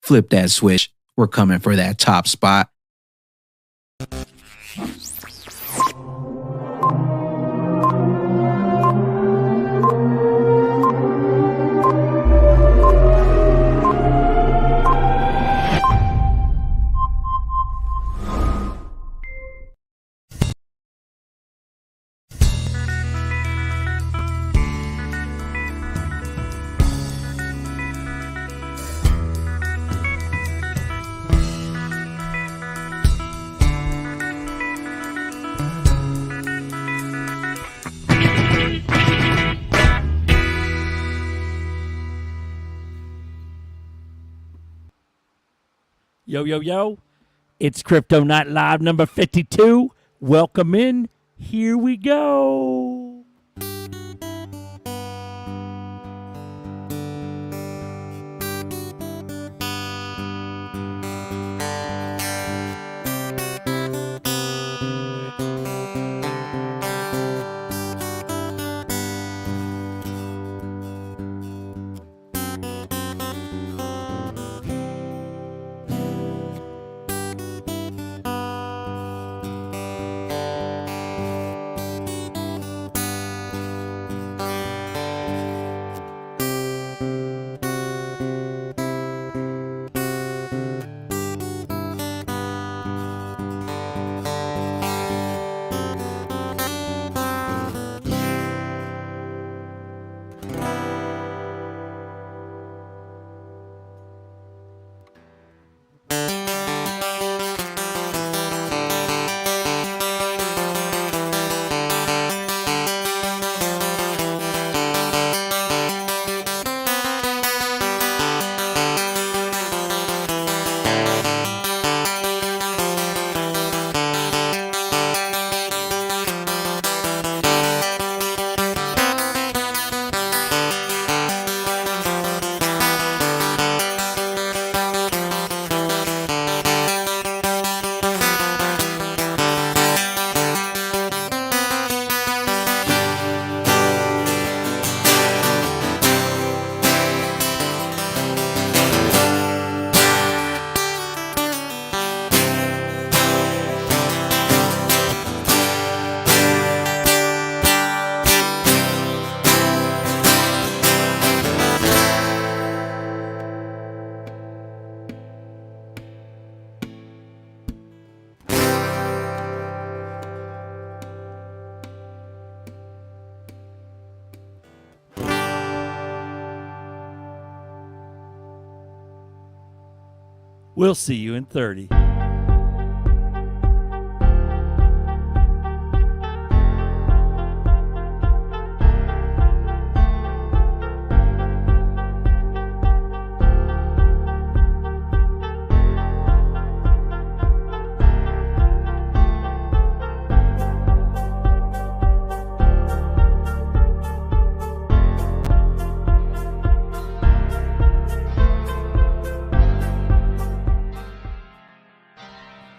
flip that switch. We're coming for that top spot. Yo, yo, yo. It's Crypto Night Live number 52. Welcome in. Here we go. We'll see you in 30.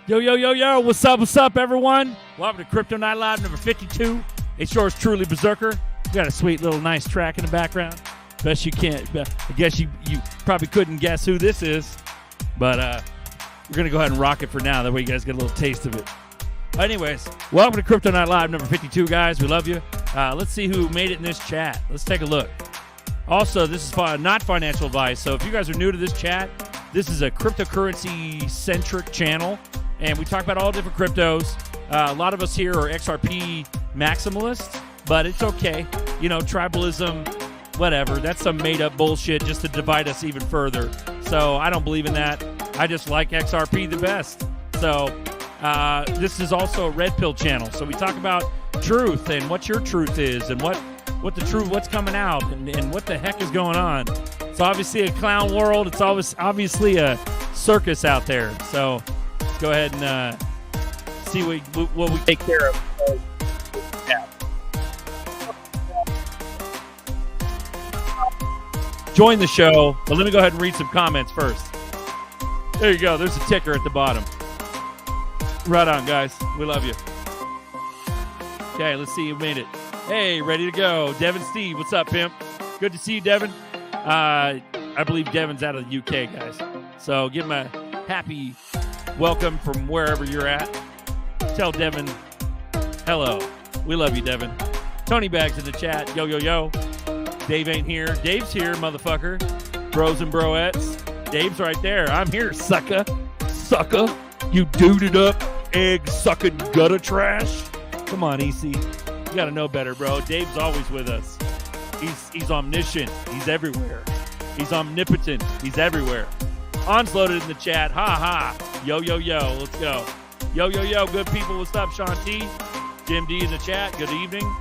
Yo, yo, yo, yo, what's up, everyone? Welcome to Crypto Night Live number 52. It's yours truly, Berserker. We got a sweet little nice track in the background. Best you can't, I guess you probably couldn't guess who this is, but we're going to go ahead and rock it for now. That way you guys get a little taste of it. Anyways, welcome to Crypto Night Live number 52, guys. We love you. Let's see who made it in this chat. Let's take a look. Also, this is not financial advice, so if you guys are new to this chat, this is a cryptocurrency-centric channel. And we talk about all different cryptos. A lot of us here are XRP maximalists, but it's okay. You know, tribalism, whatever. That's some made-up bullshit just to divide us even further. So I don't believe in that. I just like XRP the best. So this is also a red pill channel. So we talk about truth and what your truth is and what the truth, what's coming out and what the heck is going on. It's obviously a clown world. It's always obviously a circus out there. So go ahead and see what we take care of. Yeah. Join the show, but let me go ahead and read some comments first. There you go. There's a ticker at the bottom. Right on, guys. We love you. Okay, let's see who made it. Hey, ready to go. Devin Steve, what's up, pimp? Good to see you, Devin. I believe Devin's out of the UK, guys. So give him a happy welcome from wherever you're at. Tell Devin hello. We love you, Devin. Tony Bags in the chat. Yo, yo, yo. Dave ain't here. Dave's here, motherfucker. Bros and broettes. Dave's right there. I'm here, sucker. Sucker. You duded up, egg-sucking gutter trash. Come on, EC. You got to know better, bro. Dave's always with us. He's omniscient. He's everywhere. He's omnipotent. He's everywhere. Onslaughted in the chat. Ha, ha. Yo, yo, yo. Let's go. Yo, yo, yo. Good people. What's up, Sean T? Jim D in the chat. Good evening.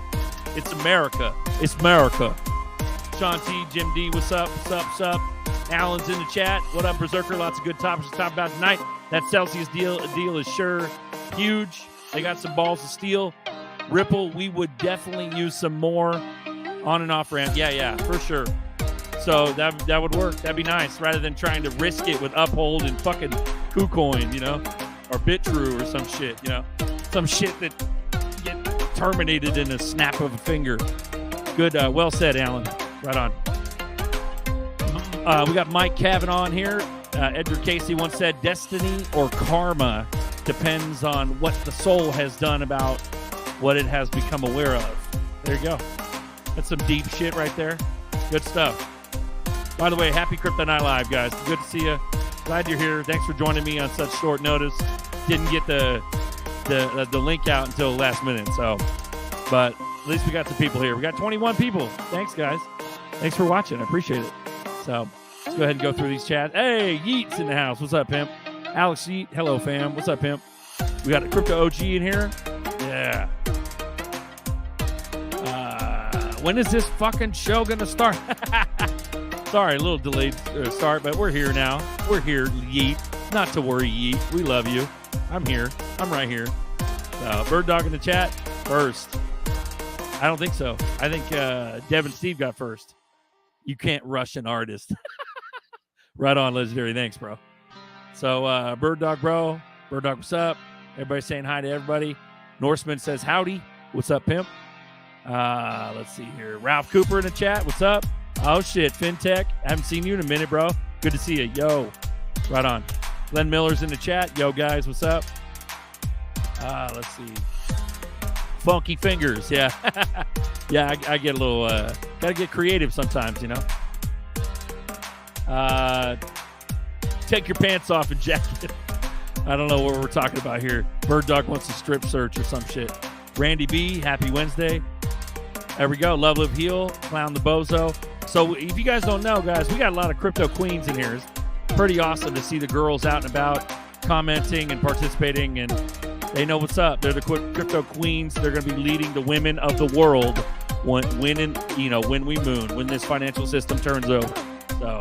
It's America. It's America. Sean T, Jim D, what's up? What's up? What's up? Alan's in the chat. What up, Berserker? Lots of good topics to talk about tonight. That Celsius deal is sure huge. They got some balls of steel. Ripple, we would definitely use some more on and off ramp. Yeah, for sure. So that would work. That'd be nice, rather than trying to risk it with Uphold and fucking KuCoin, you know, or BitTrue or some shit, you know, some shit that get terminated in a snap of a finger. Good, well said, Alan. Right on. We got Mike Kavanaugh on here. Edgar Casey once said, destiny or karma depends on what the soul has done about what it has become aware of. There you go. That's some deep shit right there. Good stuff. By the way, happy Crypto Night Live, guys. Good to see you. Glad you're here. Thanks for joining me on such short notice. Didn't get the link out until the last minute, so. But at least we got some people here. We got 21 people. Thanks, guys. Thanks for watching. I appreciate it. So let's go ahead and go through these chats. Hey, Yeet's in the house. What's up, pimp? Alex Yeet. Hello, fam. What's up, pimp? We got a Crypto OG in here. Yeah. When is this fucking show going to start? Sorry, a little delayed start, but we're here now. We're here, Yeet. Not to worry, Yeet. We love you. I'm here. I'm right here. Bird Dog in the chat. First. I don't think so. I think Devin Steve got first. You can't rush an artist. Right on, Legendary. Thanks, bro. So, Bird Dog, bro. Bird Dog, what's up? Everybody saying hi to everybody. Norseman says howdy. What's up, pimp? Let's see here. Ralph Cooper in the chat. What's up? Oh, shit. FinTech. I haven't seen you in a minute, bro. Good to see you. Yo. Right on. Glenn Miller's in the chat. Yo, guys. What's up? Let's see. Funky Fingers. Yeah. Yeah, I get a little, gotta get creative sometimes, you know. Take your pants off and jacket. I don't know what we're talking about here. Bird Dog wants a strip search or some shit. Randy B, happy Wednesday. There we go. Love, Live, Heal. Clown the Bozo. So if you guys don't know, guys, we got a lot of crypto queens in here. It's pretty awesome to see the girls out and about commenting and participating, and they know what's up. They're the crypto queens. They're going to be leading the women of the world when we moon, when this financial system turns over. So,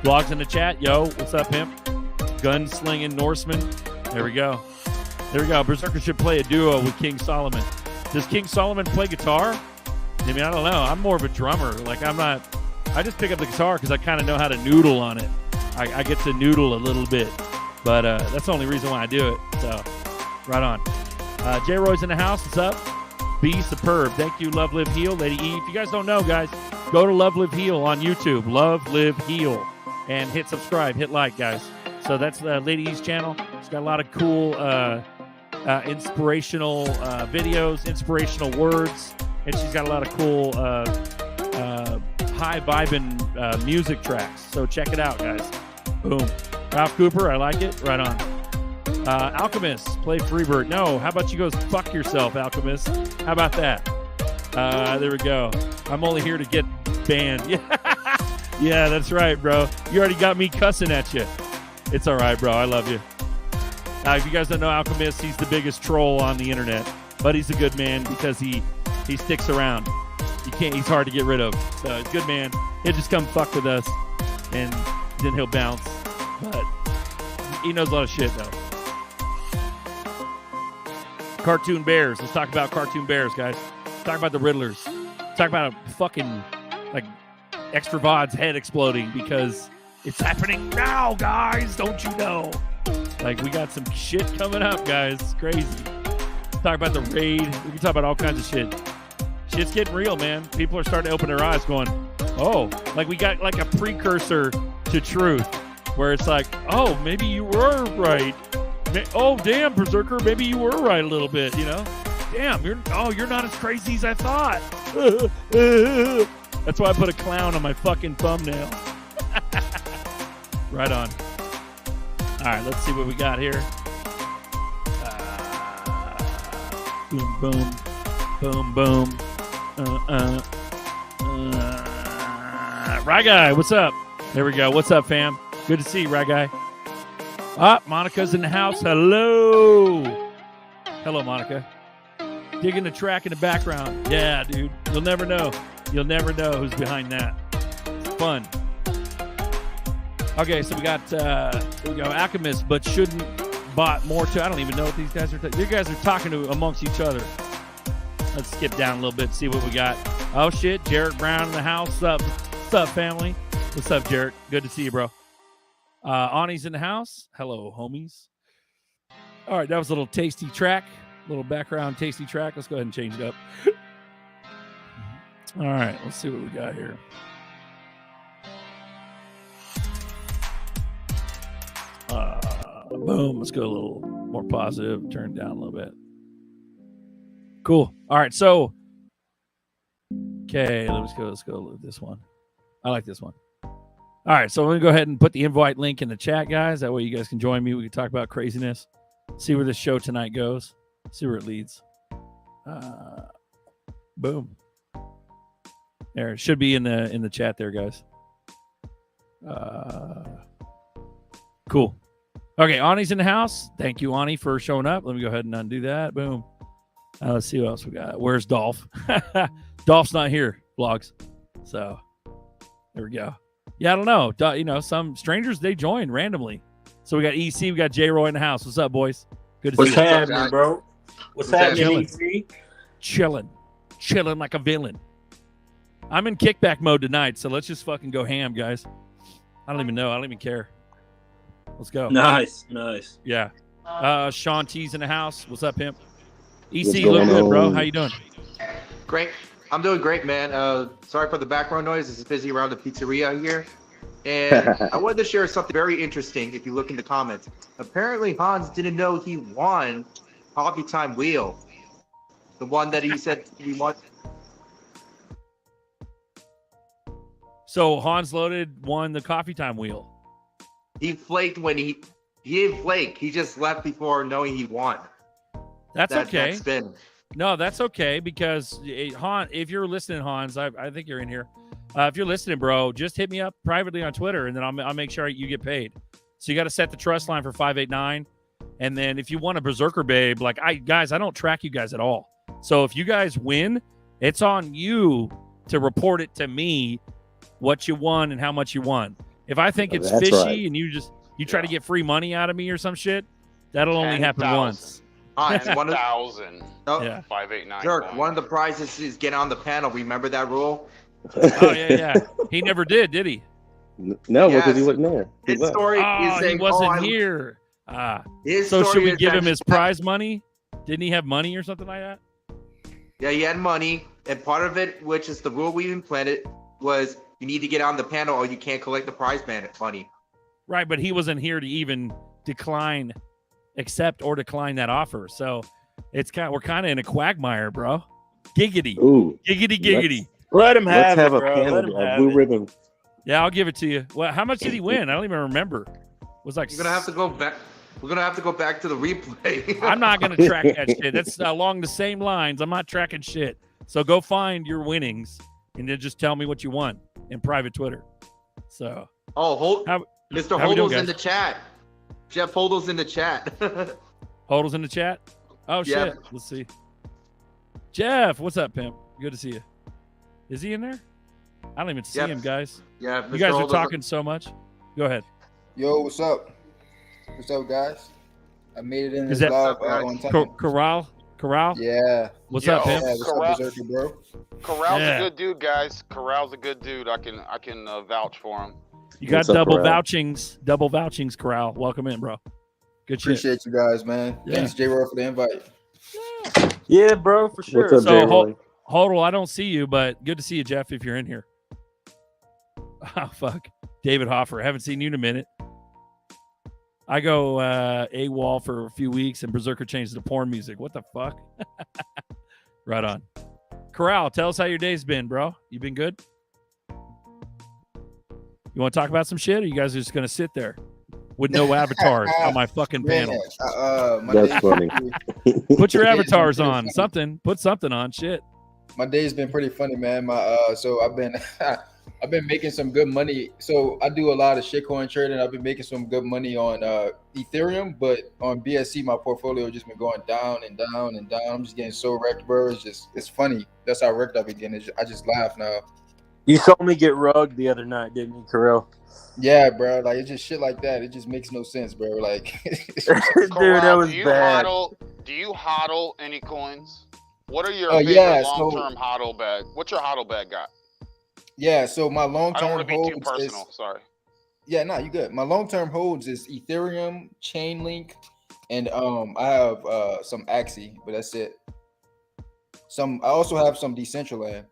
vlogs in the chat. Yo, what's up, pimp? Gunslinging Norseman. There we go. There we go. Berserker should play a duo with King Solomon. Does King Solomon play guitar? I mean, I don't know. I'm more of a drummer. Like, I just pick up the guitar because I kind of know how to noodle on it. I get to noodle a little bit. But that's the only reason why I do it. So, right on. J. Roy's in the house. What's up? Be superb. Thank you, Love, Live, Heal. Lady E. If you guys don't know, guys, go to Love, Live, Heal on YouTube. Love, Live, Heal. And hit subscribe. Hit like, guys. So that's Lady E's channel. She's got a lot of cool inspirational videos, inspirational words. And she's got a lot of cool high-vibing music tracks. So check it out, guys. Boom. Ralph Cooper, I like it. Right on. Alchemist, play Freebird. No, how about you go fuck yourself, Alchemist? How about that? There we go. I'm only here to get banned. Yeah, that's right, bro. You already got me cussing at you. It's all right, bro. I love you. If you guys don't know Alchemist, he's the biggest troll on the internet. But he's a good man because he sticks around. He's hard to get rid of. So he's a good man. He'll just come fuck with us, and then he'll bounce. But he knows a lot of shit, though. Cartoon Bears. Let's talk about Cartoon Bears, guys. Let's talk about the Riddlers. Let's talk about a fucking, like, Extra Vod's head exploding because it's happening now, guys. Don't you know? Like, we got some shit coming up, guys. It's crazy. Let's talk about the raid. We can talk about all kinds of shit. Shit's getting real, man. People are starting to open their eyes going, oh, like we got like a precursor to truth. where it's like, oh, maybe you were right. Oh, damn, Berserker, maybe you were right a little bit, you know? Damn, you're not as crazy as I thought. That's why I put a clown on my fucking thumbnail. Right on. All right, let's see what we got here. Boom, boom, boom, boom. Rye Guy, what's up? There we go. What's up, fam? Good to see you, Rye Guy. Monica's in the house. Hello. Hello, Monica. Digging the track in the background. Yeah, dude. You'll never know. You'll never know who's behind that. It's fun. Okay, so we got Alchemist, but shouldn't bought more to. I don't even know what these guys are. You guys are talking to amongst each other. Let's skip down a little bit, see what we got. Oh shit, Jarrett Brown in the house. What's up, family? What's up, Jarrett? Good to see you, bro. Ani's in the house. Hello, homies. All right, that was a little tasty track, little background tasty track. Let's go ahead and change it up. All right, let's see what we got here. Boom. Let's go a little more positive. Turn it down a little bit. Cool. All right. So, okay, let's go with this one. I like this one. All right. So I'm going to go ahead and put the invite link in the chat, guys. That way you guys can join me. We can talk about craziness. See where this show tonight goes. See where it leads. Boom. There. It should be in the chat there, guys. Cool. Okay, Ani's in the house. Thank you, Ani, for showing up. Let me go ahead and undo that. Boom. Let's see what else we got. Where's Dolph? Dolph's not here, vlogs. So there we go. Yeah, I don't know. You know, some strangers, they join randomly. So we got EC, we got J-Roy in the house. What's up, boys? Good to see you. What's happening, bro? What's happening, EC? Chilling like a villain. I'm in kickback mode tonight, so let's just fucking go ham, guys. I don't even know. I don't even care. Let's go. Nice. Yeah. Sean T's in the house. What's up, pimp? EC, look good, bro. How you doing? Great. I'm doing great, man. Sorry for the background noise. This is busy around the pizzeria here. And I wanted to share something very interesting if you look in the comments. Apparently, Hans didn't know he won Coffee Time Wheel. The one that he said he won. So Hans Loaded won the Coffee Time Wheel. He flaked when he didn't flake. He just left before knowing he won. That's okay. That spin. No, that's okay because Hans, if you're listening, Hans, I think you're in here. If you're listening, bro, just hit me up privately on Twitter, and then I'll make sure you get paid. So you got to set the trust line for 589, and then if you want a Berserker Babe, like I don't track you guys at all. So if you guys win, it's on you to report it to me what you won and how much you won. If I think it's fishy right, and you try to get free money out of me or some shit, that'll only happen once. 10,000. Yeah. 589. Jerk, one of the prizes is get on the panel. Remember that rule? Oh yeah. He never did he? No, because he wasn't there. His story is he wasn't here. So should we give him his prize money? Didn't he have money or something like that? Yeah, he had money, and part of it, which is the rule we implemented, was you need to get on the panel or you can't collect the prize money. Right, but he wasn't here to even accept or decline that offer. So we're kind of in a quagmire, bro. Giggity. Ooh. Giggity. Let him have it, bro. Let's have a panel, a blue ribbon. Yeah, I'll give it to you. Well, how much did he win? I don't even remember. It was like You're gonna have to go back. We're gonna have to go back to the replay. I'm not gonna track that shit. That's along the same lines. I'm not tracking shit. So go find your winnings and then just tell me what you won in private Twitter. So Mr. Hodel's in the chat. Jeff Hodel's in the chat. Hodel's in the chat? Oh shit. Let's see. Jeff, what's up, pimp? Good to see you. Is he in there? I don't even see him, guys. Yeah, you guys are talking so much. Go ahead. Yo, what's up? What's up, guys? I made it in this live on time. Corral? Yeah. What's up, pimp? Yeah, what's up, Berserker, bro? Corral's a good dude, guys. Corral's a good dude. I can vouch for him. You got double vouchings, Corral. Welcome in, bro. Good shit. Appreciate you guys, man. Yeah. Thanks, J-Roy, for the invite. Yeah, bro, for sure. What's up, so, Hodel, I don't see you, but good to see you, Jeff, if you're in here. Oh, fuck. David Hoffer. I haven't seen you in a minute. I go AWOL for a few weeks, and Berserker changes to porn music. What the fuck? Right on. Corral, tell us how your day's been, bro. You been good? You want to talk about some shit, or you guys are just gonna sit there with no avatars on my fucking panel? That's funny. Put your avatars on. Something. Put something on. Shit. My day's been pretty funny, man. So I've been I've been making some good money. So I do a lot of shitcoin trading. I've been making some good money on Ethereum, but on BSC my portfolio just been going down and down and down. I'm just getting so wrecked, bro. It's funny. That's how wrecked I've been getting. I just laugh now. You saw me get rugged the other night, didn't you, Carell? Yeah, bro. Like it's just shit like that. It just makes no sense, bro. Like, dude, that was bad. Do you hodl any coins? What are your long-term hodl bag? What's your hodl bag got? Yeah, so my long-term I don't want to be holds too personal. Sorry. Yeah, no, you good. My long-term holds is Ethereum, Chainlink, and I have some Axie, but that's it. I also have some Decentraland.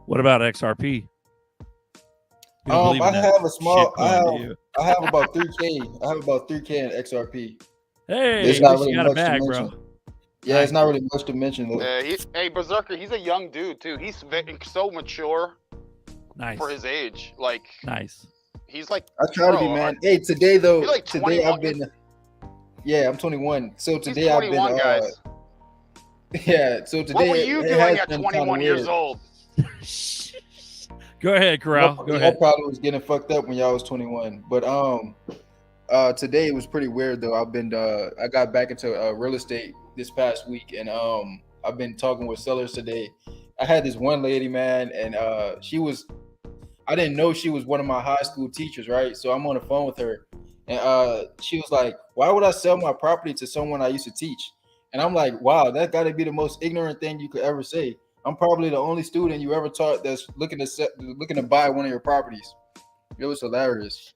What about XRP? I have a small. I have about 3K. I have about 3K in XRP. Hey, it's not really got a bag, bro. Yeah, it's not really much to mention though. Hey, Berserker, he's a young dude too. He's so mature. Nice for his age. Like nice. He's like. I try to be, man. Hey, today though. Like today I've been. Yeah, I'm 21. So today I've been. Guys. Yeah. So today. What were you doing at 21 years old? Go ahead, Corral. Go ahead. I probably was getting fucked up when y'all was 21, but today it was pretty weird though. I got back into real estate this past week, and I've been talking with sellers today. I had this one lady, man, and I didn't know she was one of my high school teachers, right? So I'm on the phone with her, and she was like, "Why would I sell my property to someone I used to teach?" And I'm like, "Wow, that got to be the most ignorant thing you could ever say." I'm probably the only student you ever taught that's looking to buy one of your properties. It was hilarious.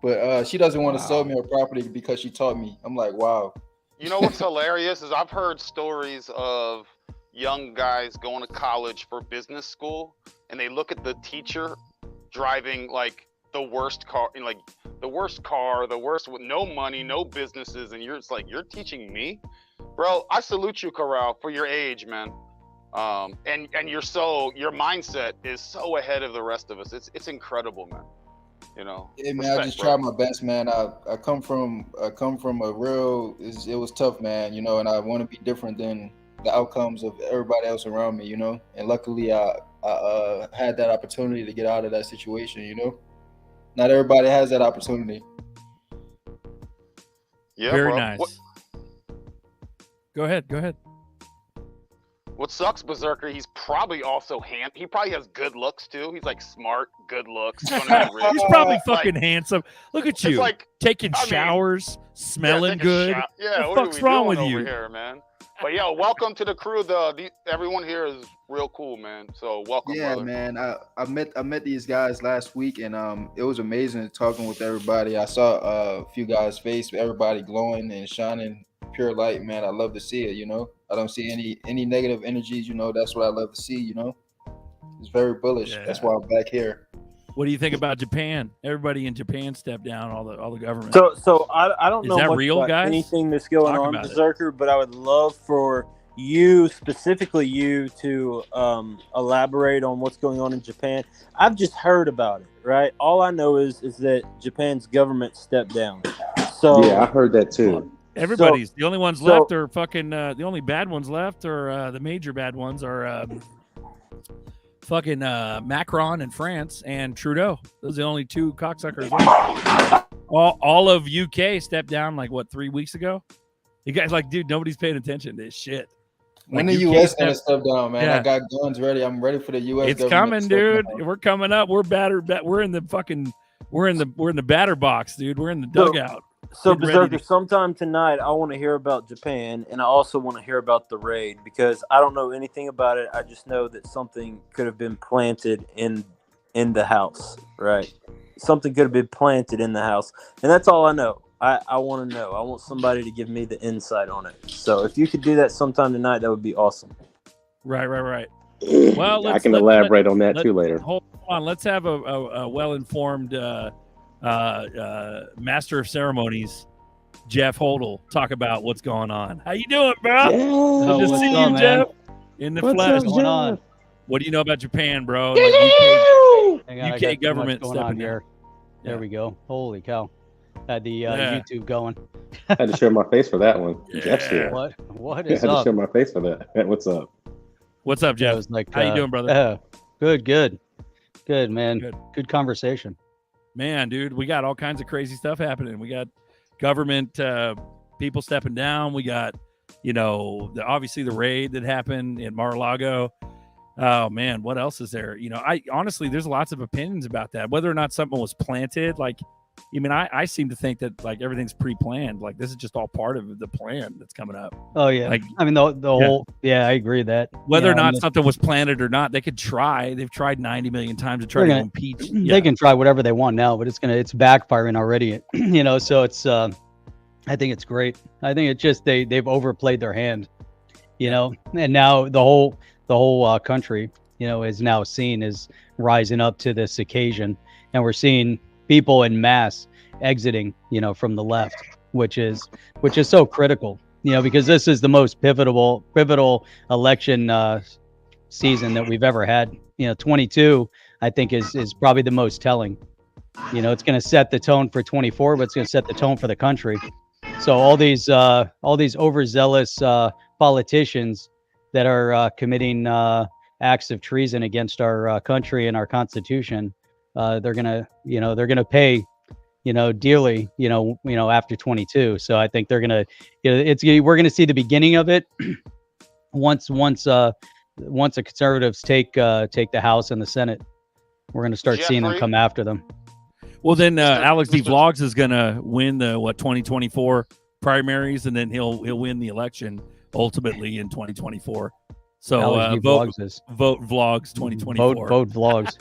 But she doesn't want to sell me her property because she taught me. I'm like, wow. You know what's hilarious is I've heard stories of young guys going to college for business school, and they look at the teacher driving like the worst car, the worst with no money, no businesses, and you're teaching me, bro. I salute you, Corral, for your age, man. And your mindset is so ahead of the rest of us. It's incredible, man. You know. Yeah, man. I just tried my best, man. I come from a real. It was tough, man. You know, and I want to be different than the outcomes of everybody else around me. You know, and luckily I had that opportunity to get out of that situation. You know, not everybody has that opportunity. Yeah, very bro. nice. Go ahead. What sucks, Berserker, he's probably also he probably has good looks too. He's like smart, good looks. He's probably fucking handsome. Look at you, taking showers, smelling good. Yeah, what the fuck's wrong with you, here, man? But yo, welcome to the crew. Everyone here is real cool, man. So welcome, yeah, brother. Man. I met these guys last week, and it was amazing talking with everybody. I saw a few guys' face, everybody glowing and shining pure light, man. I love to see it. You know, I don't see any negative energies. You know, that's what I love to see. You know, it's very bullish. Yeah. That's why I'm back here. What do you think about Japan? Everybody in Japan stepped down. All the government. So I don't know much real, about guys? anything that's going on, Berserker, but I would love for you, specifically you, to elaborate on what's going on in Japan. I've just heard about it, right? All I know is that Japan's government stepped down. So yeah, I heard that too. Everybody's the only ones left are fucking the only bad ones left are the major bad ones are fucking Macron in France and Trudeau. Those are the only two cocksuckers left. All of UK stepped down like 3 weeks ago. You guys dude, nobody's paying attention to this shit. When the US gonna step down, man. Yeah. I got guns ready. I'm ready for the US. It's coming, dude. We're coming up. We're we're in the fucking we're in the batter box, dude. We're in the dugout. So, Berserker, sometime tonight, I want to hear about Japan, and I also want to hear about the raid, because I don't know anything about it. I just know that something could have been planted in the house, right? Something could have been planted in the house, and that's all I know. I want to know. I want somebody to give me the insight on it. So if you could do that sometime tonight, that would be awesome. Right. Well, I can elaborate on that too later. Hold on. Let's have a well-informed Master of Ceremonies, Jeff Hodel, talk about what's going on. How you doing, bro? Yeah. Good to what's see going you, on, Jeff, in the What's flesh. up, What's going on? What do you know about Japan, bro? Hang on, I UK got too much government going stepping on in. here. There Yeah. we go. Holy cow! Had the Yeah. YouTube going. I had to show my face for that one. Jeff's here. What I is had to show up? my face for that. What's up? What's up, I Jeff? was like, How you doing, brother? Good, man. Good. Good conversation. Man, dude, we got all kinds of crazy stuff happening. We got government people stepping down. We got, obviously the raid that happened in Mar-a-Lago. Oh man, what else is there? I honestly, there's lots of opinions about that. Whether or not something was planted, I seem to think that like everything's pre-planned. Like this is just all part of the plan that's coming up. Oh yeah. Like, I mean the whole. Yeah, I agree that Whether or I not mean, something was planted or not, they could try. They've tried 90 million times to try They're to gonna- impeach. they Yeah. can try whatever they want now, but it's backfiring already. So it's I think it's great. I think it's just they've overplayed their hand. And now the whole country, is now seen as rising up to this occasion, and we're seeing people in mass exiting, from the left, which is so critical, because this is the most pivotal election season that we've ever had. 22, I think is probably the most telling. It's going to set the tone for 24, but it's going to set the tone for the country. So all these overzealous politicians that are committing acts of treason against our country and our Constitution, they're gonna pay, dearly, after 22. So I think they're gonna, we're gonna see the beginning of it once the conservatives take the House and the Senate. We're gonna start seeing them Jeffrey? come after them. Well, then Alex D. Mr. Vlogs is gonna win the 2024 primaries, and then he'll win the election ultimately in 2024. So Alex D. vote Vlogs is Vlogs 2024. vote Vlogs.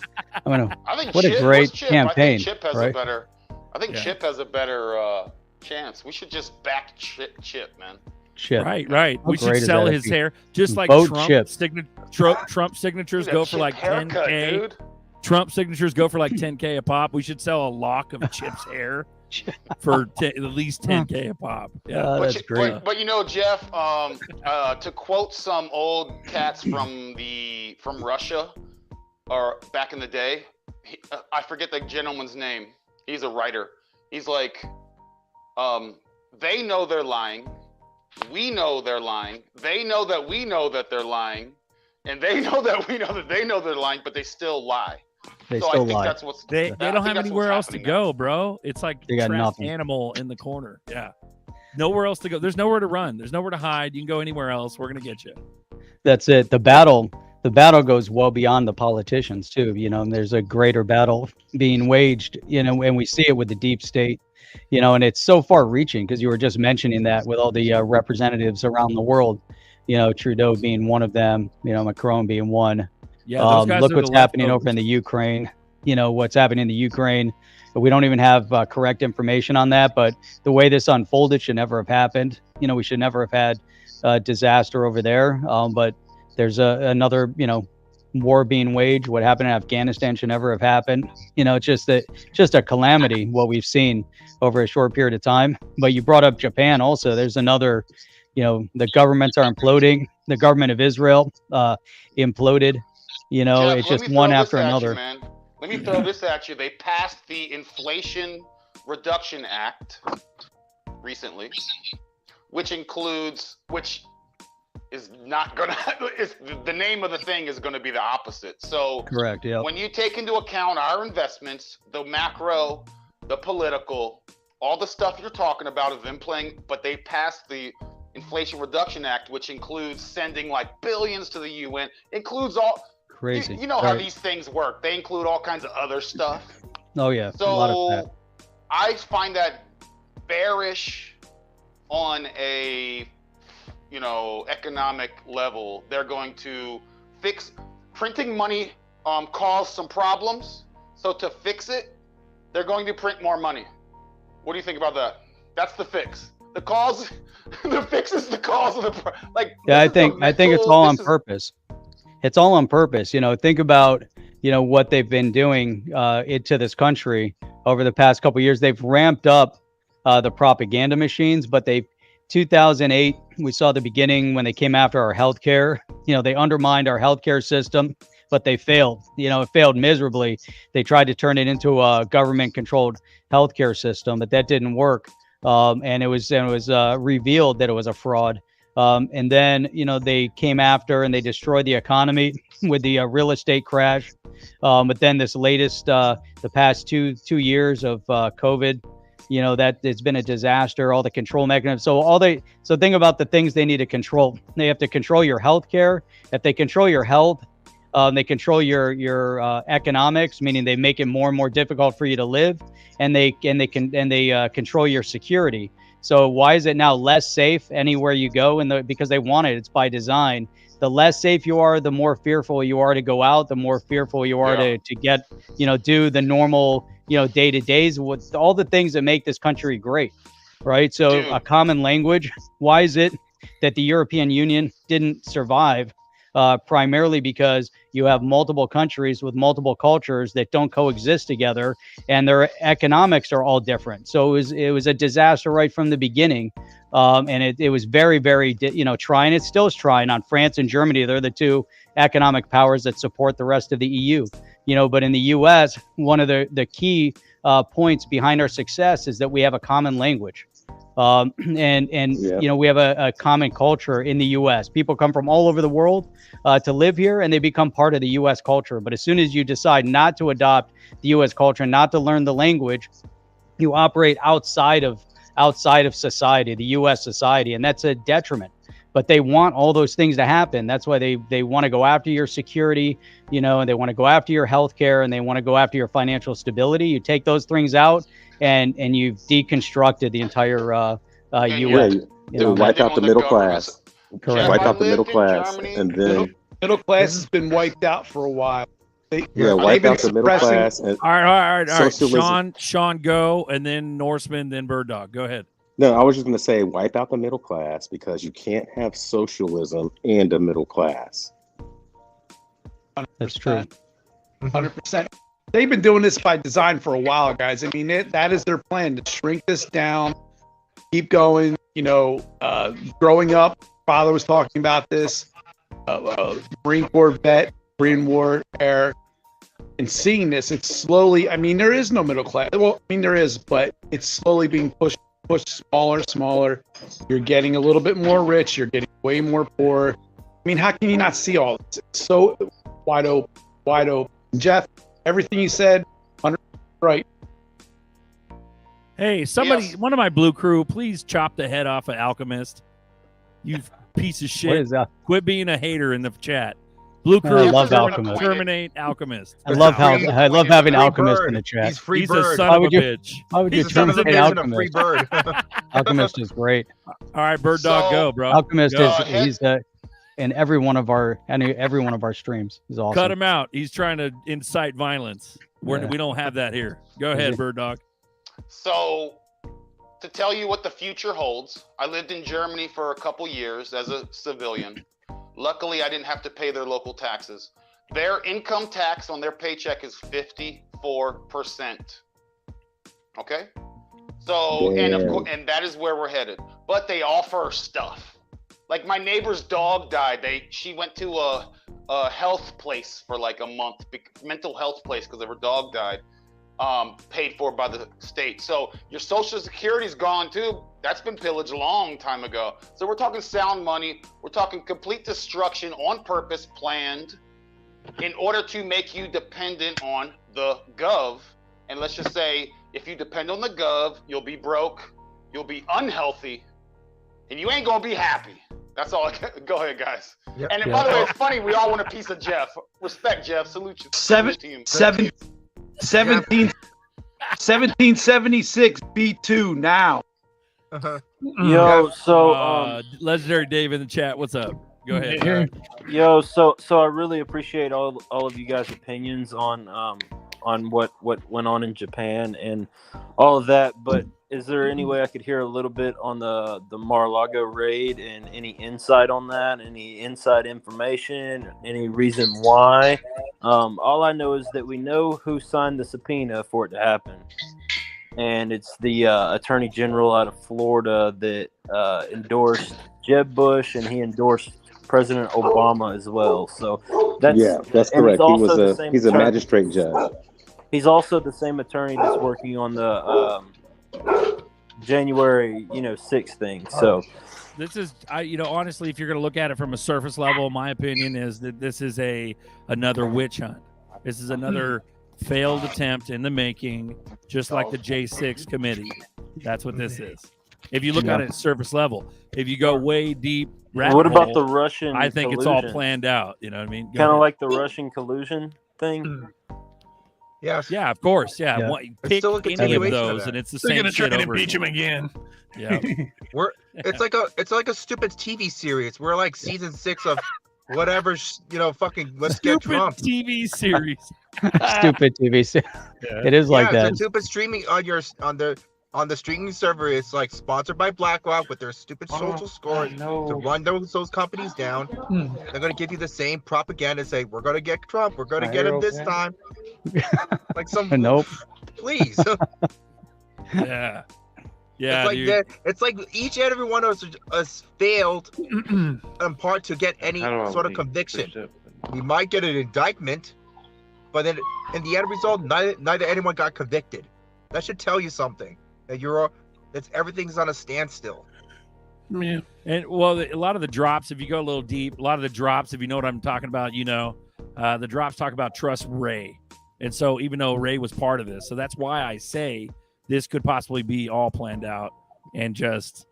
I mean, I think What a Chip, great what's Chip? campaign, I think Chip has right? a better. I think Yeah. Chip has a better chance. We should just back Chip, man. shit. Right. How We should great is sell that if his you hair just like vote Trump. Chip? Trump signatures Dude, go that for Chip like haircut, 10K. dude. Trump signatures go for like 10K a pop. We should sell a lock of Chip's hair for at least 10K a pop. Yeah. That's great. But Jeff, to quote some old cats from Russia, or back in the day, I forget the gentleman's name. He's a writer. He's like, they know they're lying. We know they're lying. They know that we know that they're lying, and they know that we know that they know they're lying, but they still lie. They So I still think lie. that's what's They I don't think have that's anywhere what's else to happening now. go, bro. It's like They got trapped nothing. animal in the corner. Yeah. Nowhere else to go. There's nowhere to run. There's nowhere to hide. You can go anywhere else. We're gonna get you. That's it. The battle goes well beyond the politicians too. And there's a greater battle being waged, and we see it with the deep state, and it's so far reaching, because you were just mentioning that with all the representatives around the world, Trudeau being one of them, Macron being one. Yeah. Those guys Look are what's the left happening over voters. in the Ukraine. What's happening in the Ukraine. We don't even have correct information on that, but the way this unfolded should never have happened. We should never have had disaster over there. But there's another, war being waged. What happened in Afghanistan should never have happened. It's just a calamity what we've seen over a short period of time. But you brought up Japan also. There's another, the governments are imploding. The government of Israel Jeff, imploded. It's let just me one throw after this at another. you, man. Let me throw this at you. They passed the Inflation Reduction Act recently, which is not gonna. The name of the thing is going to be the opposite. So Correct. Yeah. when you take into account our investments, the macro, the political, all the stuff you're talking about of them playing, but they passed the Inflation Reduction Act, which includes sending like billions to the UN, includes all. Crazy. You know how Right. these things work. They include all kinds of other stuff. Oh yeah. A lot of that. So I find that bearish on a economic level. They're going to fix printing money caused some problems. So to fix it, they're going to print more money. What do you think about that? That's the fix. The cause the fix is the cause of the Yeah, I think it's all on purpose. It's all on purpose. Think about, what they've been doing to this country over the past couple of years. They've ramped up the propaganda machines, but 2008, we saw the beginning when they came after our healthcare. They undermined our healthcare system, but they failed. It failed miserably. They tried to turn it into a government-controlled healthcare system, but that didn't work. And it was revealed that it was a fraud. And then, they came after and they destroyed the economy with the real estate crash. But then this latest, the past two years of COVID, that it's been a disaster, all the control mechanisms. So think about the things they need to control. They have to control your health care. If they control your health, they control your economics, meaning they make it more and more difficult for you to live, and they control your security. So why is it now less safe anywhere you go? Because they want it. It's by design. The less safe you are, the more fearful you are to go out, the more fearful you are to get, do the normal, day-to-days with all the things that make this country great, right? So a common language. Why is it that the European Union didn't survive? Primarily because you have multiple countries with multiple cultures that don't coexist together, and their economics are all different. So it was a disaster right from the beginning, and it was very, very trying. It still is trying on France and Germany. They're the two economic powers that support the rest of the EU. But in the U.S., one of the key points behind our success is that we have a common language. We have a common culture in the U.S. People come from all over the world to live here, and they become part of the U.S. culture. But as soon as you decide not to adopt the U.S. culture, not to learn the language, you operate outside of society, the U.S. society, and that's a detriment. But they want all those things to happen. That's why they want to go after your security, and they want to go after your health care, and they want to go after your financial stability. You take those things out, and you've deconstructed the entire U.S. Wipe out the middle class. Correct. Wipe out the middle class, and then middle class has been wiped out for a while. Wipe out the middle class. And all right. socialism. Sean, go, and then Norseman, then Bird Dog. Go ahead. No, I was just going to say wipe out the middle class, because you can't have socialism and a middle class. 100%. That's true. 100%. They've been doing this by design for a while, guys. I mean, that is their plan, to shrink this down, keep going. Growing up, father was talking about this, Marine Corps vet, Korean War era, and seeing this, it's slowly, there is no middle class. Well, there is, but it's slowly being pushed smaller. You're getting a little bit more rich. You're getting way more poor. How can you not see all this? It's so wide open. Jeff, everything you said, 100% right. Hey, somebody, one of my blue crew, please chop the head off of Alchemist. You piece of shit. What is that? Quit being a hater in the chat. Blue crew, I love Alchemist. Terminate Alchemist. I love having Alchemist in the chat. He's free He's bird. a son of a bitch. Why would you He's a son of a terminate bitch and a free Alchemist? bird. Alchemist is great. All right, Bird Dog, go, bro. Alchemist Go. he's in every one of our streams. He's awesome. Cut him out. He's trying to incite violence. We don't have that here. Go ahead, Bird Dog. So, to tell you what the future holds, I lived in Germany for a couple years as a civilian. Luckily, I didn't have to pay their local taxes. Their income tax on their paycheck is 54%. Okay? So, and that is where we're headed. But they offer stuff. Like my neighbor's dog died. She went to a health place for like a month, mental health place, because her dog died. Paid for by the state. So your social security's gone too. That's been pillaged a long time ago. So we're talking sound money. We're talking complete destruction on purpose, planned, in order to make you dependent on the gov. And let's just say, if you depend on the gov, you'll be broke, you'll be unhealthy, and you ain't gonna be happy. That's all. Go ahead, guys. Yep. And by the way, it's funny, we all want a piece of Jeff. Respect, Jeff. Salute you. 1776 B2 now. Yo, so Legendary Dave in the chat. What's up? Go ahead. Yo, so I really appreciate all of you guys' opinions on what went on in Japan and all of that. But is there any way I could hear a little bit on the Mar-a-Lago raid and any insight on that? Any inside information? Any reason why? All I know is that we know who signed the subpoena for it to happen, and it's the Attorney General out of Florida that endorsed Jeb Bush, and he endorsed President Obama as well. So that's correct. He's a magistrate judge. He's also the same attorney that's working on the January 6th thing. So this is, honestly, if you're going to look at it from a surface level, my opinion is that this is another witch hunt. This is another failed attempt in the making, just like the J6 committee. That's what this is. If you look at it at surface level, if you go way deep, what about the Russian? I think collusion? it's all planned out. You know what I mean? Kind of like the Russian collusion thing. Yes. Yeah, of course. Yeah. Pick still a any of continuation those, of and it's the They're same gonna try shit and over impeach him again. Yeah. It's like a stupid TV series. We're like season 6 of whatever. Fucking let's get Trump. TV series. Stupid TV series. It is like that. It's a stupid streaming on the streaming server. It's like sponsored by BlackRock with their stupid social score to run those companies down. They're gonna give you the same propaganda. Say we're gonna get Trump. We're gonna get him this time. Like some. Nope. Please. Yeah. It's like each and every one of us failed in part to get any sort of conviction. We might get an indictment, but then in the end result, neither anyone got convicted. That should tell you something. That everything's on a standstill. Yeah. And a lot of the drops, if you go a little deep, if you know what I'm talking about, the drops talk about trust Ray. And so even though Ray was part of this, so that's why I say this could possibly be all planned out, and just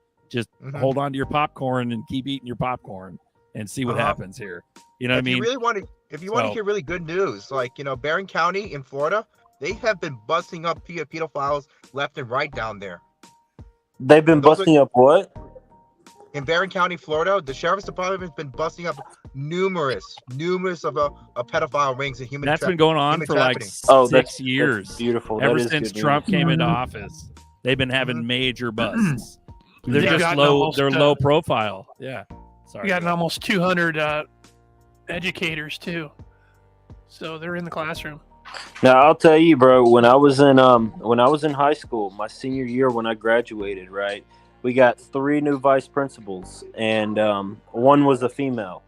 hold on to your popcorn and keep eating your popcorn and see what happens here. You know what I mean? If you want to hear really good news, like, Barron County in Florida, they have been busting up pedophiles left and right down there. They've been busting up what? In Barron County, Florida, the sheriff's department has been busting up numerous of pedophile rings and human. That's been going on for like 6 years. That's beautiful. Ever since Trump came into office, they've been having major busts. They're just low. They're low profile. Yeah. Sorry. We got almost 200 educators too, so they're in the classroom. Now I'll tell you, bro. When I was in high school, my senior year when I graduated, right, we got 3 new vice principals, and one was a female,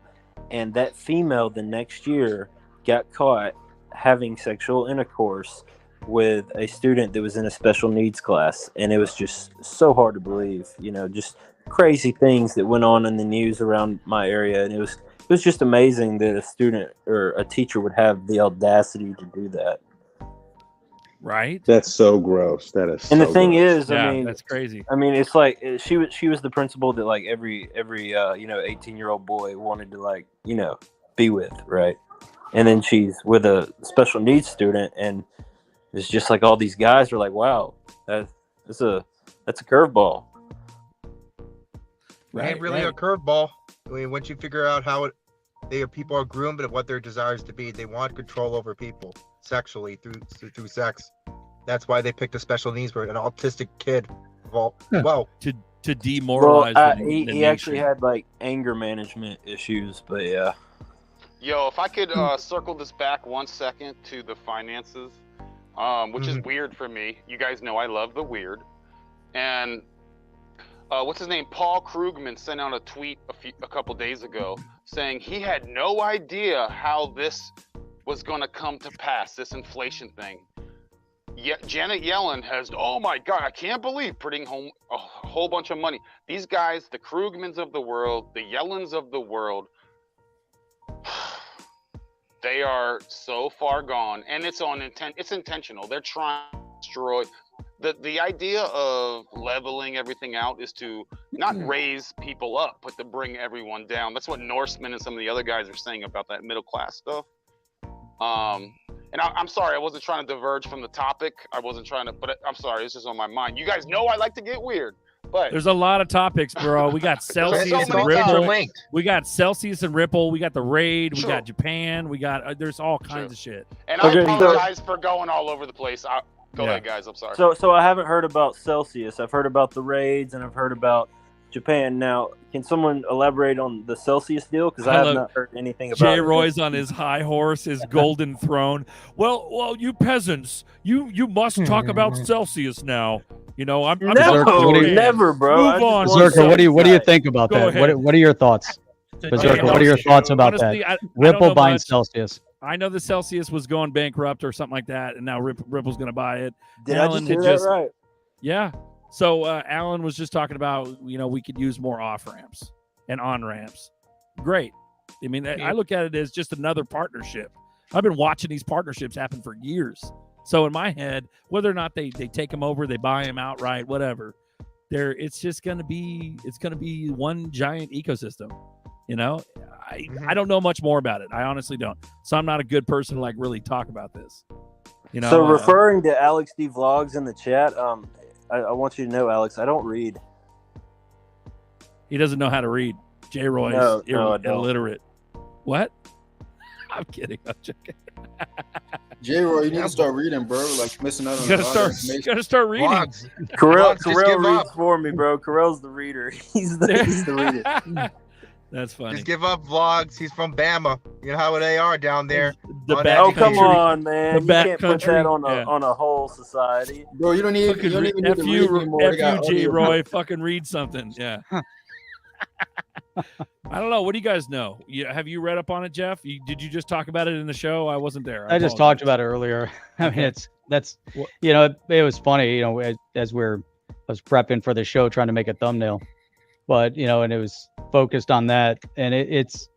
and that female the next year got caught having sexual intercourse with a student that was in a special needs class, and it was just so hard to believe. Just crazy things that went on in the news around my area, and it was just amazing that a student or a teacher would have the audacity to do that. Right. That's so gross. That is. And the thing gross. is, I mean, that's crazy. I mean, it's like she was the principal that like every 18-year-old boy wanted to be with, right? And then she's with a special needs student, and it's just like all these guys are like, wow, that's a curveball. It ain't really a curveball. I mean, once you figure out how people are groomed and what their desires to be, they want control over people sexually through sex. That's why they picked a special needs for an autistic kid. To demoralize. He actually had like anger management issues, but yeah. Yo, if I could circle this back 1 second to the finances, which is weird for me. You guys know I love the weird. And what's his name? Paul Krugman sent out a tweet a couple days ago saying he had no idea how this was going to come to pass, this inflation thing. Yet Janet Yellen has, oh my God, I can't believe putting home a whole bunch of money. These guys, the Krugmans of the world, the Yellens of the world, they are so far gone, and it's intentional. They're trying to destroy. The idea of leveling everything out is to not raise people up, but to bring everyone down. That's what Norseman and some of the other guys are saying about that middle class stuff. And I'm sorry, I wasn't trying to diverge from the topic. I wasn't trying to, but I'm sorry, it's just on my mind. You guys know I like to get weird. But There's a lot of topics, bro. We got Celsius so and many Ripple. things are linked. We got Celsius and Ripple. We got the Raid. We Sure. got Japan. We got there's all kinds of shit. And Okay, I so- apologize for going all over the place. Go Yeah. ahead, guys. I'm sorry. So I haven't heard about Celsius. I've heard about the raids and I've heard about Japan. Now, can someone elaborate on the Celsius deal? Because I I have love- not heard anything about Jay it. Roy's on his high horse, his golden throne. Well, you peasants, you must talk about Celsius now. You know, I'm No, Berserker, never, bro. Move I just on. want Berserker, what do you Celsius. think about Go that? ahead. What are your thoughts? Berserker, what are your thoughts about Honestly, that? I don't Ripple know buying much. Celsius. I know the Celsius was going bankrupt or something like that, and now Ripple's going to buy it. Did I Alan just hear had that right? Yeah. So Alan was just talking about, we could use more off ramps and on ramps. Great. I mean, I look at it as just another partnership. I've been watching these partnerships happen for years. So in my head, whether or not they take them over, they buy them outright, whatever, it's going to be one giant ecosystem. I don't know much more about it. I honestly don't. So I'm not a good person to like really talk about this. So referring to Alex D Vlogs in the chat, I want you to know, Alex, I don't read. He doesn't know how to read. J. Roy's No, I don't. illiterate. What? I'm kidding. I'm joking. J-Roy, you need to start reading, bro. Like missing out on a lot of information. Gotta start reading. Carell Just give reads up. for me, bro. Carell's the reader. He's the reader. That's funny. Just give up vlogs. He's from Bama. You know how they are down there. The on back Oh, that come country. on, man. The You back can't country. put that on Yeah. on a whole society. Bro, you don't even need to read anymore. They got J. audio. Roy, fucking read something. Yeah. I don't know. What do you guys know? Have you read up on it, Jeff? Did you just talk about it in the show? I wasn't there. I just talked about it earlier. I mean, it was funny, as I was prepping for the show, trying to make a thumbnail, but and it was focused on that, and it's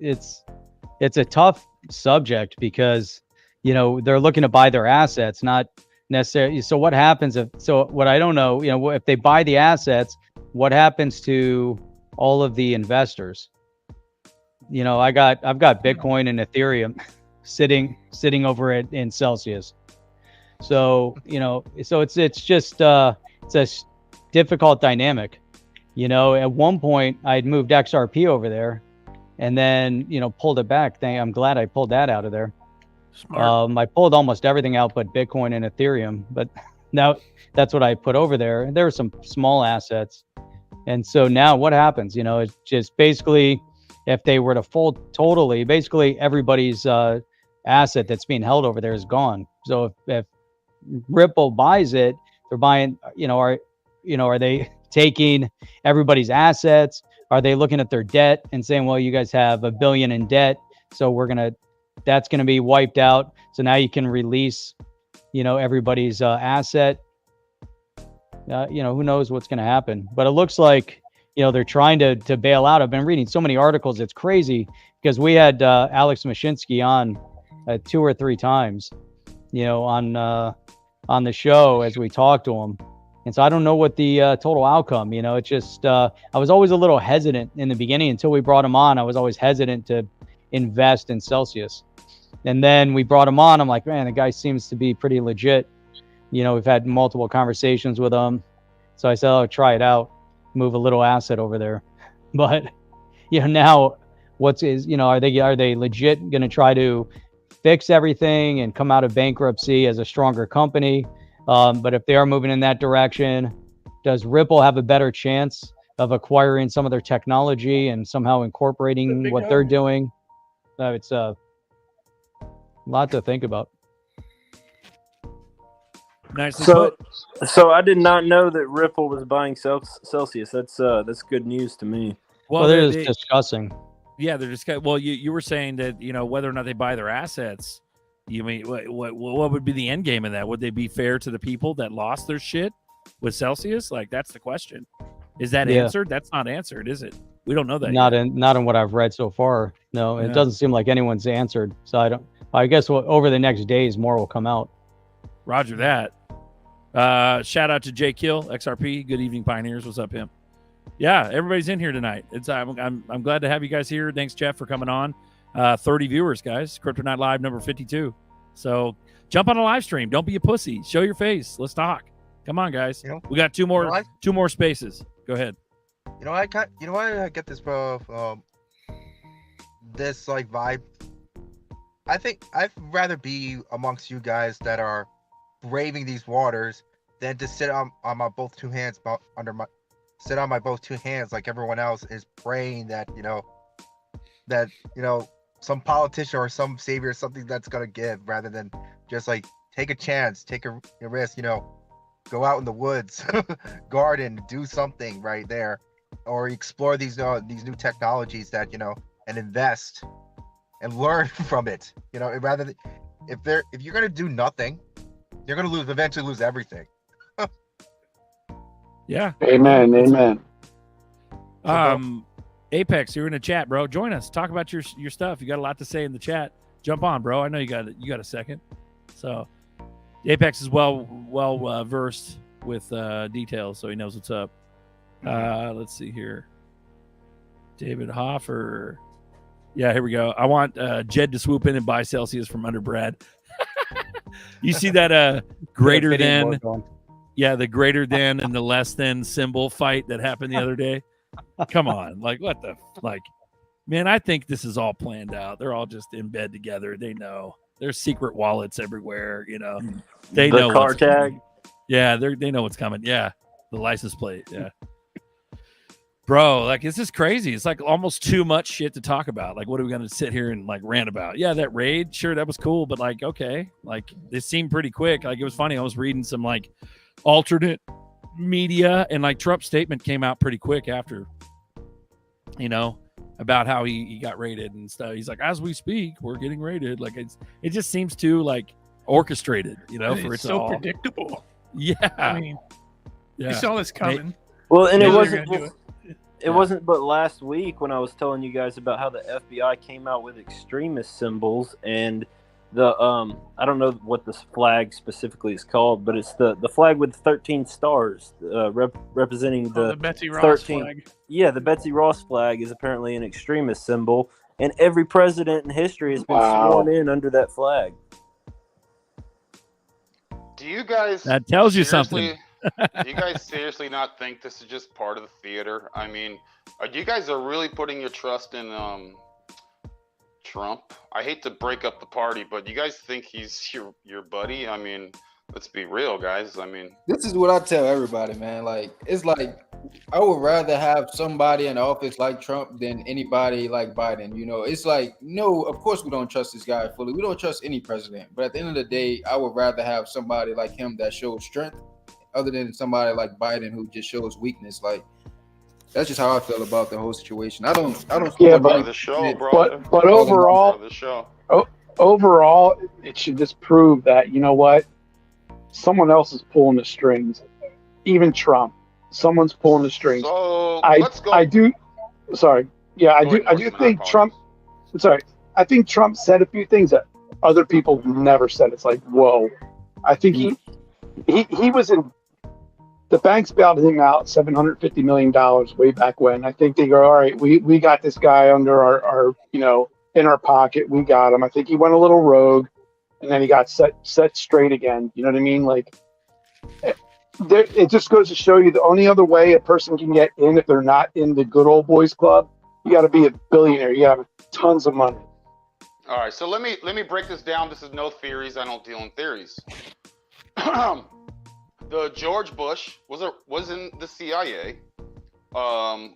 a tough subject because they're looking to buy their assets, not necessarily. So what happens what I don't know, if they buy the assets, what happens to all of the investors? I've got Bitcoin and Ethereum sitting over it in Celsius. So, so it's just it's a difficult dynamic. At one point I'd moved XRP over there and then, pulled it back. I'm glad I pulled that out of there. Smart. I pulled almost everything out but Bitcoin and Ethereum, but now that's what I put over there. There are some small assets. And so now what happens? It's just basically, if they were to fold totally, basically everybody's asset that's being held over there is gone. So if Ripple buys it, they're buying, are they taking everybody's assets? Are they looking at their debt and saying, well, you guys have $1 billion in debt, so that's going to be wiped out. So now you can release, everybody's asset. Who knows what's going to happen, but it looks like, they're trying to bail out. I've been reading so many articles. It's crazy because we had Alex Mashinsky on 2 or 3 times, on the show as we talked to him. And so I don't know what the total outcome, it's just, I was always a little hesitant in the beginning until we brought him on. I was always hesitant to invest in Celsius. And then we brought him on. I'm like, man, the guy seems to be pretty legit. We've had multiple conversations with him. So I said, oh, try it out, move a little asset over there. But, now are they legit going to try to fix everything and come out of bankruptcy as a stronger company? But if they are moving in that direction, does Ripple have a better chance of acquiring some of their technology and somehow incorporating what they're doing? It's a lot to think about. Nicely So, put. so I did not know that Ripple was buying Celsius. That's good news to me. Well, they're just discussing. Yeah, they're just. Well, you were saying that whether or not they buy their assets. You mean what would be the end game of that? Would they be fair to the people that lost their shit with Celsius? Like, that's the question. Is that answered? That's not answered, is it? We don't know that. Not in what I've read so far. No, it doesn't seem like anyone's answered. So I guess over the next days more will come out. Roger that. Shout out to Jay Kill, XRP. Good evening, Pioneers. What's up, him? Yeah, everybody's in here tonight. I'm glad to have you guys here. Thanks, Jeff, for coming on. 30 viewers, guys. Kryptonite Live number 52. So jump on a live stream. Don't be a pussy. Show your face. Let's talk. Come on, guys. We got two more spaces. Go ahead. You know, I get this this like vibe. I think I'd rather be amongst you guys that are braving these waters than to sit on my both two hands sit on my both two hands like everyone else is praying that some politician or some savior or something that's gonna give, rather than just like take a chance, take a risk, go out in the woods, garden, do something right there, or explore these new technologies that and invest and learn from it. Rather than if you're gonna do nothing, you're gonna eventually lose everything. Yeah. Amen. Apex, you're in the chat, bro. Join us. Talk about your stuff. You got a lot to say in the chat. Jump on, bro. I know you got a second. So Apex is well versed with details, so he knows what's up. Let's see here. David Hoffer. Yeah, here we go. I want Jed to swoop in and buy Celsius from under Brad. You see that greater than? Yeah, the greater than and the less than symbol fight that happened the other day. Come on, what the man? I think this is all planned out. They're all just in bed together. They know there's secret wallets everywhere. They know the car tag. Coming. Yeah, they know what's coming. Yeah, the license plate. Yeah, bro, it's just crazy. It's almost too much shit to talk about. What are we gonna sit here and rant about? Yeah, that raid, sure, that was cool, but okay, it seemed pretty quick. It was funny. I was reading some alternate media, and Trump's statement came out pretty quick after, about how he got raided and stuff. He's like, as we speak, we're getting raided. It just seems too orchestrated, for it's so predictable. Yeah, I mean, you saw this coming. Well, and it wasn't but last week when I was telling you guys about how the FBI came out with extremist symbols, and the I don't know what this flag specifically is called, but it's the flag with 13 stars representing the Betsy Ross 13 flag. Yeah, the Betsy Ross flag is apparently an extremist symbol, and every president in history has been sworn in under that flag. Do you guys? That tells you something. Do you guys seriously not think this is just part of the theater? I mean, you guys are really putting your trust in Trump? I hate to break up the party, but you guys think he's your buddy? I mean, let's be real, guys. I mean, this is what I tell everybody, man. It's I would rather have somebody in office like Trump than anybody like Biden. It's no, of course we don't trust this guy fully. We don't trust any president. But at the end of the day, I would rather have somebody like him that shows strength, other than somebody like Biden who just shows weakness. That's just how I feel about the whole situation. I don't. Yeah, but the show, bro. But overall, overall, it should just prove that someone else is pulling the strings. Even Trump, someone's pulling the strings. So let's go. I do. Sorry. Yeah, I do think Trump. Sorry, I think Trump said a few things that other people never said. It's whoa. I think he was in. The banks bailed him out $750 million way back when. I think they go, all right, we got this guy under our in our pocket. We got him. I think he went a little rogue, and then he got set straight again. You know what I mean? It just goes to show you the only other way a person can get in if they're not in the good old boys club, you got to be a billionaire. You have tons of money. All right, so let me break this down. This is no theories. I don't deal in theories. The George Bush was in the CIA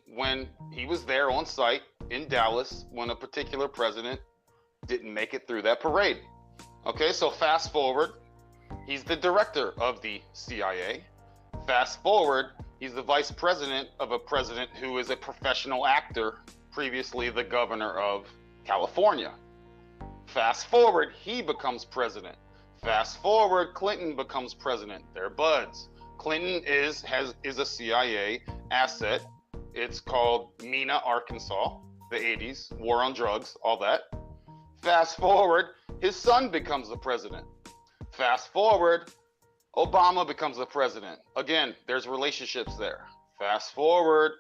when he was there on site in Dallas when a particular president didn't make it through that parade. Okay, so fast forward, he's the director of the CIA. Fast forward, he's the vice president of a president who is a professional actor, previously the governor of California. Fast forward, he becomes president. Fast forward, Clinton becomes president. They're buds. Clinton is a CIA asset. It's called Mena, Arkansas, the 80s, war on drugs, all that. Fast forward, his son becomes the president. Fast forward, Obama becomes the president. Again, there's relationships there. Fast forward,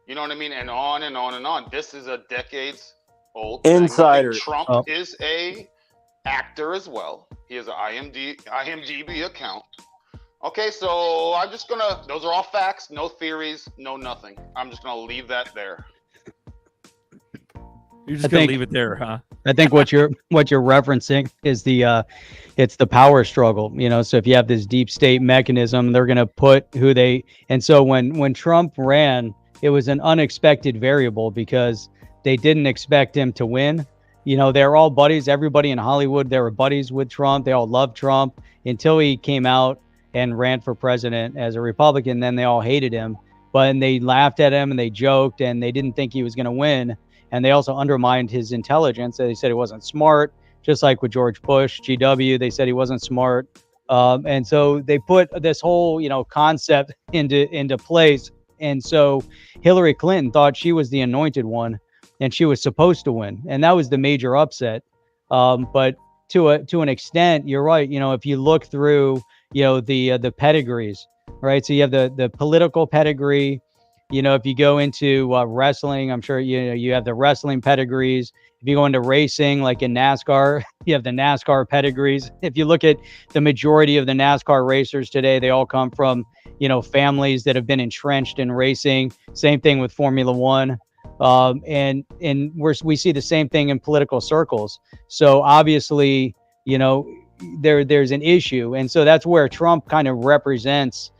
you know what I mean? And on and on and on. This is a decades old insider. Trump is a actor as well. He has an IMDb account. Okay, so I'm just gonna. Those are all facts, no theories, no nothing. I'm just gonna leave that there. You're just gonna leave it there, huh? I think what you're referencing is it's the power struggle, you know. So if you have this deep state mechanism, they're going to put who they, and so when Trump ran, it was an unexpected variable because they didn't expect him to win. You know, they're all buddies. Everybody in Hollywood, they were buddies with Trump. They all loved Trump until he came out and ran for president as a Republican. Then they all hated him, but they laughed at him and they joked and they didn't think he was going to win. And they also undermined his intelligence. They said he wasn't smart, just like with George Bush, GW. They said he wasn't smart. And so they put this whole, you know, concept into place. And so Hillary Clinton thought she was the anointed one and she was supposed to win. And that was the major upset. But to an extent, you're right. You know, if you look through, you know, the pedigrees, right? So you have the political pedigree. You know, if you go into wrestling, I'm sure you have the wrestling pedigrees. If you go into racing, like in NASCAR, you have the NASCAR pedigrees. If you look at the majority of the NASCAR racers today, they all come from, you know, families that have been entrenched in racing. Same thing with Formula One. And we see the same thing in political circles. So obviously, you know, there's an issue. And so that's where Trump kind of represents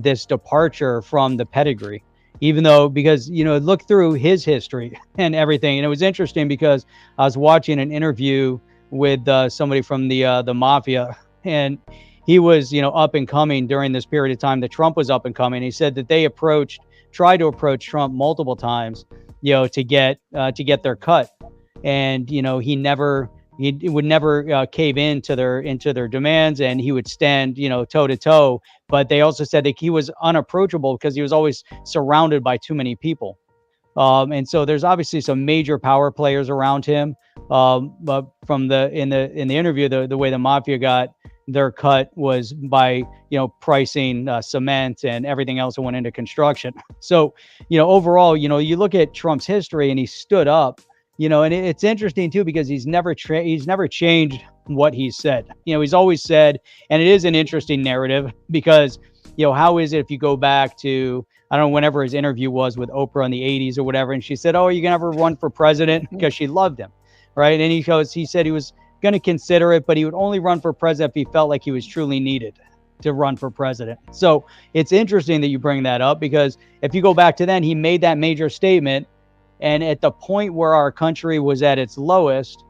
this departure from the pedigree. Even though, because, you know, look through his history and everything. And it was interesting because I was watching an interview with somebody from the mafia, and he was, you know, up and coming during this period of time that Trump was up and coming. He said that they tried to approach Trump multiple times, you know, to get their cut. And, you know, he would never cave into their demands, and he would stand, you know, toe to toe. But they also said that he was unapproachable because he was always surrounded by too many people. And so there's obviously some major power players around him. But from in the interview, the way the mafia got their cut was by, you know, pricing cement and everything else that went into construction. So, you know, overall, you know, you look at Trump's history and he stood up. You know, and it's interesting too because he's never changed what he said. You know, he's always said, and it is an interesting narrative because, you know, how is it if you go back to, I don't know, whenever his interview was with Oprah in the 80s or whatever, and she said, "Oh, are you gonna ever run for president?" Because she loved him, right? And he said he was going to consider it, but he would only run for president if he felt like he was truly needed to run for president. So it's interesting that you bring that up because if you go back to then, he made that major statement. And at the point where our country was at its lowest,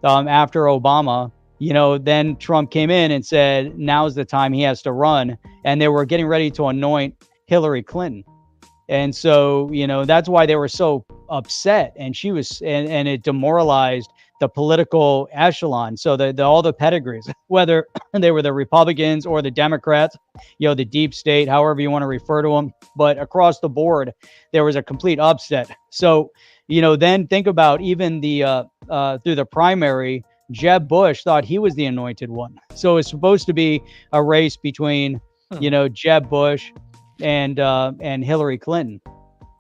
after Obama, you know, then Trump came in and said, now's the time he has to run. And they were getting ready to anoint Hillary Clinton. And so, you know, that's why they were so upset. And she was, and it demoralized the political echelon. So all the pedigrees, whether they were the Republicans or the Democrats, you know, the deep state, however you want to refer to them, but across the board, there was a complete upset. So, you know, then think about even through the primary, Jeb Bush thought he was the anointed one. So it's supposed to be a race between, you know, Jeb Bush and Hillary Clinton.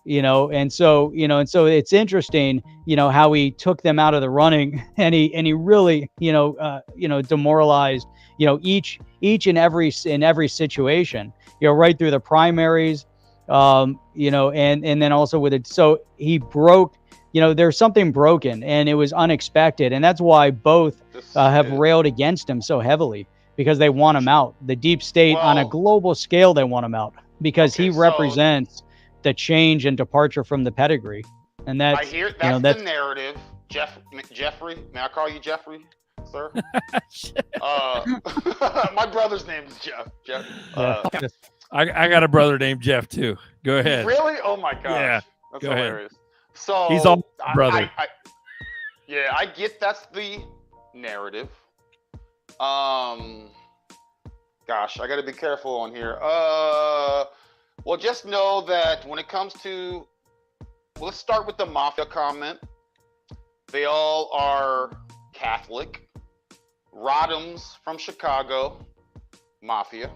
You know, and so it's interesting, you know, how he took them out of the running and he really, you know, demoralized, you know, each and every situation, you know, right through the primaries, you know, and then also with it. So he broke, you know, there's something broken and it was unexpected. And that's why both have railed against him so heavily because they want him out. The deep state on a global scale, they want him out because he represents the change and departure from the pedigree. And that's, I hear that's, you know, the narrative. Jeffrey, may I call you Jeffrey, sir? My brother's name is Jeff. I got a brother named Jeff too. Go ahead. Really? Oh my gosh. Yeah. That's Go hilarious. ahead. So he's all brother. I get that's the narrative. Gosh, I got to be careful on here. Well, just know that when it comes to, let's start with the mafia comment. They all are Catholic. Rodham's from Chicago, mafia.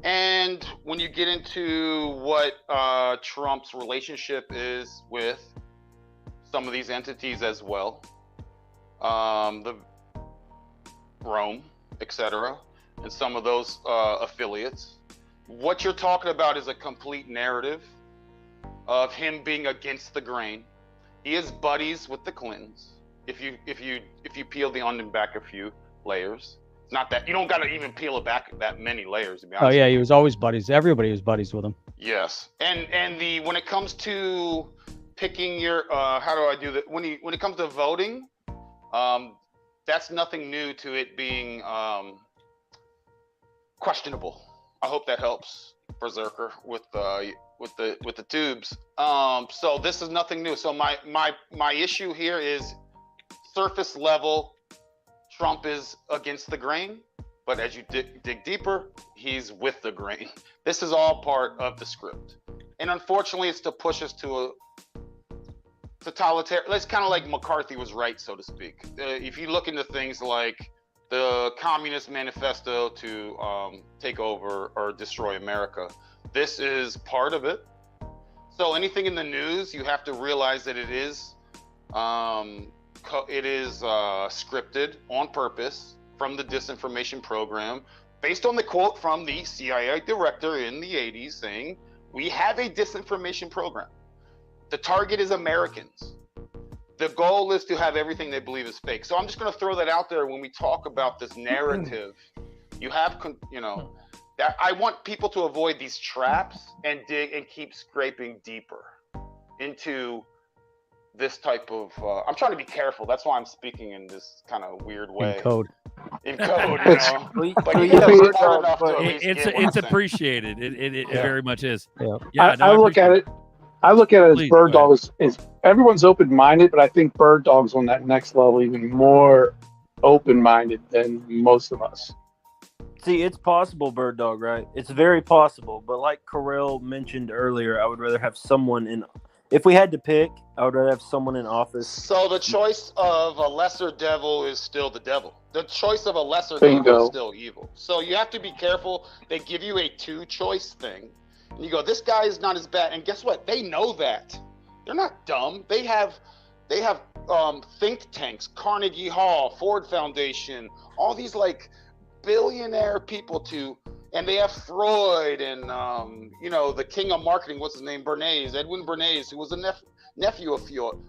And when you get into what Trump's relationship is with some of these entities as well, the Rome, etc., and some of those affiliates. What you're talking about is a complete narrative of him being against the grain. He is buddies with the Clintons. If you peel the onion back a few layers, it's not that you don't got to even peel it back that many layers. To be honest. Oh yeah, he was always buddies. Everybody was buddies with him. Yes, and when it comes to picking your how do I do that? When it comes to voting, that's nothing new to it being questionable. I hope that helps, Berserker, with the tubes. So this is nothing new. So my issue here is surface level. Trump is against the grain, but as you dig deeper, he's with the grain. This is all part of the script, and unfortunately, it's to push us to a totalitarian. It's kind of like McCarthy was right, so to speak. If you look into things like the Communist Manifesto to take over or destroy America, this is part of it. So anything in the news, you have to realize that it is scripted on purpose from the disinformation program, based on the quote from the CIA director in the 80s saying, "We have a disinformation program. The target is Americans. The goal is to have everything they believe is fake." So I'm just going to throw that out there when we talk about this narrative. You have, that I want people to avoid these traps and dig and keep scraping deeper into this type of. I'm trying to be careful. That's why I'm speaking in this kind of weird way. In code. But it's appreciated. It very much is. Yeah, I look at it. I look at it as Bird Dog is everyone's open-minded, but I think Bird Dog's on that next level, even more open-minded than most of us. See, it's possible, Bird Dog, right? It's very possible. But like Carell mentioned earlier, I would rather have someone in. If we had to pick, I would rather have someone in office. So the choice of a lesser devil is still the devil. The choice of a lesser devil is still evil. So you have to be careful. They give you a two-choice thing. And you go, this guy is not as bad. And guess what? They know that. They're not dumb. They have think tanks, Carnegie Hall, Ford Foundation, all these like billionaire people and they have Freud and the king of marketing, what's his name? Bernays, Edwin Bernays, who was a nephew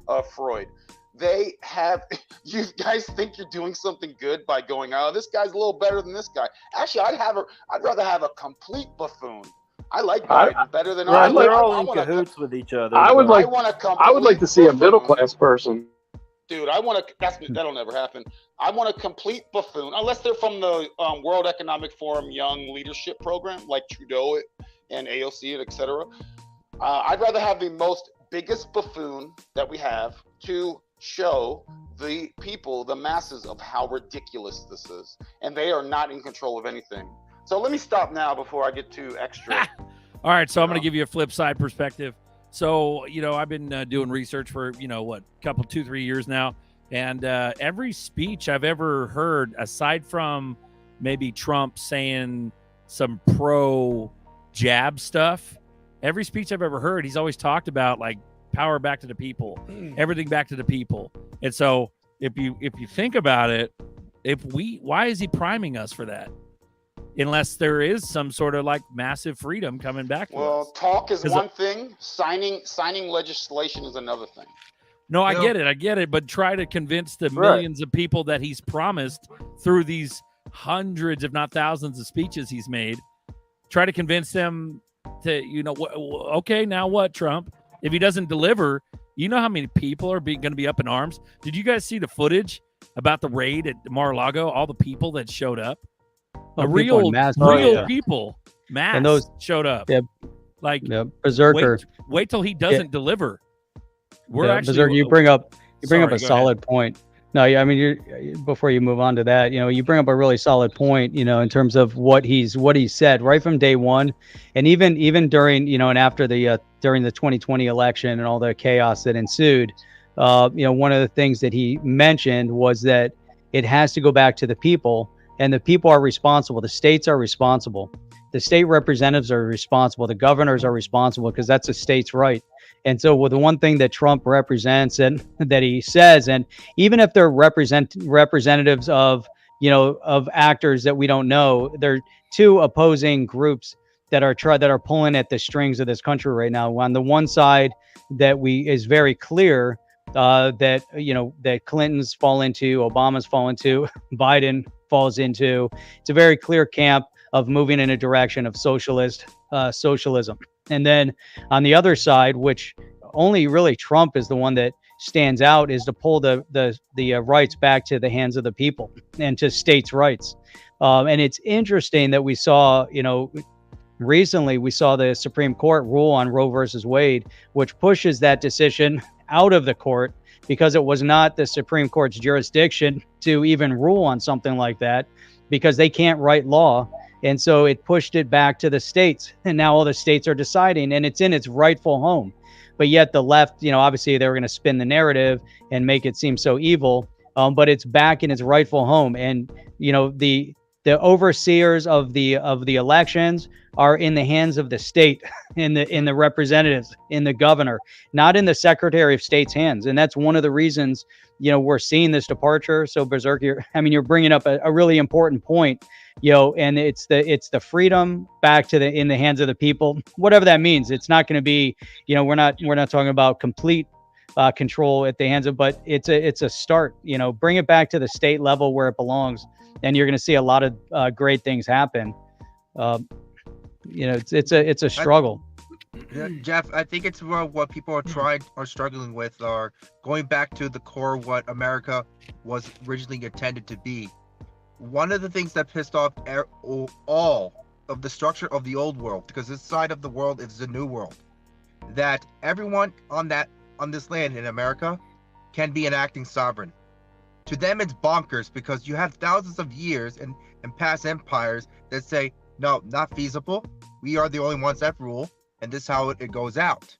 of Freud. They have, you guys think you're doing something good by going, oh, this guy's a little better than this guy. Actually, I'd rather have a complete buffoon. I like Biden better than I like. They're all in cahoots with each other. I would like to see a middle class person. Dude, that'll never happen. I want a complete buffoon, unless they're from the World Economic Forum Young Leadership Program, like Trudeau and AOC and etc. I'd rather have the biggest buffoon that we have to show the people, the masses, of how ridiculous this is, and they are not in control of anything. So let me stop now before I get too extra. All right, so I'm going to give you a flip side perspective. So, I've been doing research for, 2-3 years now. And every speech I've ever heard, aside from maybe Trump saying some pro-jab stuff, every speech I've ever heard, he's always talked about, like, power back to the people, everything back to the people. And so if you think about it, why is he priming us for that? Unless there is some sort of like massive freedom coming back to us. Well, talk is one thing. Signing legislation is another thing. No, I get it. But try to convince the millions of people that he's promised through these hundreds, if not thousands of speeches he's made. Try to convince them to, okay, now what, Trump? If he doesn't deliver, you know how many people are going to be up in arms? Did you guys see the footage about the raid at Mar-a-Lago? All the people that showed up? Real people, mass, and those showed up. Yeah, like Berserker. Wait till he doesn't deliver. Berserker. You bring up a solid point. No, I mean, before you move on to that, you bring up a really solid point. In terms of what he said right from day one, and even during and after during the 2020 election and all the chaos that ensued. One of the things that he mentioned was that it has to go back to the people. And the people are responsible. The states are responsible. The state representatives are responsible. The governors are responsible because that's a state's right. And so with the one thing that Trump represents and that he says, and even if they're representatives of of actors that we don't know. They're two opposing groups that are pulling at the strings of this country right now. On the one side, that is very clear that that Clinton's fall into, Obama's fall into, Biden falls into. It's a very clear camp of moving in a direction of socialism. And then on the other side, which only really Trump is the one that stands out, is to pull the rights back to the hands of the people and to states' rights. And it's interesting that we saw, recently we saw the Supreme Court rule on Roe versus Wade, which pushes that decision out of the court because it was not the Supreme Court's jurisdiction to even rule on something like that, because they can't write law. And so it pushed it back to the states, and now all the states are deciding, and it's in its rightful home. But yet the left, obviously they were going to spin the narrative and make it seem so evil, but it's back in its rightful home. And the overseers of the elections are in the hands of the state, in the representatives, in the governor, not in the Secretary of State's hands. And that's one of the reasons we're seeing this departure. So Berserk, you're bringing up a really important point, and it's the freedom back in the hands of the people, whatever that means. It's not going to be, we're not talking about complete control at the hands of, but it's a start. Bring it back to the state level where it belongs, and you're going to see a lot of great things happen. It's a struggle. Jeff, I think it's what people are struggling with, are going back to the core of what America was originally intended to be. One of the things that pissed off all of the structure of the old world, because this side of the world is the new world, that everyone on this land in America can be an acting sovereign. To them, it's bonkers, because you have thousands of years and past empires that say, no, not feasible. We are the only ones that rule, and this is how it goes out.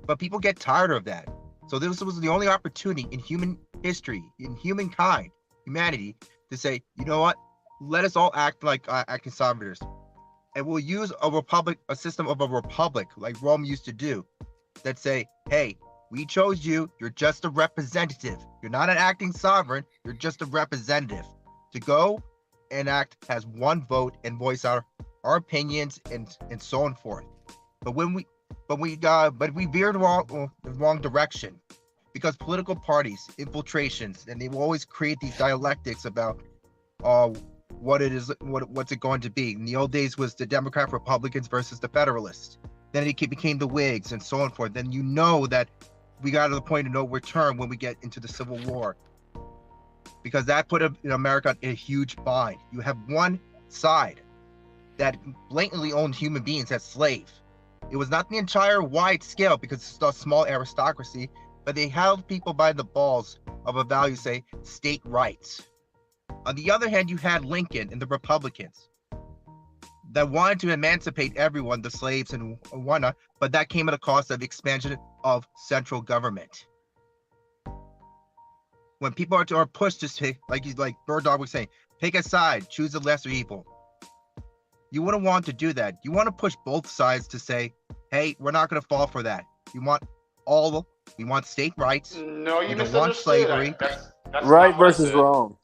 But people get tired of that. So this was the only opportunity in human history, in humanity, to say, you know what? Let us all act like acting sovereigns. And we'll use a system of a republic, like Rome used to do, that say, hey, we chose you. You're just a representative. You're not an acting sovereign. You're just a representative. To go and act as one vote and voice our opinions and so on forth. But we veered the wrong direction, because political parties, infiltrations, and they will always create these dialectics about what it is, what's it going to be. In the old days was the Democrat Republicans versus the Federalists. Then it became the Whigs and so on forth. Then that we got to the point of no return when we get into the Civil War, because that put America in a huge bind. You have one side that blatantly owned human beings as slaves. It was not the entire wide scale, because it's a small aristocracy, but they held people by the balls of a value, say, state rights. On the other hand, you had Lincoln and the Republicans that wanted to emancipate everyone, the slaves and whatnot, but that came at a cost of expansion of central government. When people are pushed to say, like Bird Dog was saying, pick a side, choose the lesser evil. You wouldn't want to do that. You want to push both sides to say, hey, we're not going to fall for that. We want state rights. No, you don't want slavery. That's right versus wrong.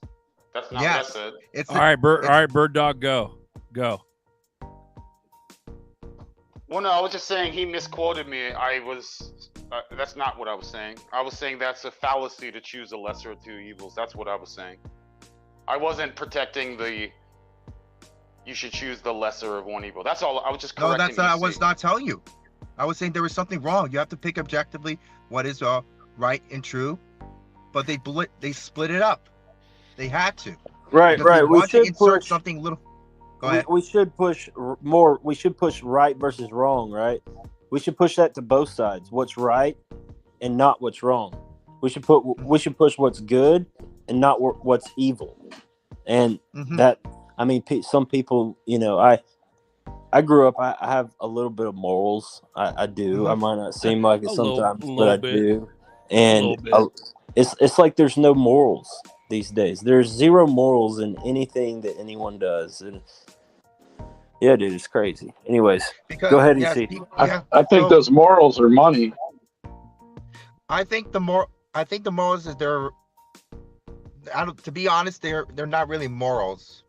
That's not what I said. All right, Bird Dog, go. Well, no, I was just saying he misquoted me. That's not what I was saying. I was saying that's a fallacy to choose the lesser of two evils. That's what I was saying. I wasn't protecting you should choose the lesser of one evil. That's all. I was just correcting. No, that's not. I was not telling you. I was saying there was something wrong. You have to pick objectively what is right and true. But they split it up. They had to. Right. We should insert something little. Go ahead. We should push more. We should push right versus wrong. Right. We should push that to both sides. What's right and not what's wrong. We should push what's good and not what's evil. And that. I mean, some people, I grew up, I have a little bit of morals. I do. I might not seem like it sometimes, but I do. And it's like there's no morals these days. There's zero morals in anything that anyone does. And yeah, dude, it's crazy. Anyways, go ahead, EC. I think those morals are money. I think the morals is To be honest, they're not really morals.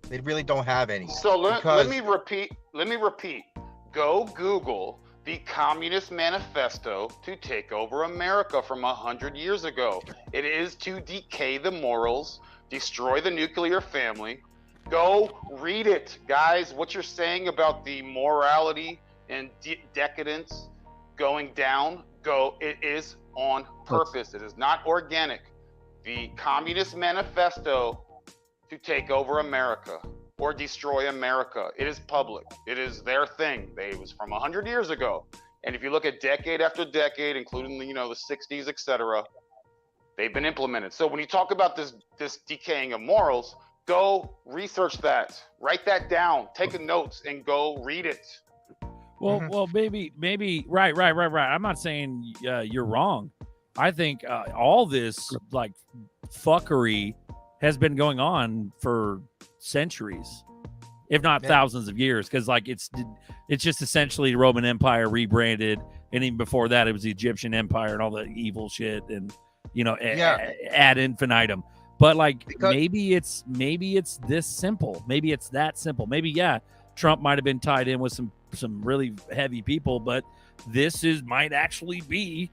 They really don't have any. So let Because- me repeat. Go Google the Communist Manifesto to take over America from 100 years ago. It is to decay the morals, destroy the nuclear family. Go read it, guys. What you're saying about the morality and decadence going down, it is on purpose. It is not organic. The Communist Manifesto to take over America or destroy America. It is public. It is their thing. It was from 100 years ago. And if you look at decade after decade, including the 60s, etc., they've been implemented. So when you talk about this decaying of morals, go research that. Write that down. Take notes and go read it. Well, maybe right. I'm not saying you're wrong. I think all this like fuckery has been going on for centuries, if not thousands of years, because like it's just essentially the Roman Empire rebranded, and even before that it was the Egyptian Empire and all the evil shit, and ad infinitum. But like maybe it's this simple. Maybe it's that simple. Maybe Trump might have been tied in with some really heavy people, but this might actually be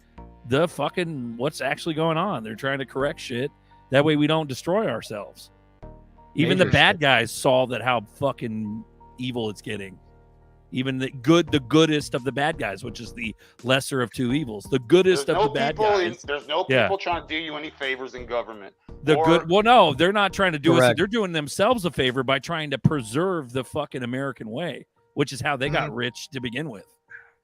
the fucking what's actually going on. They're trying to correct shit. That way we don't destroy ourselves. Even the bad guys saw that how fucking evil it's getting. Even the goodest of the bad guys, which is the lesser of two evils. The goodest of the bad guys. There's no people trying to do you any favors in government. Well, no, they're not trying to do us. Correct. They're doing themselves a favor by trying to preserve the fucking American way, which is how they got rich to begin with.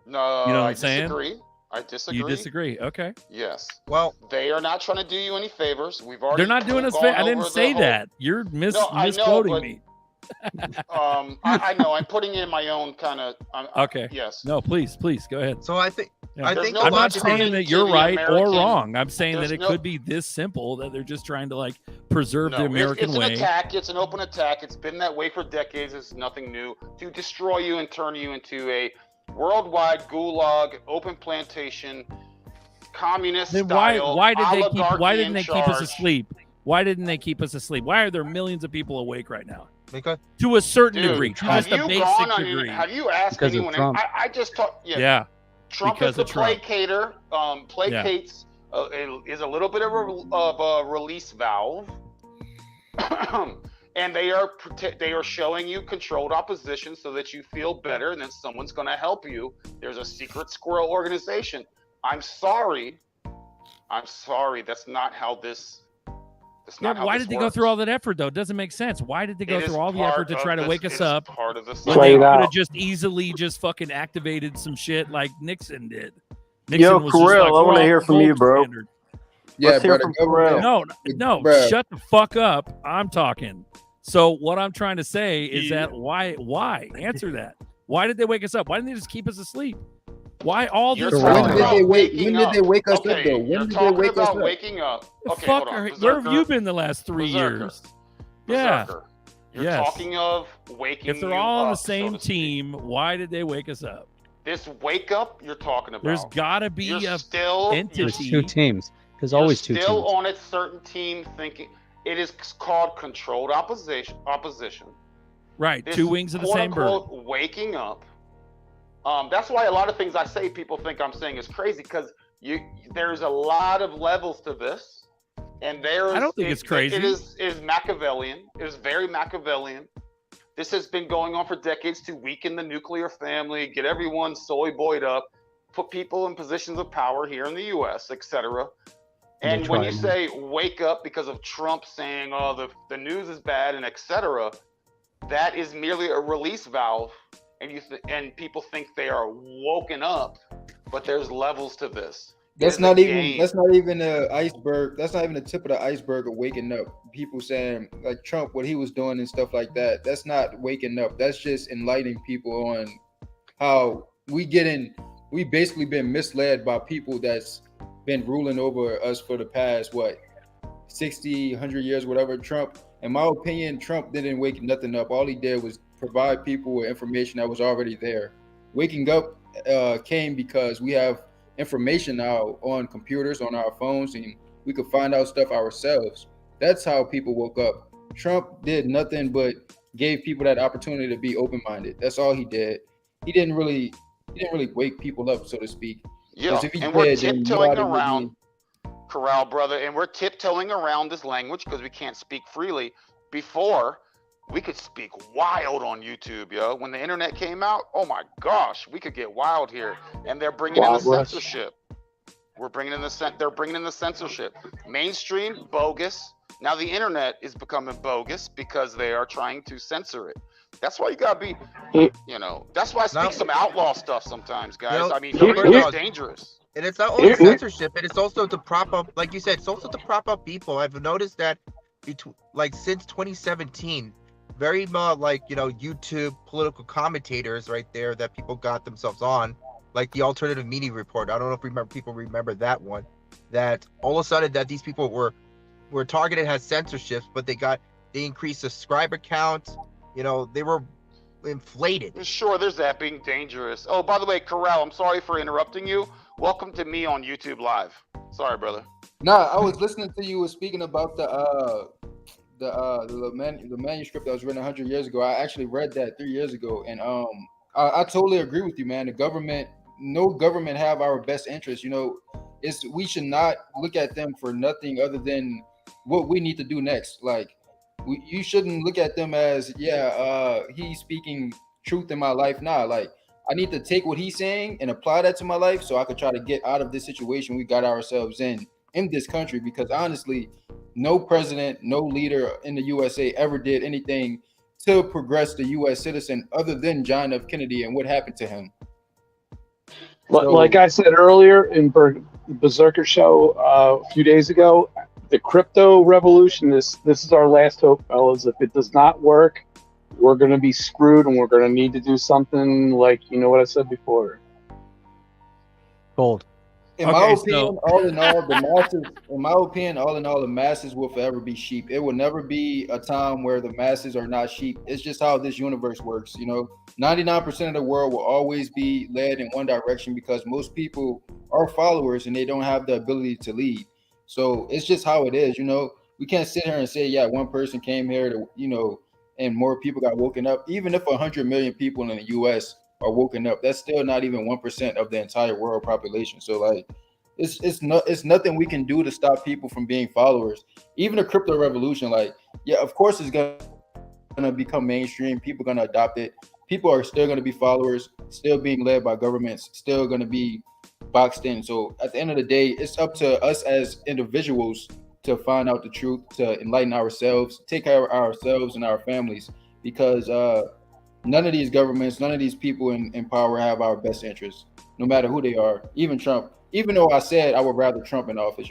No, you know what I I'm saying? I disagree. You disagree? Okay. Yes. Well, they are not trying to do you any favors. We've already. They're not doing us. I didn't say that. You're misquoting me. I know. I'm putting in my own kind of. Okay. Yes. No, please go ahead. So I think I'm not saying that you're right or wrong. I'm saying that it could be this simple, that they're just trying to like preserve the American way. It's an attack. It's an open attack. It's been that way for decades. It's nothing new to destroy you and turn you into a worldwide gulag, open plantation, communist then style. why didn't they keep us charge. asleep? Why didn't they keep us asleep? Why are there millions of people awake right now? Because to a certain Dude, degree, to have just a you basic gone on degree. have you asked Because of anyone? Trump. I just talked. Yeah. Trump because is the of Trump. placater. Placates is a little bit of a release valve. And they are showing you controlled opposition so that you feel better and then someone's going to help you. There's a secret squirrel organization. I'm sorry. That's not how this. Why did they go through all that effort though? It doesn't make sense. Why did they go through all the effort to try to wake us up? Part of the when they could have just easily just fucking activated some shit like Nixon did. Nixon was just Kirill, like, I want "We're to hear off from the you, gold bro. standard." Let's hear from Kirill. No, Bruh. shut the fuck up. I'm talking. So what I'm trying to say is that why? Answer that. Why did they wake us up? Why didn't they just keep us asleep? Why all this? When did they wake us up though? When You're did they talking wake us about up? waking up. Okay, Fuck, hold on. where have Berserker. you been the last 3 years? Yeah. Berserker. You're Yes. talking of waking If they're you all on the up, so same to speak. team, why did they wake us up? This wake up you're talking about. There's gotta be You're a still entity. There's two teams. There's You're always two still teams. on a certain team thinking it is called controlled opposition. Right, This two wings of the quote same bird. unquote waking up. That's why a lot of things I say people think I'm saying is crazy because there's a lot of levels to this, and I don't think it's crazy. It is Machiavellian. It is very Machiavellian. This has been going on for decades to weaken the nuclear family, get everyone soy boyed up, put people in positions of power here in the U.S., etc. And when you say wake up because of Trump saying, "Oh, the news is bad," and etc., that is merely a release valve. And people think they are woken up, but there's levels to this. That's not even the iceberg. That's not even the tip of the iceberg of waking up. People saying like Trump, what he was doing and stuff like that. That's not waking up. That's just enlightening people on how we basically been misled by people that's been ruling over us for the past 60, 100 years, whatever. Trump, in my opinion, Trump didn't wake nothing up. All he did was provide people with information that was already there. Waking up came because we have information now on computers, on our phones, and we could find out stuff ourselves. That's how people woke up. Trump did nothing but gave people that opportunity to be open-minded. That's all he did. He didn't really wake people up, so to speak. Yeah, If he and we're did, then tiptoeing nobody would around, be. Corral, brother, and we're tiptoeing around this language because we can't speak freely. Before, we could speak wild on YouTube, yo. When the internet came out, oh my gosh, we could get wild here. And they're bringing in the censorship. They're bringing in the censorship. Mainstream, bogus. Now the internet is becoming bogus because they are trying to censor it. That's why you gotta be, that's why I speak some outlaw stuff sometimes, guys. I mean, it's dangerous. And it's not only censorship, and it's also to prop up, like you said, it's also to prop up people. I've noticed that, since 2017, very YouTube political commentators right there that people got themselves on, like the Alternative Media Report. I don't know if people remember that one. That all of a sudden that these people were targeted as censorships, but they increased subscriber counts. They were inflated. Sure, there's that being dangerous. Oh, by the way, Corral, I'm sorry for interrupting you. Welcome to me on YouTube Live. Sorry, brother. Nah, I was listening to you speaking about the manuscript that was written 100 years ago. I actually read that 3 years ago, and I totally agree with you, man. No government have our best interest. We should not look at them for nothing other than what we need to do next. Like, you shouldn't look at them as, he's speaking truth in my life. Nah, like, I need to take what he's saying and apply that to my life so I could try to get out of this situation we got ourselves in this country. Because honestly, no president, no leader in the USA ever did anything to progress the U.S. citizen other than John F. Kennedy and what happened to him. Like I said earlier in Berserker show a few days ago, the crypto revolution, this is our last hope, fellas. If it does not work, we're going to be screwed, and we're going to need to do something like, what I said before. Gold. In my opinion, all in all, the masses will forever be sheep. It will never be a time where the masses are not sheep. It's just how this universe works. 99% of the world will always be led in one direction because most people are followers and they don't have the ability to lead. So it's just how it is. We can't sit here and say, one person came here to, and more people got woken up. Even if 100 million people in the U.S. are woken up, that's still not even 1% of the entire world population. So like, it's nothing we can do to stop people from being followers. Even the crypto revolution, like, of course it's gonna become mainstream. People are gonna adopt it. People are still gonna be followers, still being led by governments, still gonna be boxed in. So at the end of the day, it's up to us as individuals to find out the truth, to enlighten ourselves, take care of ourselves and our families, because none of these governments, none of these people in power have our best interests, no matter who they are. Even Trump, even though I said I would rather Trump in office,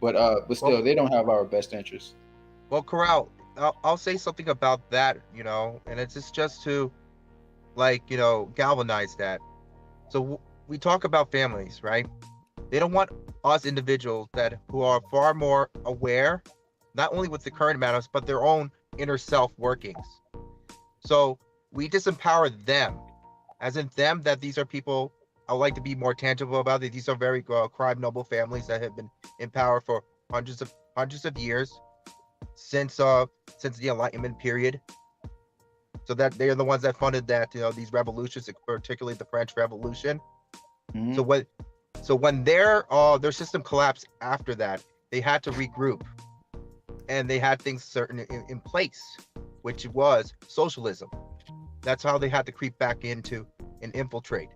but still, they don't have our best interests. Well, Corral, I'll say something about that, and it's just to, galvanize that. So we talk about families, right? They don't want us individuals who are far more aware, not only with the current matters, but their own inner self workings. So we disempower them, as in them, that these are people I would like to be more tangible about it. These are very crime noble families that have been in power for hundreds of years since the Enlightenment period. So that they are the ones that funded these revolutions, particularly the French Revolution. Mm-hmm. So when their system collapsed after that, they had to regroup, and they had things certain in place, which was socialism. That's how they had to creep back into and infiltrate.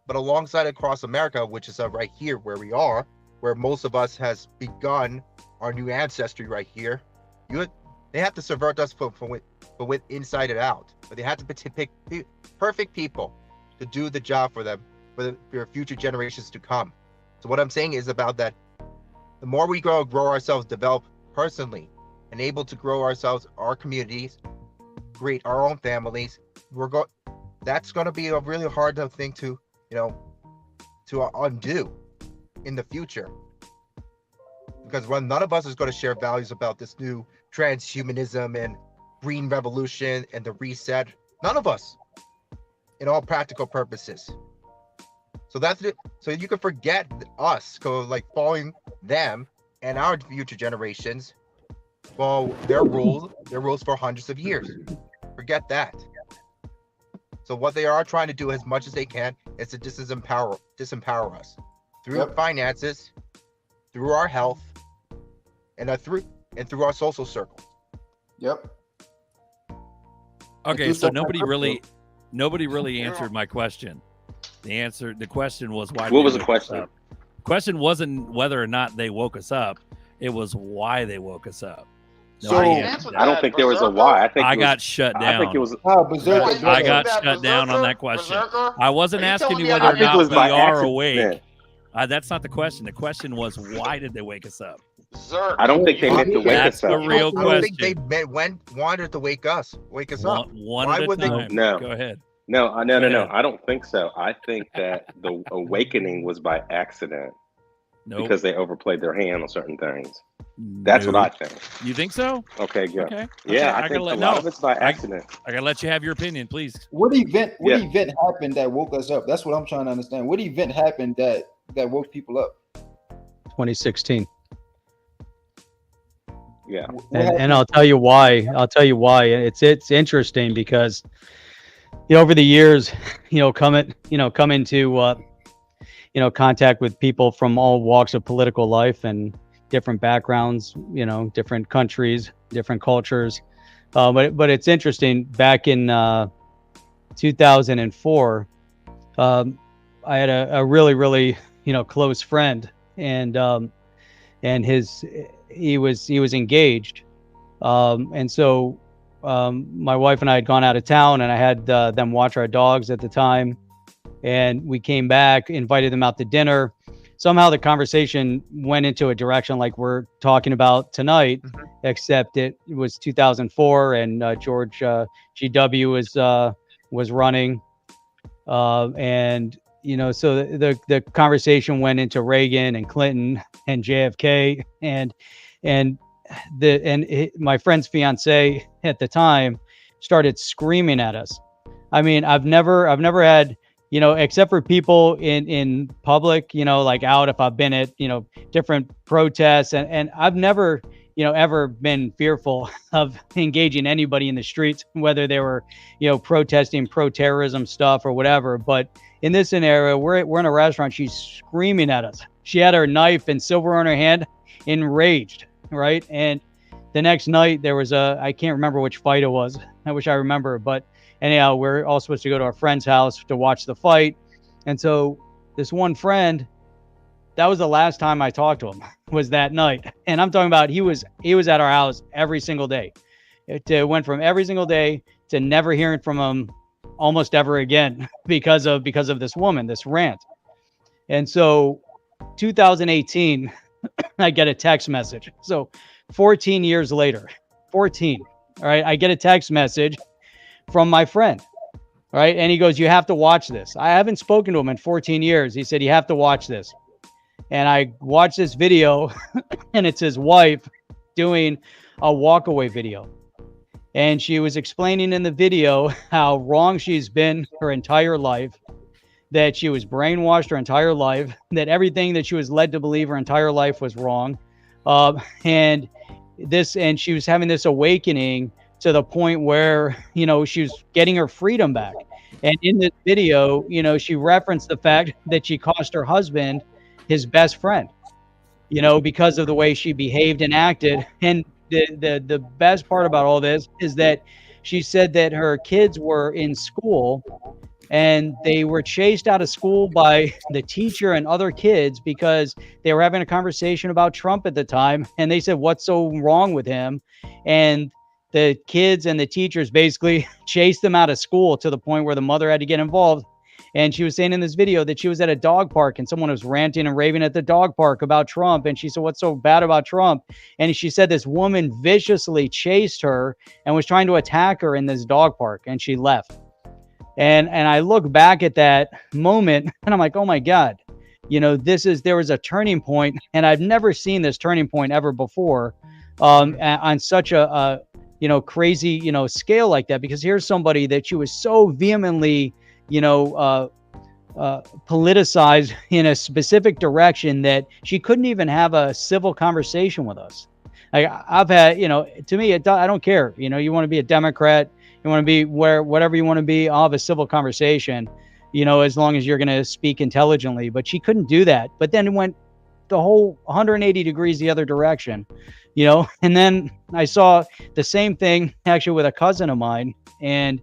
But alongside across America, which is right here where we are, where most of us has begun our new ancestry right here, they had to subvert us from with inside it out. But they had to pick perfect people to do the job for them, for future generations to come. So what I'm saying is about that, the more we grow ourselves, develop personally, and able to grow ourselves, our communities, create our own families, that's going to be a really hard thing to undo in the future, because none of us is going to share values about this new transhumanism and green revolution and the reset. None of us, in all practical purposes. So that's it. So you can forget us, like following them and our future generations, Well, they're rules for hundreds of years. Forget that. So what they are trying to do as much as they can is to disempower us through finances, through our health, and through our social circles. Yep. Okay, so nobody really answered my question. The question was why. What was the question? The question wasn't whether or not they woke us up. It was why they woke us up. I don't think there was a why. I think I got shut down. I think it was. I got shut down on that question. I wasn't asking you whether or not we are awake. That's not the question. The question was why did they wake us up? I don't think they meant to wake us up. That's the real question. I don't think they wanted to wake us up. Why would they? No. Go ahead. No. I don't think so. I think that the awakening was by accident because they overplayed their hand on certain things. That's what I think. You think so? Okay, good. Okay. Yeah, I think a lot of it's by accident. I gotta let you have your opinion, please. What event happened that woke us up? That's what I'm trying to understand. What event happened that woke people up? 2016. Yeah. And I'll tell you why. It's interesting because over the years, come into contact with people from all walks of political life and different backgrounds, different countries, different cultures. But it's interesting. Back in 2004, I had a really, really, close friend, and he was engaged. And so my wife and I had gone out of town, and I had them watch our dogs at the time. And we came back, invited them out to dinner. Somehow the conversation went into a direction like we're talking about tonight, except it was 2004 and George G.W. was running. And, so the conversation went into Reagan and Clinton and JFK and my friend's fiance at the time started screaming at us. I mean, I've never had, except for people in public, like out if I've been at, different protests and I've never, ever been fearful of engaging anybody in the streets, whether they were, protesting pro-terrorism stuff or whatever. But in this scenario, we're in a restaurant. She's screaming at us. She had her knife and silver in her hand, enraged. Right. And the next night there was I can't remember which fight it was. I wish I remember, but anyhow, we're all supposed to go to our friend's house to watch the fight. And so this one friend, that was the last time I talked to him, was that night. And I'm talking about he was at our house every single day. It went from every single day to never hearing from him almost ever again because of this woman, this rant. And so 2018, I get a text message. So 14 years later, 14, all right, I get a text message from my friend, right? And he goes, you have to watch this. I haven't spoken to him in 14 years. He said, you have to watch this. And I watched this video and it's his wife doing a walkaway video. And she was explaining in the video how wrong she's been her entire life, that she was brainwashed her entire life, that everything that she was led to believe her entire life was wrong. And she was having this awakening to the point where, she was getting her freedom back. And in this video, she referenced the fact that she cost her husband his best friend, because of the way she behaved and acted. And the best part about all this is that she said that her kids were in school and they were chased out of school by the teacher and other kids because they were having a conversation about Trump at the time. And they said, what's so wrong with him? And the kids and the teachers basically chased them out of school to the point where the mother had to get involved. And she was saying in this video that she was at a dog park and someone was ranting and raving at the dog park about Trump. And she said, what's so bad about Trump? And she said this woman viciously chased her and was trying to attack her in this dog park, and she left. And I look back at that moment and I'm like, oh my God, there was a turning point, and I've never seen this turning point ever before on such a crazy, scale like that, because here's somebody that she was so vehemently, politicized in a specific direction that she couldn't even have a civil conversation with us. I've had, to me, I don't care. You want to be a Democrat, you want to be whatever you want to be. I'll have a civil conversation, as long as you're going to speak intelligently. But she couldn't do that. But then it went the whole 180 degrees the other direction, and then I saw the same thing actually with a cousin of mine, and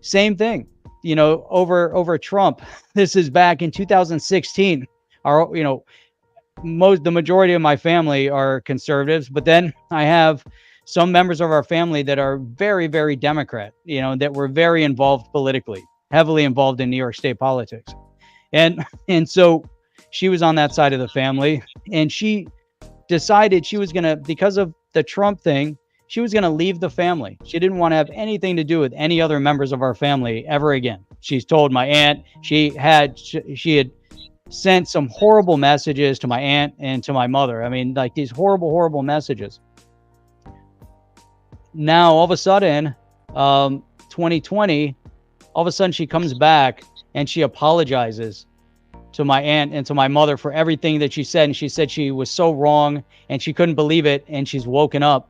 same thing, over Trump. This is back in 2016. The majority of my family are conservatives, but then I have some members of our family that are very, very Democrat, that were very involved politically, heavily involved in New York State politics. And so she was on that side of the family, and she decided she was going to, because of the Trump thing, she was going to leave the family. She didn't want to have anything to do with any other members of our family ever again. She's told my aunt she had sent some horrible messages to my aunt and to my mother. I mean, like these horrible, horrible messages. Now, all of a sudden, 2020, all of a sudden she comes back and she apologizes to my aunt and to my mother for everything that she said. And she said she was so wrong and she couldn't believe it. And she's woken up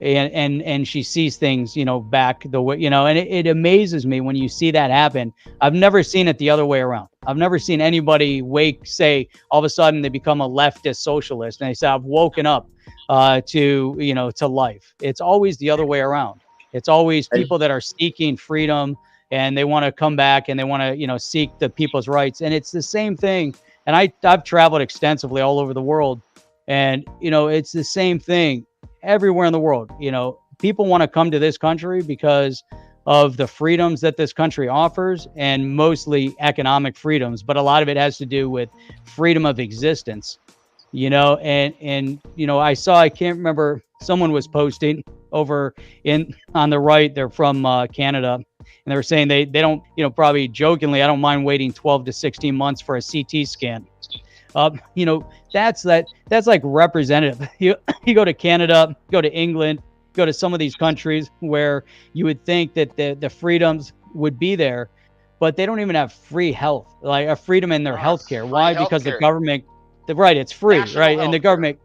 and she sees things, back the way, and it amazes me when you see that happen. I've never seen it the other way around. I've never seen anybody say all of a sudden they become a leftist socialist and they say, I've woken up to life. It's always the other way around. It's always people that are seeking freedom and they want to come back and they want to, seek the people's rights. And it's the same thing. And I've traveled extensively all over the world, and, it's the same thing everywhere in the world. People want to come to this country because of the freedoms that this country offers, and mostly economic freedoms. But a lot of it has to do with freedom of existence, and I can't remember, someone was posting over on the right. They're from Canada. And they were saying they don't, probably jokingly, I don't mind waiting 12 to 16 months for a CT scan. That's like representative. You go to Canada, go to England, go to some of these countries where you would think that the freedoms would be there, but they don't even have free health, like a freedom in their healthcare. Why? Because the government, it's free, right? And the government,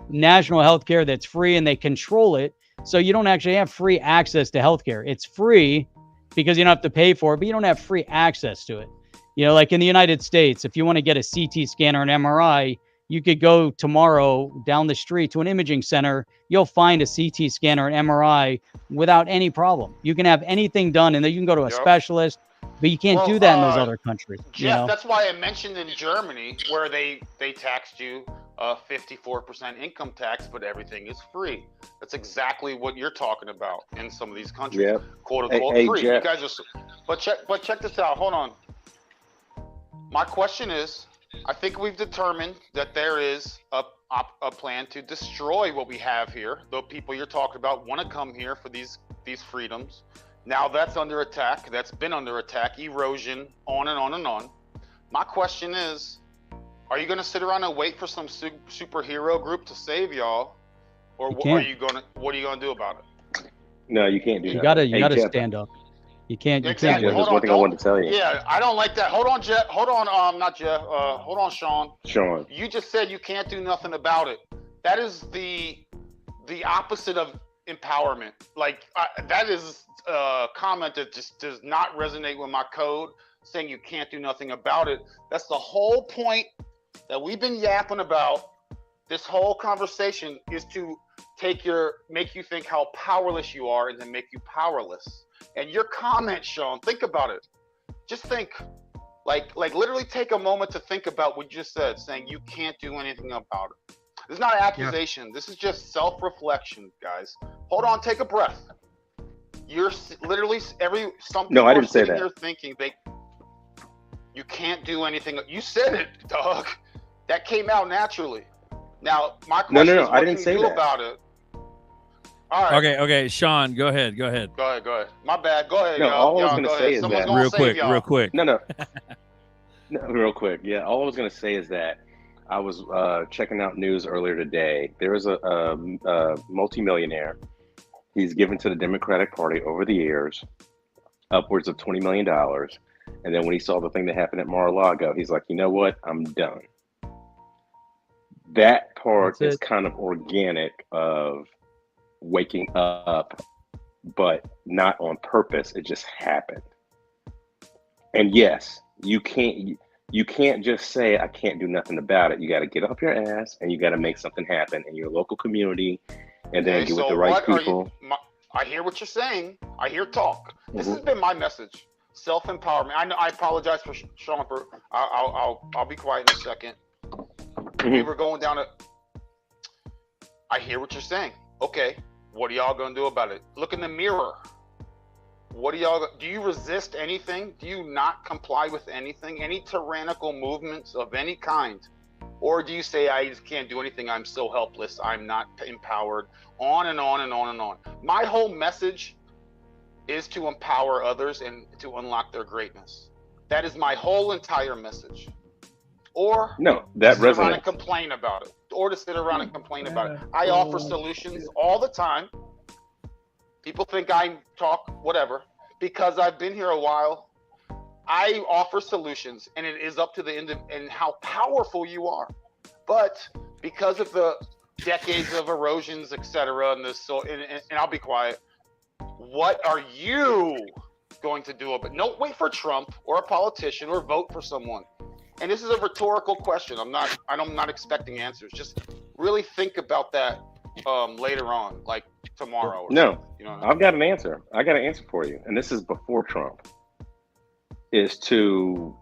national healthcare that's free, and they control it. So you don't actually have free access to healthcare. It's free because you don't have to pay for it, but you don't have free access to it. Like in the United States, if you want to get a CT scan or an MRI, you could go tomorrow down the street to an imaging center. You'll find a CT scan or an MRI without any problem. You can have anything done, and then you can go to a specialist, but you can't do that in those other countries. Jeff, that's why I mentioned in Germany where they taxed you 54% income tax, but everything is free. That's exactly what you're talking about in some of these countries, quote unquote free. Jeff. You guys are, but check this out. Hold on. My question is, I think we've determined that there is a plan to destroy what we have here. The people you're talking about want to come here for these freedoms. Now that's under attack. That's been under attack, erosion, on and on and on. My question is, are you going to sit around and wait for some superhero group to save y'all, or what are you going to do about it? No, you can't do that. You gotta stand up. You can't. Exactly. There's one thing I wanted to tell you. Yeah, I don't like that. Hold on, Jeff. Hold on, not Jeff. Hold on, Sean. Sean. You just said you can't do nothing about it. That is the opposite of empowerment. Like that is a comment that just does not resonate with my code. Saying you can't do nothing about it. That's the whole point that we've been yapping about. This whole conversation is to make you think how powerless you are, and then make you powerless. And your comment, Sean, think about it. Just think, like literally take a moment to think about what you just said, saying you can't do anything about it. This is not an accusation. This is just self-reflection, guys. Hold on, take a breath. You're literally No, I didn't say that. You're thinking you can't do anything. You said it, Doug. That came out naturally. Now, my question is, what can you do about it? All right. Okay, Sean, go ahead. Go ahead. My bad. Go ahead. No, all I was going to say is Someone's that real quick. No, real quick. Yeah, all I was going to say is that I was checking out news earlier today. There is a multimillionaire. He's given to the Democratic Party over the years upwards of $20 million. And then when he saw the thing that happened at Mar-a-Lago, he's like, you know what? I'm done. That part That's is it. kind of organic of waking up, but not on purpose. It just happened. And yes, you can't just say I can't do nothing about it. You got to get off your ass and you got to make something happen in your local community, and then Okay, get with so the right what are you? people. I hear what you're saying. I hear talk. This has been my message. Self-empowerment. I know. I apologize for Sean. For I'll be quiet in a second. We were going down a. I hear what you're saying. Okay, what are y'all gonna do about it? Look in the mirror. What do y'all? Do you resist anything? Do you not comply with anything? Any tyrannical movements of any kind? Or do you say, I just can't do anything, I'm so helpless, I'm not empowered, on and on and on and on. My whole message is to empower others and to unlock their greatness. That is my whole entire message. Or No, that to sit around and resonates. complain about it. Or to sit around and complain about it. I offer solutions all the time. People think I talk whatever. Because I've been here a while, I offer solutions, and it is up to the end and how powerful you are. But because of the decades of erosions, etc., and I'll be quiet. What are you going to do about it? Don't wait for Trump or a politician or vote for someone. And this is a rhetorical question. I'm not expecting answers. Just really think about that later on, like tomorrow. Or No, something, you know. I've got an answer. I got an answer for you, and this is before Trump. Is to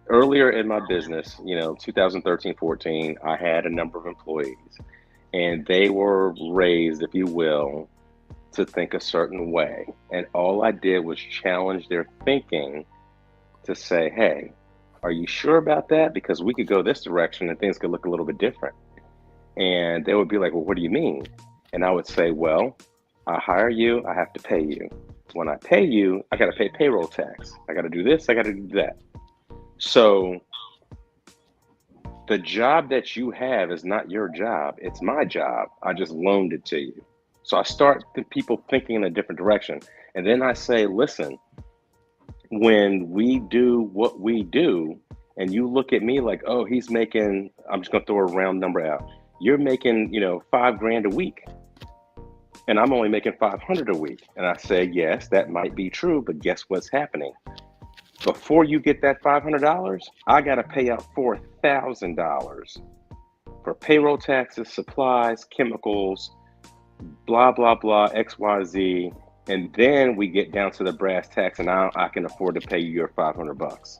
earlier in my business, 2013, 14, I had a number of employees, and they were raised, if you will, to think a certain way. And all I did was challenge their thinking to say, hey, are you sure about that? Because we could go this direction and things could look a little bit different. And they would be like, well, what do you mean? And I would say, well, I hire you, I have to pay you. When I pay you, I got to pay payroll tax. I got to do this, I got to do that. So the job that you have is not your job. It's my job. I just loaned it to you. So I start the people thinking in a different direction. And then I say, listen, when we do what we do, and you look at me like, oh, he's making, I'm just going to throw a round number out. You're making, $5,000 a week. And I'm only making $500 a week. And I say, yes, that might be true, but guess what's happening? Before you get that $500, I got to pay out $4,000 for payroll taxes, supplies, chemicals, blah, blah, blah, X, Y, Z. And then we get down to the brass tacks, and I can afford to pay you your $500.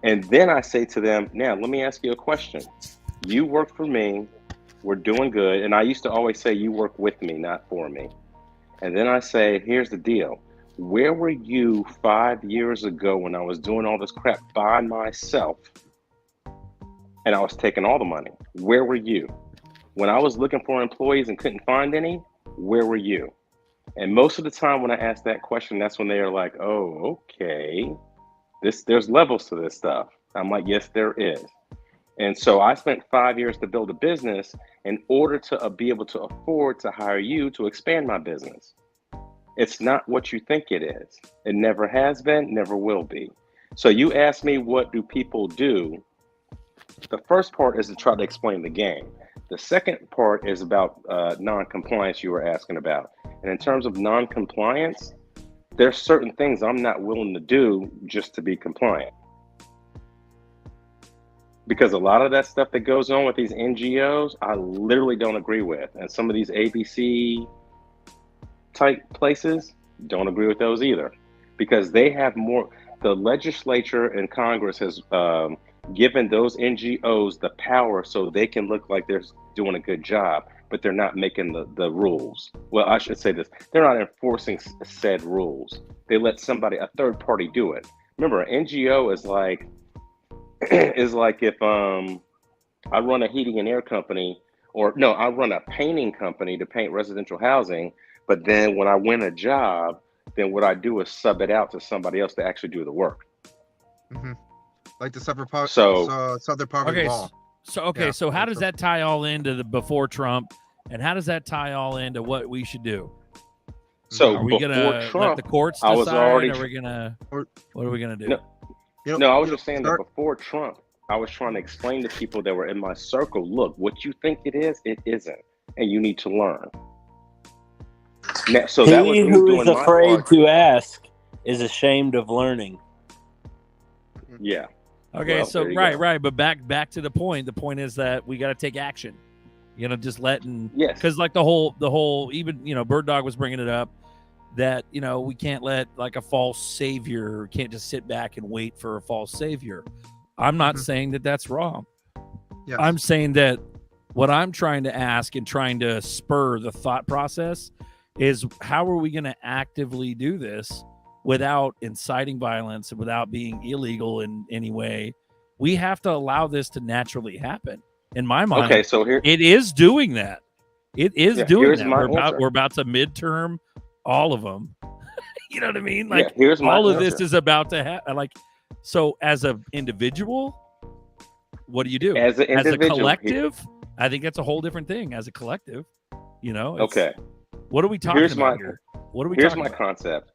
And then I say to them, now, let me ask you a question. You work for me. We're doing good. And I used to always say, you work with me, not for me. And then I say, here's the deal. Where were you 5 years ago when I was doing all this crap by myself and I was taking all the money? Where were you? When I was looking for employees and couldn't find any, where were you? And most of the time when I ask that question, that's when they are like, oh, okay. There's levels to this stuff. I'm like, yes, there is. And so I spent 5 years to build a business in order to be able to afford to hire you to expand my business. It's not what you think it is. It never has been, never will be. So you ask me, what do people do? The first part is to try to explain the game. The second part is about non-compliance you were asking about. And in terms of non-compliance, there's certain things I'm not willing to do just to be compliant. Because a lot of that stuff that goes on with these NGOs, I literally don't agree with. And some of these ABC type places, don't agree with those either. Because they have more, the legislature and Congress has given those NGOs the power so they can look like they're doing a good job, but they're not making the rules. Well, I should say this, they're not enforcing said rules. They let somebody, a third party do it. Remember, an NGO is like if I run a heating and air company, or no, I run a painting company to paint residential housing, but then when I win a job, then what I do is sub it out to somebody else to actually do the work. Mm-hmm. Like the Southern Poverty Law. So how does that tie all into the before Trump, and how does that tie all into what we should do? So are we gonna let the courts decide? What are we gonna do? No, I was just saying that before Trump, I was trying to explain to people that were in my circle, look, what you think it is, it isn't, and you need to learn. Now, so that was He me who doing is my afraid part. to ask is ashamed of learning. Yeah. Okay, Well, so there you right, go. but back to the point. The point is that we got to take action. Just letting, Yes. because like the whole even Bird Dog was bringing it up that we can't let like a false savior, can't just sit back and wait for a false savior. I'm not saying that that's wrong. Yes. I'm saying that what I'm trying to ask and trying to spur the thought process is how are we going to actively do this without inciting violence and without being illegal in any way? We have to allow this to naturally happen. In my mind, Okay, so here it is doing that. It is doing here's that. my We're answer. about to midterm all of them. You know what I mean? Like here's my all of this answer. is about to happen. Like, so as an individual, what do you do? As an As a individual, collective, I think that's a whole different thing. As a collective, it's- Okay. What are we talking Here's about my here? What are we here's talking my about? concept.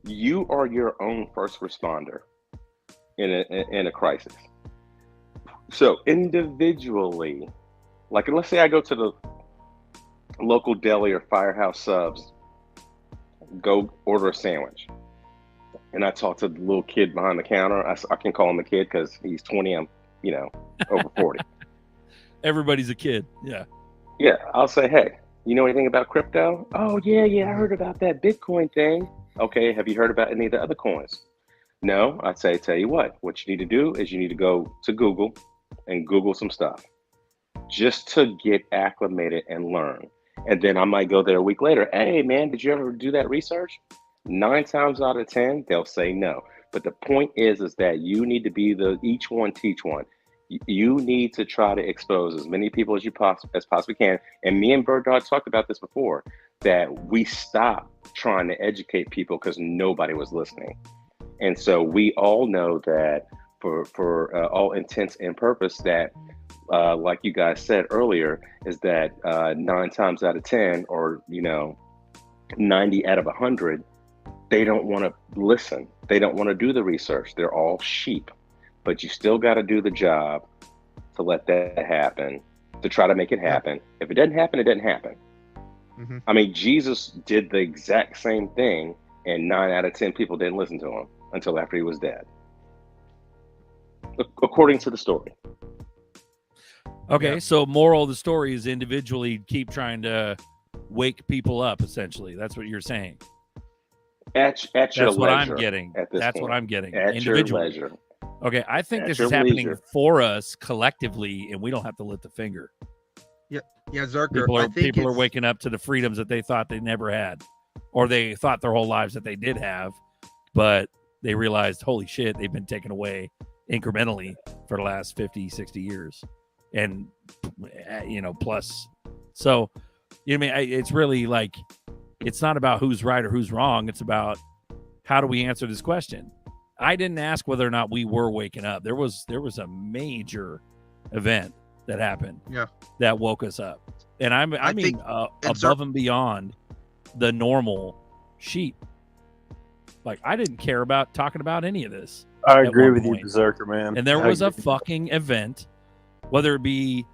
You are your own first responder in a crisis. So individually, like let's say I go to the local deli or Firehouse Subs, go order a sandwich, and I talk to the little kid behind the counter. I can call him a kid because he's 20. I'm over 40. Everybody's a kid. Yeah. Yeah, I'll say, hey, you know anything about crypto? Oh, yeah, I heard about that Bitcoin thing. Okay, have you heard about any of the other coins? No, I'd say, tell you what you need to do is you need to go to Google and Google some stuff just to get acclimated and learn. And then I might go there a week later. Hey, man, did you ever do that research? 9 times out of 10, they'll say no. But the point is that you need to be the each one teach one. You need to try to expose as many people as you possibly can. And me and Bird Dog talked about this before, that we stopped trying to educate people because nobody was listening. And so we all know that for all intents and purpose that, like you guys said earlier, is that 9 times out of 10 or, 90 out of 100, they don't want to listen. They don't want to do the research. They're all sheep. But you still got to do the job to let that happen, to try to make it happen. If it doesn't happen, it doesn't happen. Mm-hmm. I mean, Jesus did the exact same thing, and 9 out of 10 people didn't listen to him until after he was dead, according to the story. Okay, so moral of the story is individually keep trying to wake people up. Essentially, that's what you're saying. At your That's leisure. what I'm getting. At this That's point. what I'm getting. At your Individually. leisure. Okay, I think At this your is happening leisure. for us collectively, and we don't have to lift a finger. Yeah, Zerker. People I are think people are it's- waking up to the freedoms that they thought they never had, or they thought their whole lives that they did have, but they realized, holy shit, they've been taken away incrementally for the last 50, 60 years, and plus. So, it's really like, it's not about who's right or who's wrong. It's about how do we answer this question. I didn't ask whether or not we were waking up. There was a major event that happened that woke us up. And I mean think- above and beyond the normal sheep. Like, I didn't care about talking about any of this. I at agree one with you, point. Berserker, man. And there I was a agree. fucking event, whether it be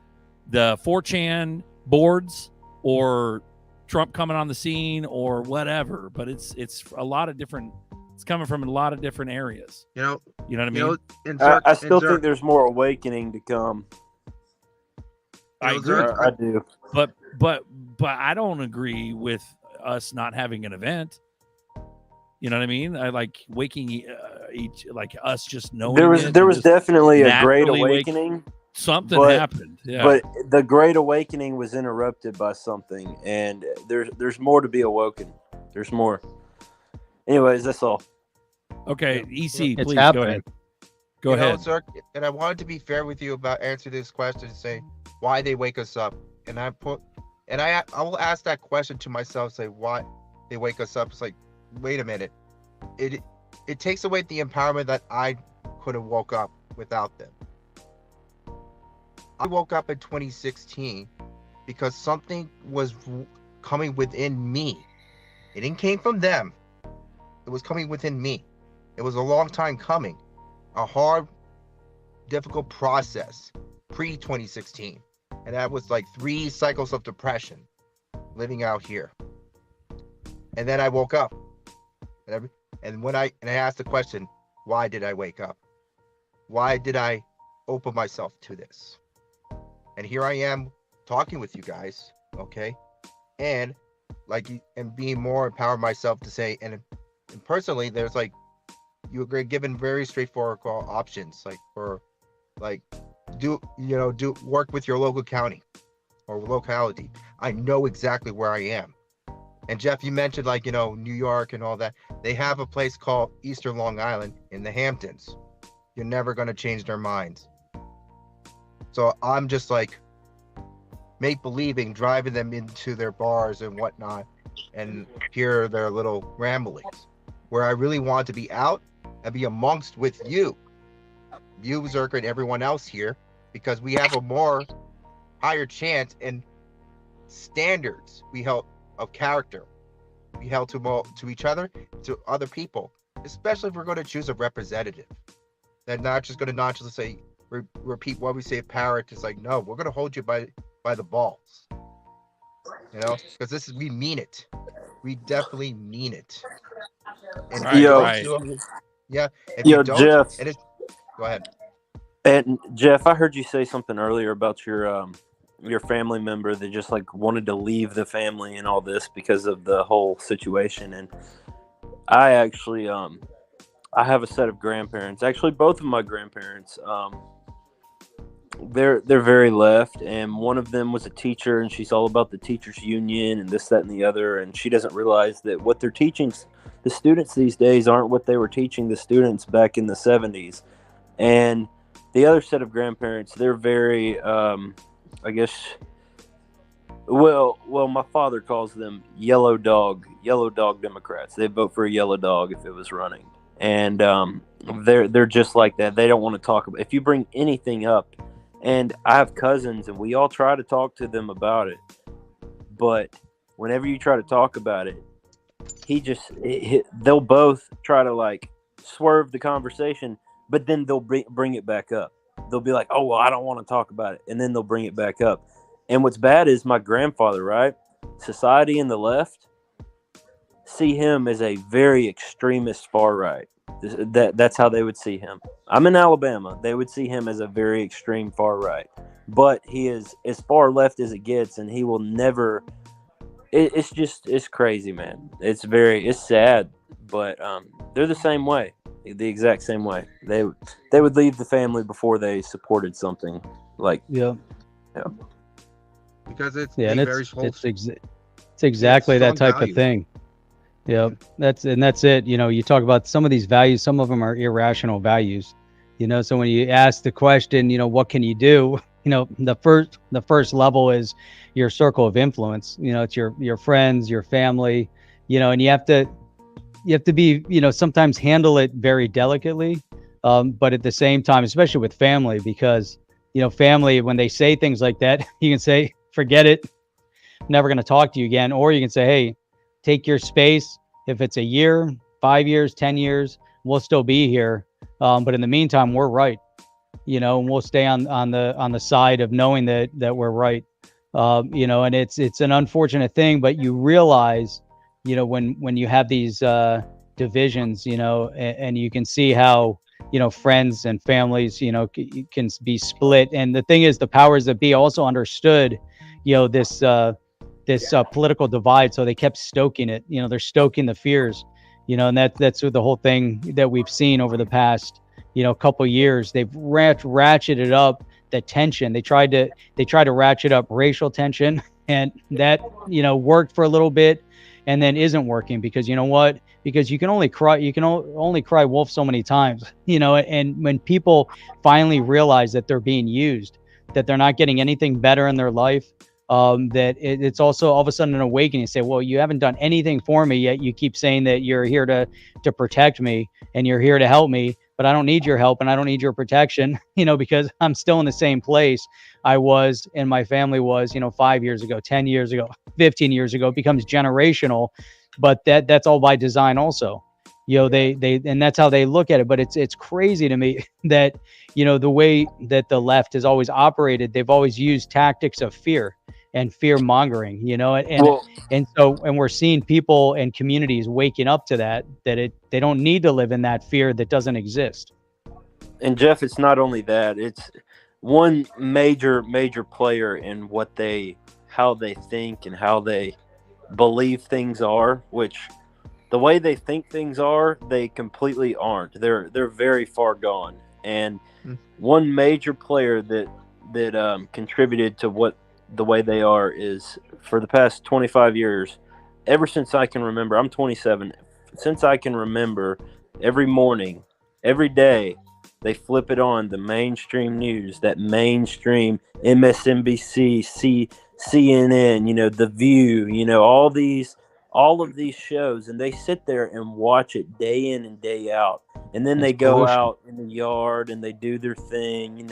the 4chan boards or Trump coming on the scene or whatever, but it's a lot of different. It's coming from a lot of different areas. You know what I mean? I still think there's more awakening to come. I agree. I do. But I don't agree with us not having an event. You know what I mean? I like waking us just knowing. There was it, definitely a great naturally awakening. Something but- happened. Yeah. But the great awakening was interrupted by something, and there's more to be awoken. There's more. Anyways, that's all. Okay, EC, It's please happening. go ahead. Go ahead. Zerk, and I wanted to be fair with you about answering this question and say why they wake us up. And I will ask that question to myself, say why they wake us up. It's like, wait a minute. It takes away the empowerment that I could have woke up without them. I woke up in 2016 because something was coming within me. It didn't came from them. It was coming within me. It was a long time coming. A hard difficult process pre-2016, and that was like 3 cycles of depression living out here. And then I woke up, and when I asked the question, why did I wake up? Why did I open myself to this? And here I am talking with you guys, okay? And being more empowered myself to say, and personally, there's like, you were given very straightforward options, do work with your local county or locality. I know exactly where I am. And Jeff, you mentioned New York and all that. They have a place called Eastern Long Island in the Hamptons. You're never going to change their minds. So I'm just make-believing, driving them into their bars and whatnot and hear their little ramblings. Where I really want to be out and be amongst with you, Zerker, and everyone else here, because we have a more higher chance and standards we held of character. We held to each other, to other people, especially if we're going to choose a representative. They're not just going to not say, repeat what we say at parrot. It's like, no, we're going to hold you by the balls. Because we mean it. We definitely mean it. And Jeff. Go ahead. And Jeff, I heard you say something earlier about your family member that just wanted to leave the family and all this because of the whole situation. And I actually, I have a set of grandparents. Actually, both of my grandparents, they're very left, and one of them was a teacher, and she's all about the teachers union and this, that, and the other. And she doesn't realize that what they're teaching the students these days aren't what they were teaching the students back in the 70s. And the other set of grandparents, they're very, I guess, well, my father calls them yellow dog Democrats. They vote for a yellow dog if it was running. And they're just like that. They don't want to talk about, if you bring anything up, and I have cousins and we all try to talk to them about it, but whenever you try to talk about it, they'll both try to swerve the conversation, but then they'll bring it back up. They'll be like, oh, well, I don't want to talk about it. And then they'll bring it back up. And what's bad is my grandfather, right? Society and the left see him as a very extremist far right. That's how they would see him. I'm in Alabama. They would see him as a very extreme far right. But he is as far left as it gets, and he will never... It's crazy, man. It's sad, but they're the same way. The exact same way. They would leave the family before they supported something because it's exactly that type of thing. Yeah, that's it. You talk about some of these values. Some of them are irrational values. So when you ask the question, what can you do? The first level is your circle of influence. It's your friends, your family. And you have to be, sometimes handle it very delicately, but at the same time, especially with family, because family, when they say things like that, you can say, forget it, I'm never going to talk to you again. Or you can say, hey, take your space. If it's a year, 5 years, 10 years, we'll still be here. But in the meantime, we're right. And we'll stay on the side of knowing that we're right. And it's an unfortunate thing, but you realize, when you have these divisions, and you can see how, friends and families, can be split. And the thing is, the powers that be also understood, this political divide. So they kept stoking it. They're stoking the fears, and that's the whole thing that we've seen over the past, couple years. They've ratcheted up the tension. They tried to ratchet up racial tension, and that, worked for a little bit, and then isn't working because you know what? Because you can only cry wolf so many times, and when people finally realize that they're being used, that they're not getting anything better in their life, that it's also all of a sudden an awakening. You say, well, you haven't done anything for me yet. You keep saying that you're here to protect me and you're here to help me, but I don't need your help and I don't need your protection, because I'm still in the same place I was and my family was, 5 years ago, 10 years ago, 15 years ago. It becomes generational, but that's all by design also. and that's how they look at it. But it's crazy to me that, the way that the left has always operated, they've always used tactics of fear and fear mongering, and we're seeing people and communities waking up to that they don't need to live in that fear that doesn't exist. And Jeff, it's not only that, it's one major player in how they think and how they believe things are, which the way they think things are, they completely aren't. They're very far gone. And one major player that contributed to the way they are is, for the past 25 years, ever since I can remember, I'm 27, since I can remember, every morning, every day, they flip it on the mainstream news, that mainstream MSNBC, CNN, The View, all of these shows, and they sit there and watch it day in and day out. And then they go out in the yard and they do their thing.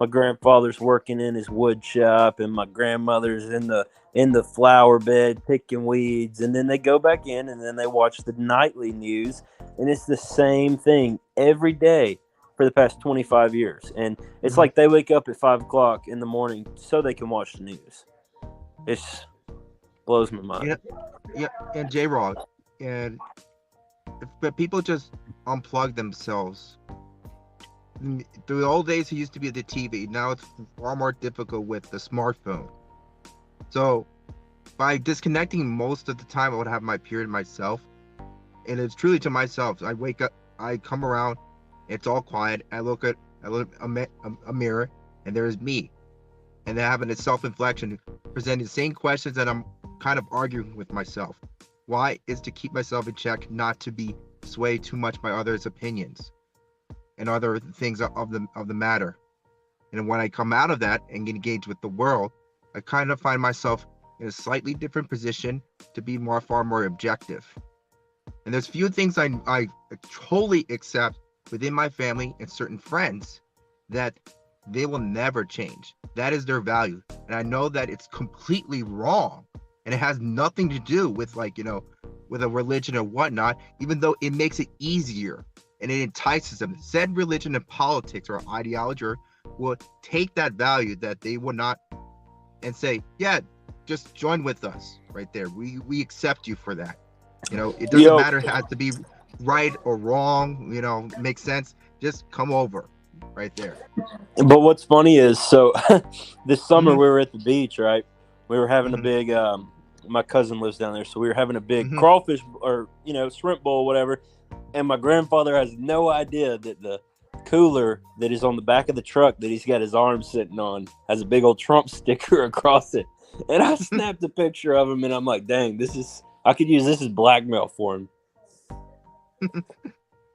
My grandfather's working in his wood shop and my grandmother's in the flower bed picking weeds. And then they go back in and then they watch the nightly news. And it's the same thing every day for the past 25 years. And it's like they wake up at 5 o'clock in the morning so they can watch the news. It's blows my mind. Yeah, and J-Rod, and but people just unplug themselves. Through the old days, it used to be the TV. Now it's far more difficult with the smartphone. So by disconnecting most of the time, I would have my period myself, and it's truly to myself. I wake up, I come around, it's all quiet. I look at a mirror, and there's me, and then having a self-inflection, presenting the same questions that I'm kind of arguing with myself. Why? Is to keep myself in check, not to be swayed too much by others' opinions and other things of the matter. And when I come out of that and engage with the world, I kind of find myself in a slightly different position to be far more objective. And there's few things I totally accept within my family and certain friends that they will never change. That is their value. And I know that it's completely wrong. And it has nothing to do with with a religion or whatnot, even though it makes it easier and it entices them. Said religion and politics or ideology will take that value that they will not and say, yeah, just join with us right there. We accept you for that. It doesn't matter. It has to be right or wrong, makes sense. Just come over right there. But what's funny is, so this summer we were at the beach, right? We were having a big, my cousin lives down there, so we were having a big crawfish or, shrimp bowl, whatever. And my grandfather has no idea that the cooler that is on the back of the truck that he's got his arm sitting on has a big old Trump sticker across it. And I snapped a picture of him, and I'm like, dang, I could use this as blackmail for him.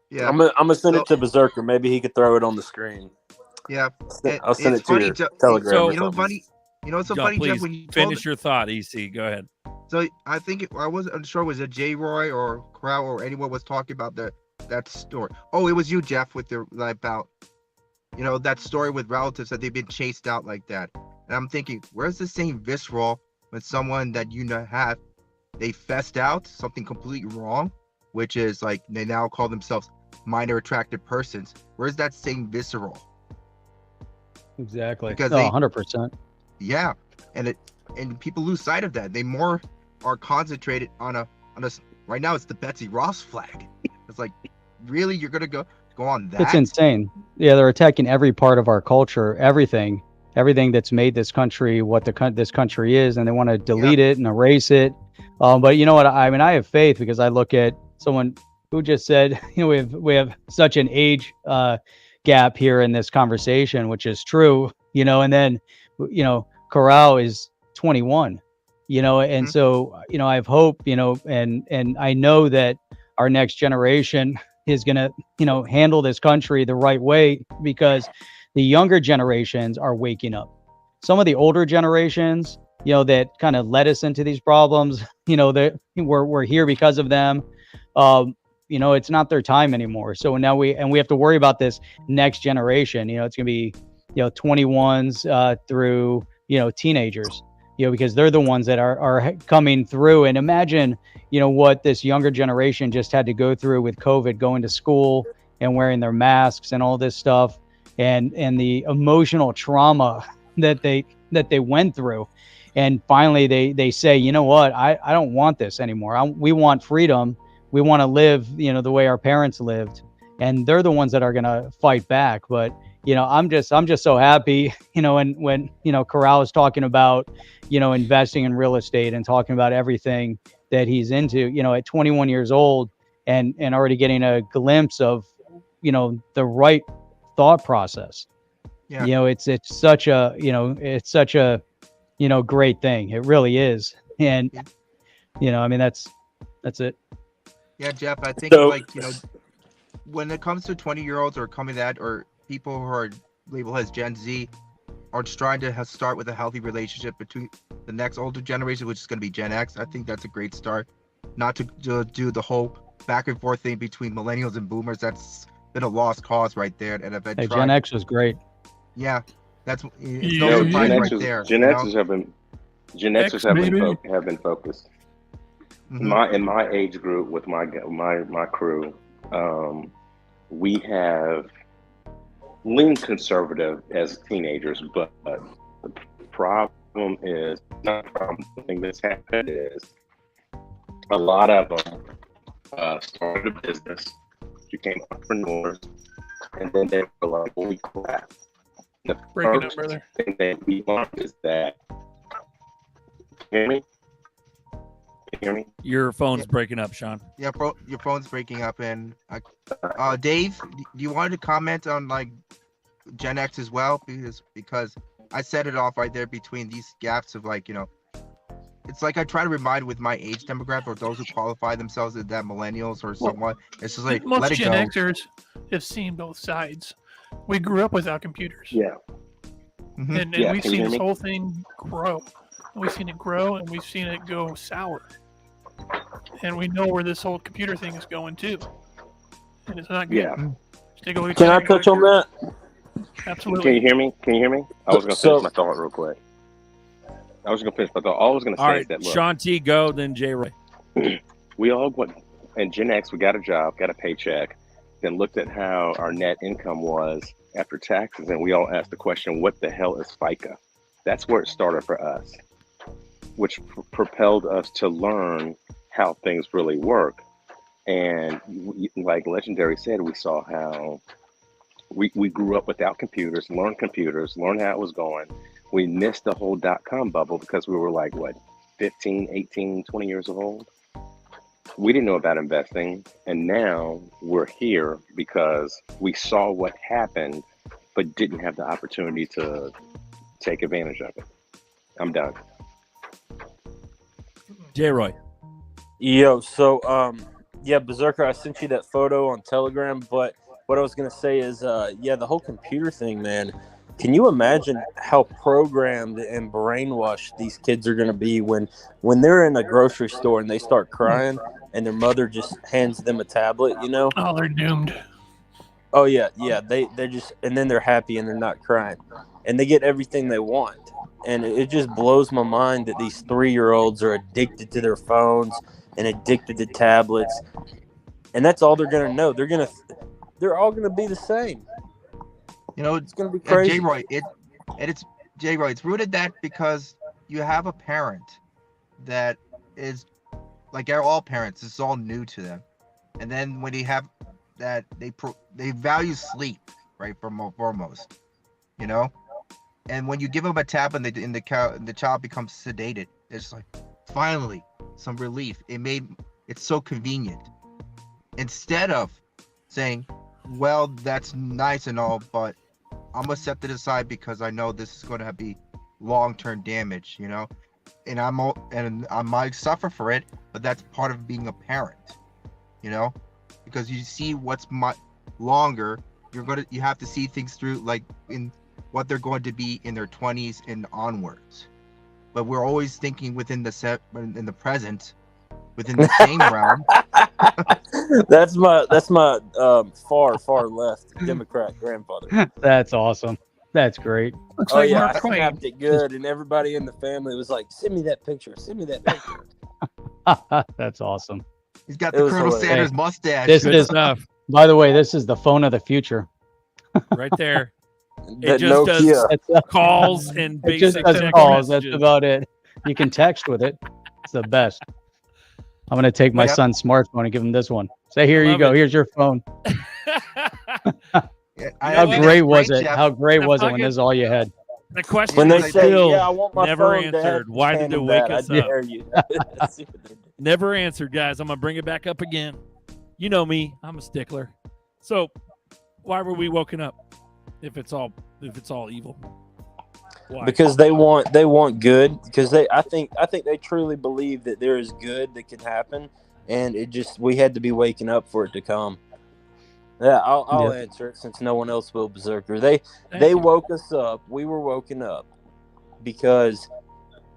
Yeah, I'm gonna send it to Berserker. Maybe he could throw it on the screen. Yeah, I'll send it to your Telegram. So, you know, funny. You know, it's so John, funny, please Jeff. When you finish your thought, EC. Go ahead. So I think I wasn't unsure. Was it J. Roy or Crow or anyone was talking about that story? Oh, it was you, Jeff, with about that story with relatives that they've been chased out like that. And I'm thinking, where's the same visceral when someone that they fessed out something completely wrong, which is like they now call themselves minor attracted persons. Where's that same visceral? Exactly. Because 100%. Yeah, and people lose sight of that. They more are concentrated on a right now. It's the Betsy Ross flag. It's like, really, you're gonna go on that? It's insane. Yeah, they're attacking every part of our culture, everything that's made this country what this country is, and they want to delete it and erase it. But you know what? I mean, I have faith because I look at someone who just said, we have such an age gap here in this conversation, which is true. And then, Corral is 21. And so, I have hope. And I know that our next generation is gonna, handle this country the right way because the younger generations are waking up. Some of the older generations, that kind of led us into these problems, that we're here because of them. It's not their time anymore. So now we have to worry about this next generation. It's gonna be, 21s through, teenagers. because they're the ones that are coming through. And imagine, what this younger generation just had to go through with COVID, going to school and wearing their masks and all this stuff, and the emotional trauma that they went through. And finally they say, you know what, I don't want this anymore. We want freedom. We want to live, the way our parents lived. And they're the ones that are going to fight back. But, I'm just so happy, when Corral is talking about, investing in real estate and talking about everything that he's into, at 21 years old and already getting a glimpse of, the right thought process. Yeah. It's such a, great thing. It really is. And, that's it. Yeah, Jeff, I think when it comes to 20-year-olds or coming that, or people who are labeled as Gen Z, are trying to start with a healthy relationship between the next older generation, which is going to be Gen X, I think that's a great start. Not to do the whole back and forth thing between millennials and boomers. That's been a lost cause right there. And if Gen X was great. Yeah, it's no surprise right there. Gen Xers have been focused. Mhm. In my age group with my crew, we have leaned conservative as teenagers, but the problem is not a problem. The thing that's happened is a lot of them started a business, became entrepreneurs, and then they were like, "Holy crap!" The Breaking up, first brother. thing that we learned is that. Hear me? Can you hear me? Your phone's breaking up, Sean. Yeah, your phone's breaking up. And Dave, do you want to comment on like Gen X as well? Because I set it off right there between these gaps of like, it's like I try to remind with my age demographic or those who qualify themselves as that millennials or someone. It's just like Most let it Gen go. Xers have seen both sides. We grew up without computers. Yeah. Mhm. And Yeah, we've can you seen hear this me? whole thing grow. We've seen it grow and we've seen it go sour. And we know where this whole computer thing is going too. And it's not good. Yeah. Just take a look at Can I China. touch on that? Absolutely. Can you hear me? Can you hear me? I was going to So- finish my thought real quick. I was going to finish my thought. All I was going to All say right, is that, look, Sean T, go, then J. Roy. we all went, in Gen X, we got a job, got a paycheck, then looked at how our net income was after taxes, and we all asked the question, what the hell is FICA? That's where it started for us, which propelled us to learn how things really work. And like Legendary said, we saw how we grew up without computers, learned how it was going. We missed the whole dot-com bubble because we were like, what, 15, 18, 20 years old? We didn't know about investing. And now we're here because we saw what happened, but didn't have the opportunity to take advantage of it. I'm done. J. Roy. Yo, so yeah, Berserker, I sent you that photo on Telegram, but what I was gonna say is yeah, the whole computer thing, man. Can you imagine how programmed and brainwashed these kids are gonna be when they're in a grocery store and they start crying and their mother just hands them a tablet, Oh, they're doomed. Oh yeah, they're just, and then they're happy and they're not crying, and they get everything they want, and it just blows my mind that these 3-year-olds are addicted to their phones and addicted to tablets, and that's all they're gonna know. They're all gonna be the same. It's gonna be crazy. J-Roy, it's rooted that because you have a parent that is like all parents, it's all new to them, and then when they have that, they value sleep, right, foremost, and when you give them a tab and the child becomes sedated, it's like finally some relief. It's so convenient, instead of saying, well, that's nice and all, but I'm gonna set it aside because I know this is going to be long-term damage, and I might suffer for it, but that's part of being a parent, because you see what's longer. You have to see things through, like in what they're going to be in their 20s and onwards. But we're always thinking within the present, within the same realm. That's my far left Democrat grandfather. That's awesome. That's great. Looks Oh like yeah, Mark I Twain. snapped it good, and everybody in the family was like, "Send me that picture. Send me that picture." That's awesome. He's got It the was Colonel hilarious. Sanders Hey, mustache. This Good is, stuff. by the way, this is the phone of the future. Right there. It That just does Nokia. It's, calls and it just basic does text calls. That's messages. about it. You can text with it. It's the best. I'm gonna take my Yep. son's smartphone and give him this one. Say, here I you love go. it. Here's your phone. Yeah, How what? great was it? Jeff. How great The was it when fucking- this is all you had? The question When they is say, still "Yeah, I want my never phone," Dad, answered. Why hand did they them wake that. us I up? dare you. See what they do. Never answered, guys. I'm gonna bring it back up again. You know me. I'm a stickler. So why were we woken up if it's all evil? Why? Because they want good. Because I think they truly believe that there is good that can happen, and we had to be waking up for it to come. Yeah, I'll answer it since no one else will, Berserker. They you. woke us up. We were woken up because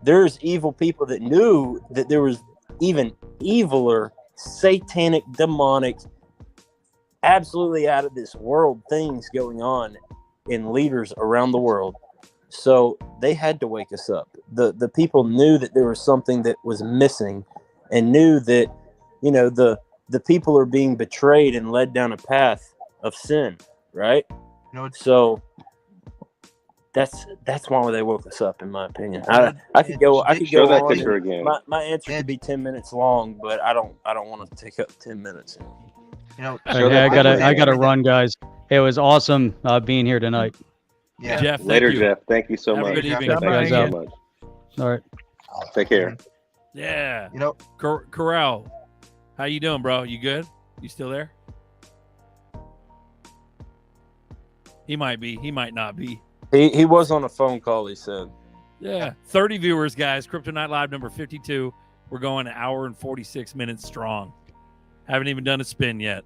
there's evil people that knew that there was even eviler, satanic, demonic, absolutely out of this world things going on in leaders around the world. So they had to wake us up. The people knew that there was something that was missing, and knew that, you know, the people are being betrayed and led down a path of sin, right? So that's why they woke us up, in my opinion. I could go Show that on. picture again. My answer could be 10 minutes long, but I don't want to take up 10 minutes. You know, All right, hey, I gotta run, guys. Hey, it was awesome being here tonight. Yeah. Jeff, thank Later, you. Jeff. Thank you so Have a much. good evening. Thank you Guys so out. much. All right. Take care. Yeah. You know, Corral, how you doing, bro? You good? You still there? He might be. He might not be. He was on a phone call, he said. Yeah. 30 viewers, guys. Kryptonite Live number 52. We're going an hour and 46 minutes strong. Haven't even done a spin yet.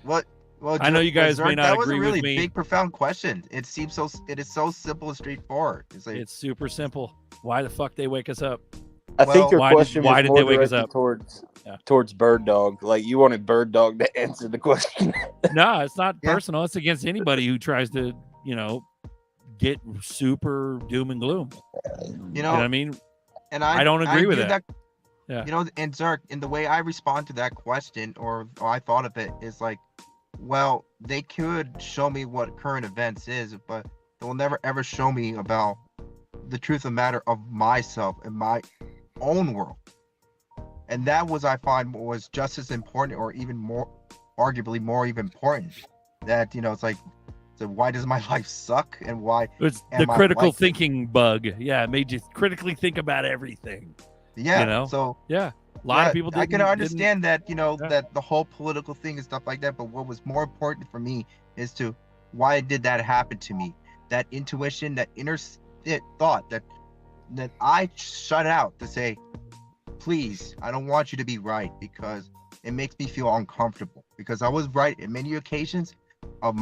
what? Well, I know you guys may Berserk, not that was agree a with really me. big, profound question. It seems it is so simple and straightforward. It's like, It's super simple. Why the fuck they wake us up? I think your why did- question why was did more they wake us directed up? towards Bird Dog. Like, you wanted Bird Dog to answer the question. No, it's not personal. It's against anybody who tries to, get super doom and gloom. you know what I mean? And I don't agree with view that. Yeah. You know, and Zerk, in the way I respond to that question, or I thought of it, is like, well, they could show me what current events is, but they will never ever show me about the truth of the matter of myself and my own world. And that was, I find, was just as important, or even more, arguably more even important. That, it's like, so why does my life suck, and why It's am the I critical like this? thinking bug. Yeah, it made you critically think about everything. Yeah. So yeah, a lot of people. I can didn't- understand that, that the whole political thing and stuff like that. But what was more important for me is why did that happen to me? That intuition, that inner thought that I shut out to say, please, I don't want you to be right, because it makes me feel uncomfortable. Because I was right in many occasions of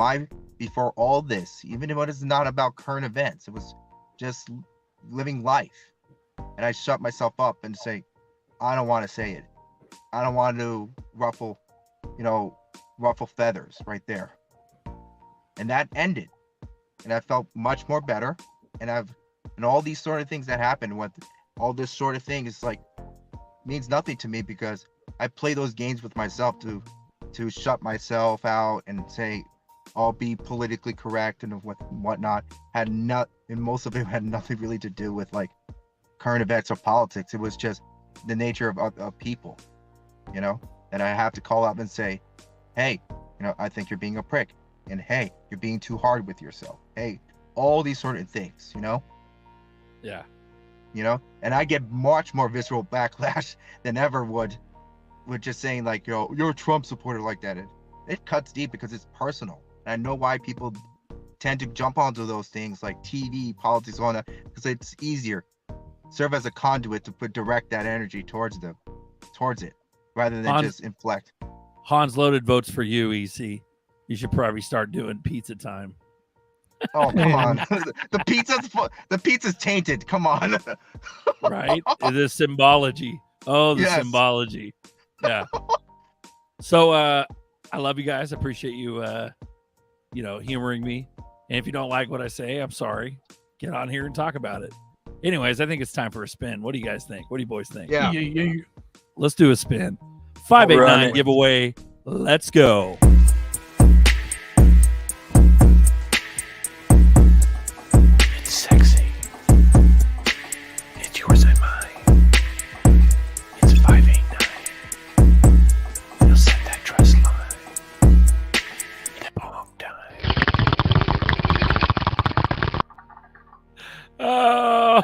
before all this, even if it is not about current events. It was just living life. And I shut myself up and say, I don't want to say it. I don't want to ruffle feathers right there. And that ended. And I felt much more better. And all these sort of things that happen with all this sort of thing is like, means nothing to me, because I play those games with myself to shut myself out and say, I'll be politically correct and whatnot. And most of it had nothing really to do with like current events or politics. It was just the nature of people, that I have to call up and say, hey, I think you're being a prick, and hey, you're being too hard with yourself. Hey, all these sort of things, Yeah. And I get much more visceral backlash than ever would just saying like, you're a Trump supporter like that. It cuts deep because it's personal. And I know why people tend to jump onto those things like TV, politics, all that, because it's easier. Serve as a conduit to direct that energy towards it, rather than just inflect. Hans Loaded votes for you, EC. You should probably start doing pizza time. Oh, come on. the pizza's tainted. Come on. Right? The symbology. Oh, the Yes. humoring me. And if you don't like what I say, I'm sorry. Get on here and talk about it. Anyways, I think it's time for a spin. What do you guys think? What do you boys think? Yeah. Let's do a spin. 589 giveaway. Let's go. It's sexy. It's yours and mine. It's 589. You'll set that trust line in a long time. Oh,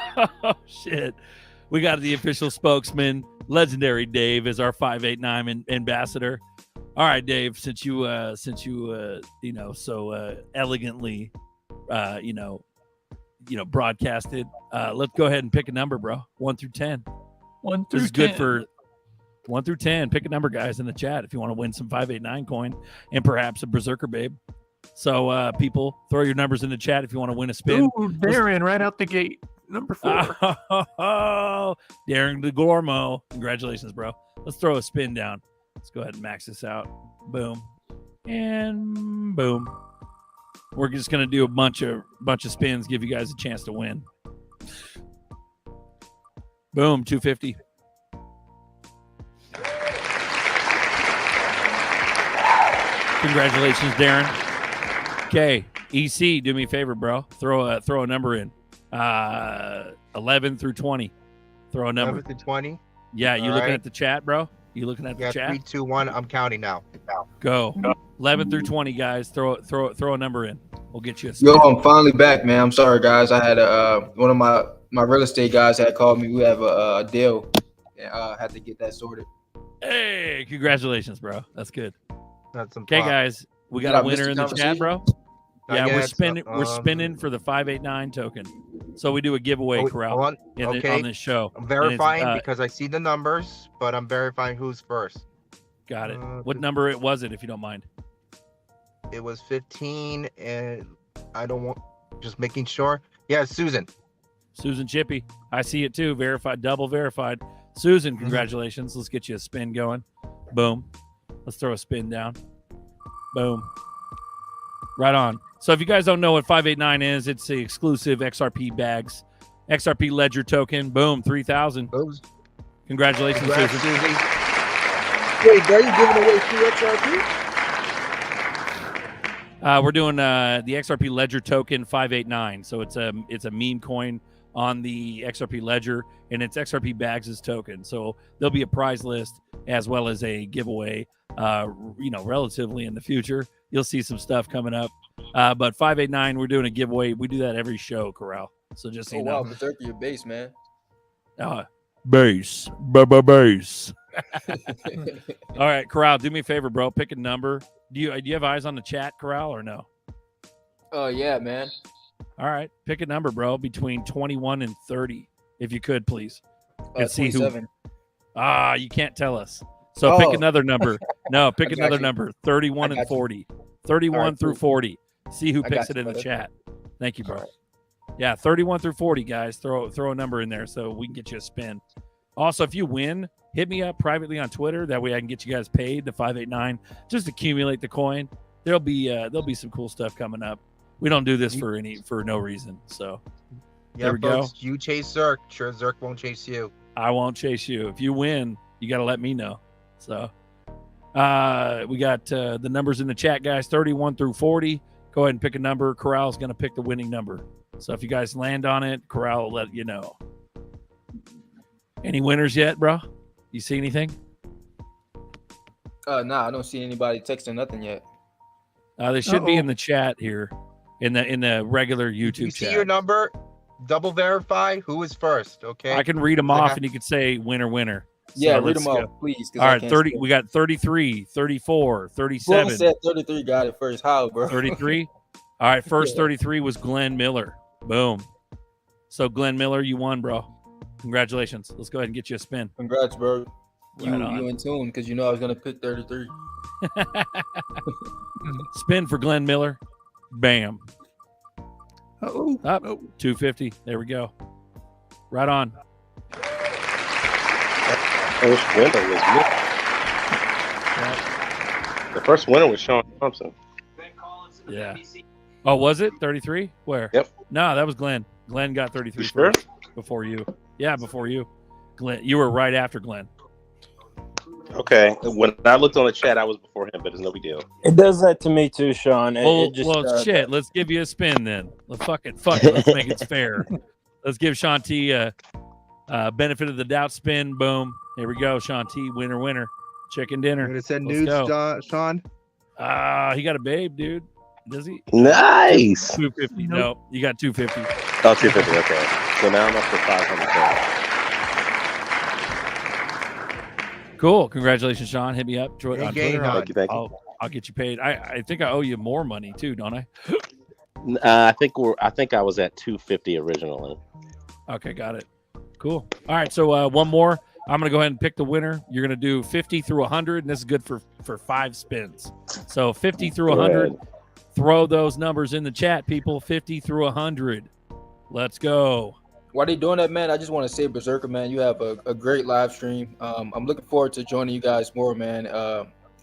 shit. We got the official spokesman. Legendary Dave is our 589 ambassador. All right, Dave, since you so elegantly broadcasted, let's go ahead and pick a number, bro. 1 through 10. 1 through This is 10. good for 1 through 10. Pick a number, guys, in the chat if you want to win some 589 coin and perhaps a Berserker Babe. So people, throw your numbers in the chat if you want to win a spin. Ooh, Darren, right out the gate. Number 4. Oh, Darren DeGormo. Congratulations, bro. Let's throw a spin down. Let's go ahead and max this out. Boom. And boom. We're just going to do a bunch of spins, give you guys a chance to win. Boom, 250. Congratulations, Darren. Okay, EC, do me a favor, bro. Throw a number in. 11 through 20. Throw a number. 11 through 20. Yeah, you All looking right. at the chat, bro? You looking at the Yeah, chat? 3, 2, 1. I'm counting now. Go. 11 through 20, guys. Throw a number in. We'll get you a spin. Yo, I'm finally back, man. I'm sorry, guys. I had one of my real estate guys had called me. We have a deal. Had to get that sorted. Hey, congratulations, bro. That's good. That's some Okay, pop. guys, we got Did I a miss winner the in the chat, conversation? bro. Not Yeah, we're yet. spinning. We're spinning for the 589 token. So we do a giveaway, Oh, Corral, hold on. Okay. on this show. I'm And verifying it's, because I see the numbers, but I'm verifying who's first. got it. What number was it, if you don't mind? It was 15, and I don't want, just making sure. Yeah, Susan. Susan Chippy. I see it too. Verified, double verified. Susan, Mm-hmm. congratulations. Let's get you a spin going. Boom. Let's throw a spin down. Boom. Right on. So if you guys don't know what 589 is, it's the exclusive XRP bags. XRP Ledger token. Boom. 3,000. Congratulations, Congrats, Susan. Susie. Wait, are you giving away 2 XRP? We're doing the XRP Ledger token 589. So it's a meme coin on the XRP Ledger, and it's XRP Bags' token. So there'll be a prize list as well as a giveaway. Relatively in the future, you'll see some stuff coming up. But 589, we're doing a giveaway. We do that every show, Corral. So just so you know. Wow, Berserker, your base, man. Base. Base. All right, Corral, do me a favor, bro. Pick a number. Do you have eyes on the chat, Corral, or no? Yeah, man. All right, pick a number, bro, between 21 and 30, if you could, please. Let's see who. 27. You can't tell us. So pick Oh. another number. No, pick I got another you. number. 31 I and got you. 40. 31 All right, through cool. 40. See who I picks got it you, in the brother. chat. Thank you, bro. All right. Yeah, 31 through 40, guys. Throw a number in there so we can get you a spin. Also, if you win, hit me up privately on Twitter. That way I can get you guys paid the 589. Just accumulate the coin. There'll be some cool stuff coming up. We don't do this for no reason. So Yeah, there we folks, go. you chase Zerk. Sure, Zerk won't chase you. I won't chase you. If you win, you got to let me know. So we got the numbers in the chat, guys. 31 through 40. Go ahead and pick a number. Corral's going to pick the winning number. So if you guys land on it, Corral will let you know. Any winners yet, bro? You see anything? Nah, I don't see anybody texting nothing yet. They should be in the chat here, in the regular YouTube You see chat. your number, double verify who is first, okay? I can read them off, and you could say winner, winner. Yeah, read let's them go. off, please. 'cause All I right, can't 30. see it. We got 33, 34, Whoever 37. said 33 got it first. How, bro? 33. All right, first Yeah. 33 was Glenn Miller. Boom. So Glenn Miller, you won, bro. Congratulations. Let's go ahead and get you a spin. Congrats, bro. You Right on. in tune because you know I was gonna pick 33. Spin for Glenn Miller. Bam. Oh, Up. 250. There we go. Right on. First winner was me. The first winner was Sean Thompson. Yeah. Oh, was it 33? Where? Yep. No, that was Glenn. Glenn got 33 You sure? first before you. Yeah, before you. Glenn, you were right after Glenn. Okay. When I looked on the chat, I was before him, but it's no big deal. It does that to me too, Sean. Shit. Let's give you a spin then. Fuck it. Let's make it fair. Let's give Sean T a benefit of the doubt spin. Boom. Here we go. Sean T. Winner. Chicken dinner. You're gonna send Let's nudes, go. Sean? He got a babe, dude. Does he? Nice. 250. No, you got 250. Oh, 250. Okay. So now I'm up to 500. Cool. Congratulations, Sean. Hit me up on game, Twitter. Hon. Thank you. I'll get you paid. I think I owe you more money too, don't I? I think I was at 250 originally. Okay, got it. Cool. All right, so one more. I'm gonna go ahead and pick the winner. You're gonna do 50 through 100, and this is good for 5 spins. So 50 through 100. Throw those numbers in the chat, people. 50 through 100. Let's go. While they doing that, man, I just want to say, Berserker, man, you have a great live stream. I'm looking forward to joining you guys more, man.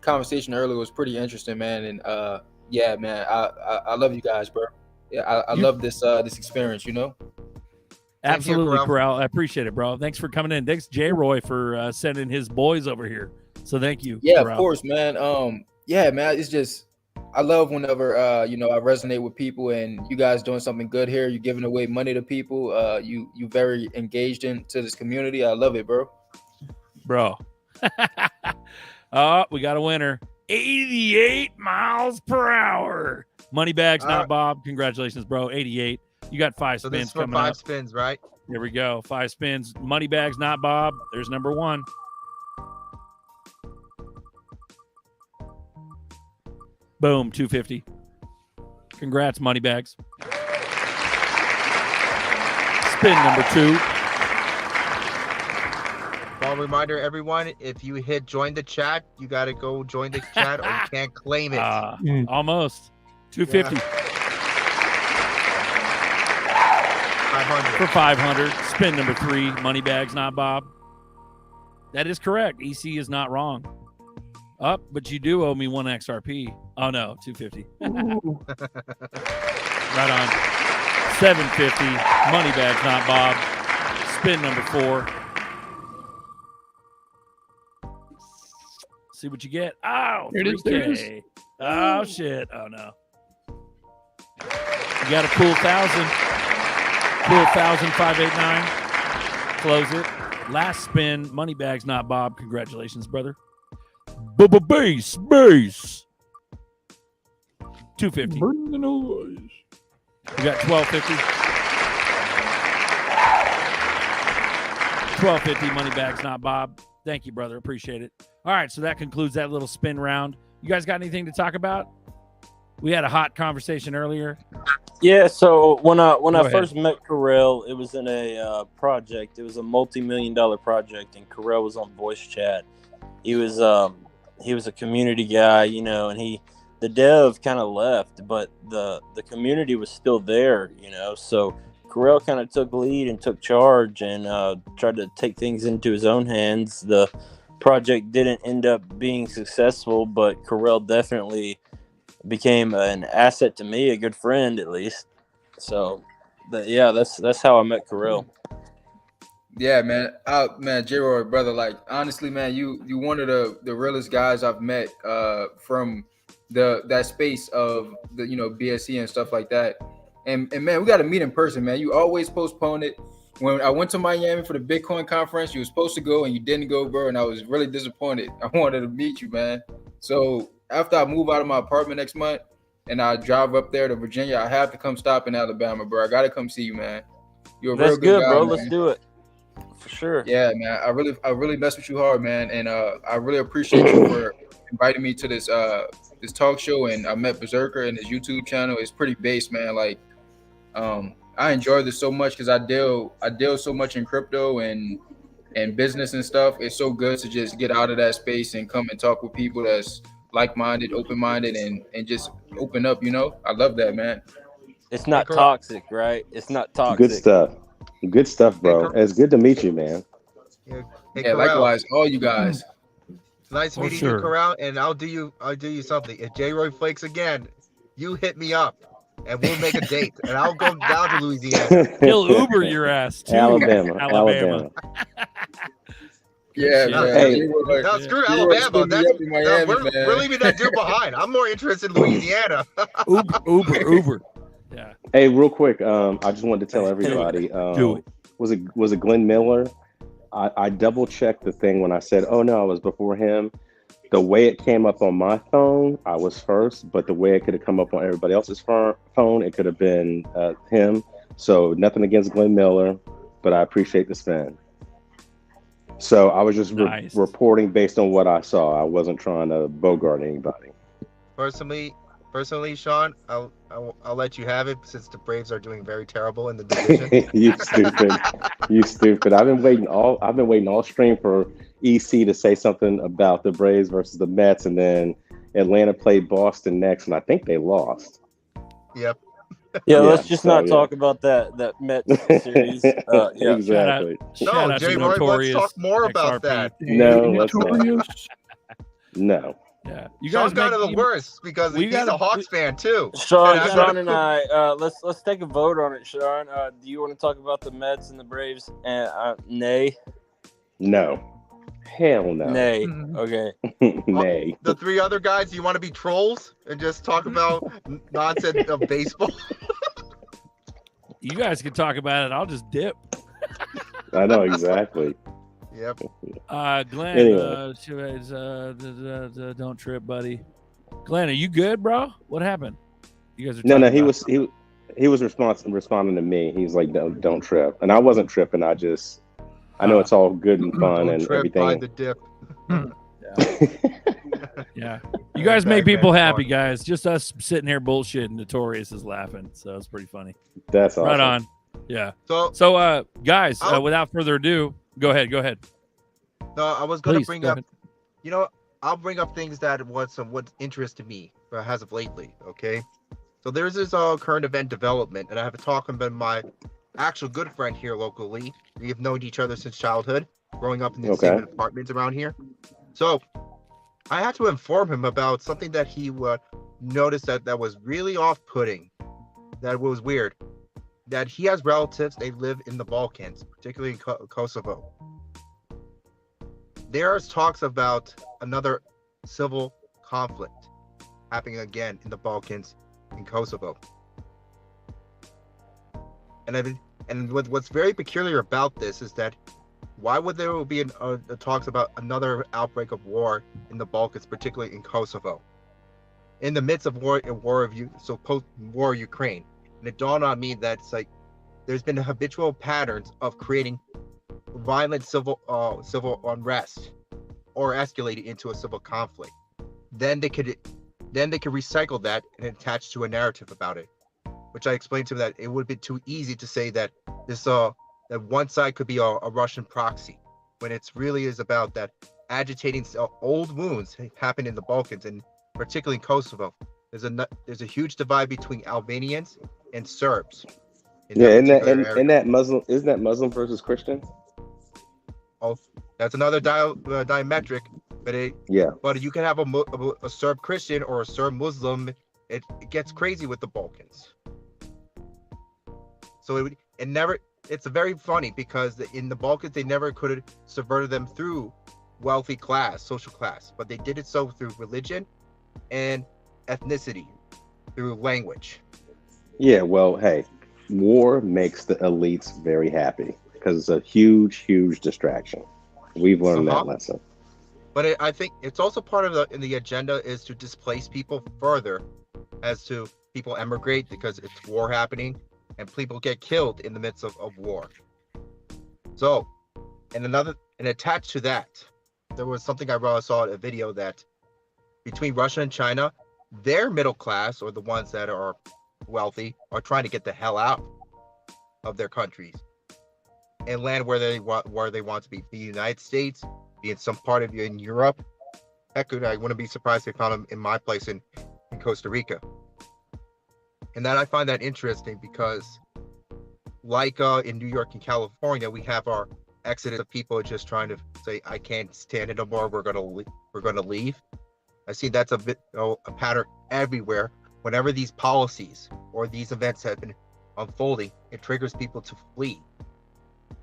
Conversation earlier was pretty interesting, man, and yeah, man, I love you guys, bro. Yeah, I love this experience, you know. Absolutely, Corral. I appreciate it, bro. Thanks for coming in. Thanks, J. Roy, for sending his boys over here. So thank you. Yeah, Corral. of course, man. Yeah, man, it's just I love whenever I resonate with people, and you guys doing something good here. You're giving away money to people. You very engaged into this community. I love it, bro. Oh, we got a winner. 88 miles per hour. Moneybags, not Bob. Congratulations, bro. 88. You got 5 So spins this is for coming 5 up. spins, right? Here we go. 5 spins. Moneybags, not Bob. There's number 1. Boom, 250. Congrats, Moneybags. Spin number 2. Well, reminder, everyone, if you hit join the chat, you got to go join the chat or you can't claim it. Almost. 250. Yeah. 500. For 500. Spin number 3. Moneybags, not Bob. That is correct. EC is not wrong. Up, but you do owe me 1 XRP. Oh no, 250. Right on. 750. Moneybags, not Bob. Spin number 4. See what you get. Oh, There it is, 3K. there it is. Oh shit. Oh no. You got a cool 1,000. Cool 1,589. Close it. Last spin. Moneybags, not Bob. Congratulations, brother. Base. 250. Bring the noise. We got 1250. 1250 Moneybags, not Bob. Thank you, brother. Appreciate it. All right, so that concludes that little spin round. You guys got anything to talk about? We had a hot conversation earlier. Yeah, so when I ahead. first met Carell, it was in a project. It was a multi-million-dollar project, and Carell was on voice chat. He was a community guy, and the dev kind of left, but the community was still there, So Carell kind of took lead and took charge and tried to take things into his own hands. The project didn't end up being successful, but Carell definitely became an asset to me, a good friend at least. So, that's how I met Carell. Yeah, man. Man, J-Roy, brother, like, honestly, man, you one of the realest guys I've met from that space of the BSC and stuff like that. And man, we got to meet in person, man. You always postpone it. When I went to Miami for the Bitcoin conference, you were supposed to go and you didn't go, bro, and I was really disappointed. I wanted to meet you, man. So after I move out of my apartment next month and I drive up there to Virginia, I have to come stop in Alabama, bro. I got to come see you, man. You're a That's real good guy, bro. man. Let's do it. For sure. Yeah, man. I really mess with you hard, man. And I really appreciate you for inviting me to this talk show. And I met Berserker and his YouTube channel. It's pretty base, man. Like, I enjoy this so much because I deal so much in crypto and business and stuff. It's so good to just get out of that space and come and talk with people that's like-minded, open-minded, and just open up, I love that, man. It's not toxic, right? It's not toxic. Good stuff, bro. It's good to meet you, man. Hey, Yeah, Corral, likewise, all you guys. Nice For meeting sure. you, Corral, and I'll do you something. If J-Roy flakes again, you hit me up and we'll make a date, and I'll go down to Louisiana. He'll Uber your ass to Alabama. Yeah, Shit. man. Hey. We were like, No, screw we were Alabama. putting me up in Miami, man. We're leaving that dude behind. I'm more interested in Louisiana. Uber. Yeah. Hey, real quick, I just wanted to tell everybody. Do it. Was it Glenn Miller? I double checked the thing when I said, "Oh no, I was before him." The way it came up on my phone, I was first, but the way it could have come up on everybody else's phone, it could have been him. So nothing against Glenn Miller, but I appreciate the spin. So I was just reporting based on what I saw. I wasn't trying to bogart anybody. Personally, Sean, I'll let you have it since the Braves are doing very terrible in the division. You stupid. I've been waiting all stream for EC to say something about the Braves versus the Mets, and then Atlanta played Boston next, and I think they lost. Yep. Yeah, let's just not talk about that Mets series. Yeah. Exactly. No, Jay Roy, let's talk more about that. No, let's not. No. Yeah, you Sean's guys got it the worst because he's a Hawks fan too. Sean and I, let's take a vote on it. Sean, do you want to talk about the Mets and the Braves? Nay. No. Hell no. Nay. Okay. Nay. The three other guys, you want to be trolls and just talk about nonsense of baseball? You guys can talk about it. I'll just dip. I know exactly. Yep. Glenn, Anyway. Don't trip, buddy. Glenn, are you good, bro? What happened? You guys are No. talking He about- was responding to me. He's like, don't trip, and I wasn't tripping. I know it's all good and fun Don't and trip everything. by the dip. Yeah. You guys make people happy, guys. Just us sitting here bullshitting. Notorious is laughing, so it's pretty funny. That's awesome. Right on. Yeah. So guys, without further ado, go ahead. No, I was going to Please, bring go up, ahead. I'll bring up things that what interested me as of lately. Okay, so there's this current event development, and I have a talk with my actual good friend here locally. We have known each other since childhood, growing up in the same apartments around here. So I had to inform him about something that he noticed that was really off-putting, that was weird. That he has relatives, they live in the Balkans, particularly in Kosovo. There's talks about another civil conflict happening again in the Balkans, in Kosovo. And what's very peculiar about this is that why would there be talks about another outbreak of war in the Balkans, particularly in Kosovo, in the midst of war Ukraine? And it dawned on me that it's like there's been habitual patterns of creating violent civil unrest or escalating into a civil conflict. Then they could recycle that and attach to a narrative about it, which I explained to them that it would be too easy to say that this that one side could be a Russian proxy, when it's really is about that agitating old wounds happen in the Balkans, and particularly in Kosovo. There's a huge divide between Albanians and Serbs. Isn't that Muslim versus Christian? Oh, that's another diametric, but you can have a Serb Christian or a Serb Muslim. It gets crazy with the Balkans. So it's very funny because in the Balkans they never could have subverted them through wealthy class, social class, but they did it so through religion and ethnicity, through language. Yeah, well, hey, war makes the elites very happy because it's a huge distraction. We've learned that lesson. But I think it's also part of the agenda is to displace people further, as to people emigrate because it's war happening and people get killed in the midst of war. So, and attached to that, there was something I saw in a video that between Russia and China, their middle class, or the ones that are wealthy, are trying to get the hell out of their countries and land where they want to be the United States, be in some part of in Europe. Heck, I wouldn't be surprised if they found them in my place in Costa Rica. And that I find that interesting because, like in New York and California, we have our exodus of people just trying to say, "I can't stand it no more. We're gonna leave." I see that's a pattern everywhere whenever these policies or these events have been unfolding, it triggers people to flee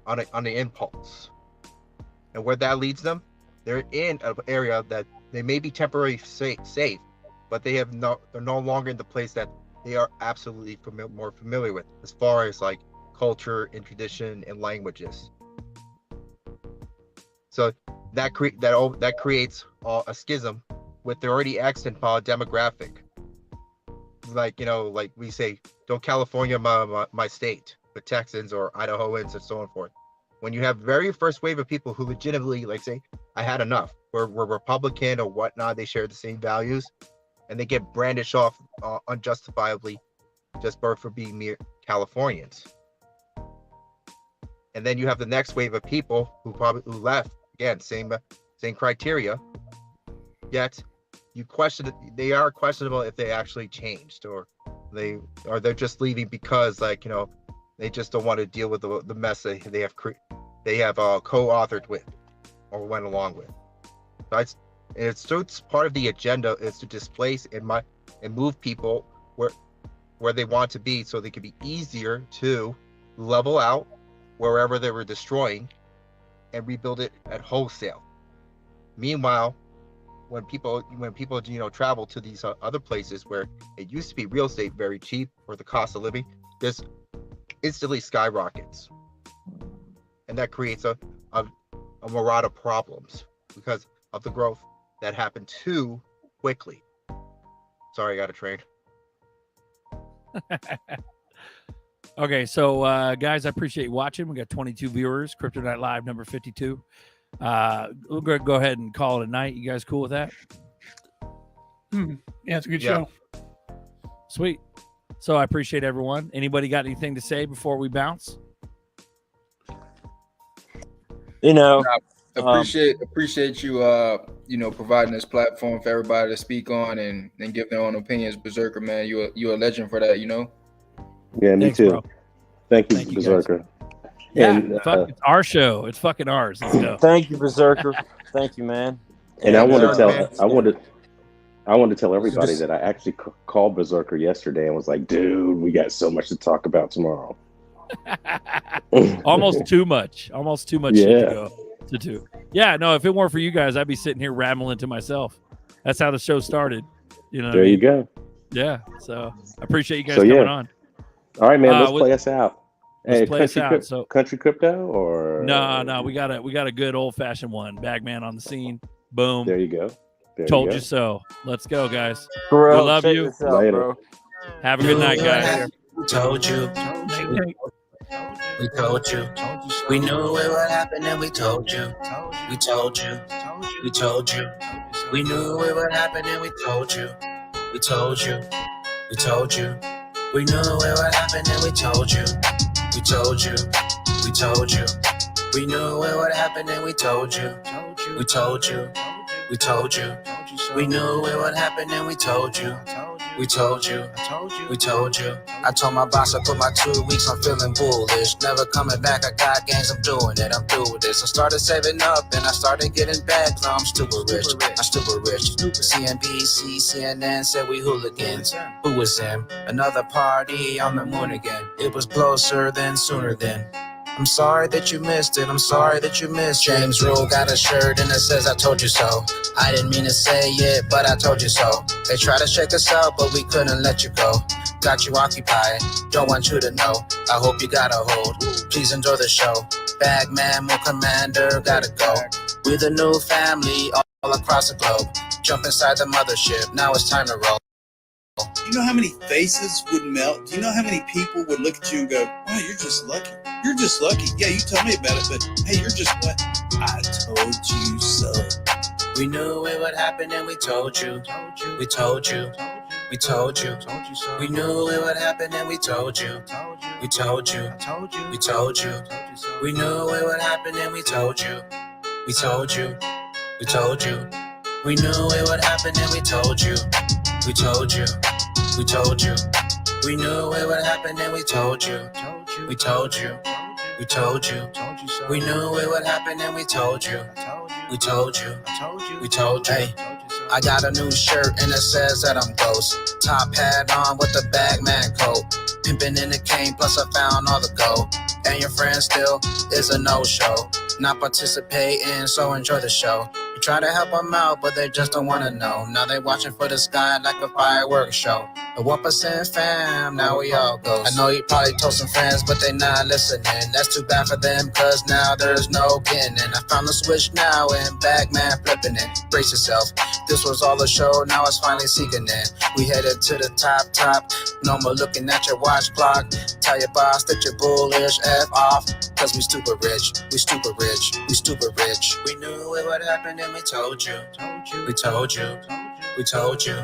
on the impulse. And where that leads them, they're in an area that they may be temporarily safe, but they're no longer in the place that they are absolutely more familiar with, as far as like culture and tradition and languages. So that creates a schism with the already extant demographic. Like, you know, like we say, don't California my state, the Texans or Idahoans and so on forth. When you have very first wave of people who legitimately like say, I had enough, we're Republican or whatnot, they share the same values, and they get brandished off unjustifiably just for being mere Californians. And then you have the next wave of people who left, again, same criteria, yet you question it, they are questionable if they actually changed, or they're just leaving because, like, you know, they just don't want to deal with the mess that they have co-authored with or went along with. So it's part of the agenda is to displace and move people where they want to be, so they can be easier to level out wherever they were destroying and rebuild it at wholesale. Meanwhile, when people you know travel to these other places where it used to be real estate very cheap or the cost of living, this instantly skyrockets, and that creates a myriad of problems because of the growth that happened too quickly. Sorry, I got a train. Okay, so guys, I appreciate you watching. We got 22 viewers. Crypto Night Live number 52. We're gonna go ahead and call it a night. You guys cool with that? Yeah, it's a good show. Sweet. So I appreciate everyone. Anybody got anything to say before we bounce? You know, appreciate you you know, providing this platform for everybody to speak on and give their own opinions. Berserker, man, you're a legend for that, you know. Yeah, me Thanks, too. bro. Thank you, Berserker. Yeah, And, it's our show. It's fucking ours. Let's go. Thank you, Berserker. Thank you, man. And I want to tell everybody that I actually called Berserker yesterday and was like, dude, we got so much to talk about tomorrow. Almost too much shit to go to do. Yeah, no, if it weren't for you guys, I'd be sitting here rambling to myself. That's how the show started. You know, there you go. Yeah, so I appreciate you guys coming on. All right, man, let's play us out. Let's play us out. So country crypto or no, we got a good old fashioned one. Bagman on the scene. Boom. There you go. Told you so. Let's go, guys. Bro, we love you. Later. Bro. Have a good night, guys. We told you. We told you. We knew it would happen and we told you. We told you. We told you. We knew it would happen and we told you. We told you. We told you. We knew it would happen and we told you. We told you. We told you. We knew it would happen and we told you. We told you. We told you. We knew it would happen and we told you. We told you. We told you. I told my boss I put my 2 weeks on feeling bullish. Never coming back, I got gains, I'm doing it. I'm through with this. I started saving up and I started getting back. Now I'm stupid rich. I'm stupid rich. CNBC, CNN said we hooligans. Who was them? Another party on the moon again. It was closer than sooner than. I'm sorry that you missed it. I'm sorry that you missed it. James Rule got a shirt and it says I told you so. I didn't mean to say it, but I told you so. They tried to shake us out, but we couldn't let you go. Got you occupied, don't want you to know. I hope you got a hold. Please enjoy the show. Bagman, more commander, gotta go. We're the new family all across the globe. Jump inside the mothership, now it's time to roll. You know how many faces would melt? Do you know how many people would look at you and go, wow, you're just lucky. You're just lucky. Yeah, you tell me about it, but hey, you're just what? I told you so. We knew it would happen and we told you. We told you. We told you. We knew it would happen and we told you. We told you. We told you. We knew it would happen and we told you. We told you. We told you. We knew it would happen and we told you. We told you. We told you. We knew it would happen and we told you. We told you. We told you. We knew it would happen and we told you. We told you. We told you. Hey. I got a new shirt and it says that I'm ghost. Top hat on with the bagman coat. Pimping in the cane, plus I found all the gold. And your friend still is a no-show. Not participating, so enjoy the show. You try to help them out, but they just don't want to know. Now they watching for the sky like a fireworks show. The 1% fam, now we all ghosts. I know you probably told some friends, but they not listening. That's too bad for them, cause now there's no getting in. I found the switch now and Bagman flipping it. Brace yourself, this was all a show, now it's finally seeking in. We headed to the top. No more looking at your watch clock. Tell your boss that you're bullish, F off. Cause we stupid rich, we stupid rich, we stupid rich. We knew it would happen and we told you. We told you. We told you.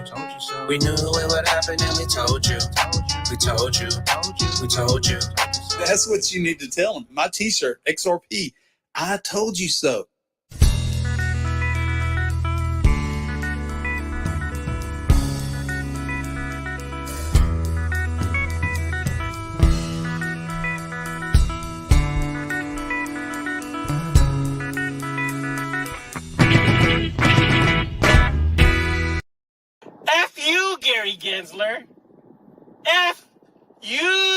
We knew it would happen and we told you. We told you. We told you. That's what you need to tell them. My t-shirt, XRP, I told you so. F you, Gary Gensler. F you.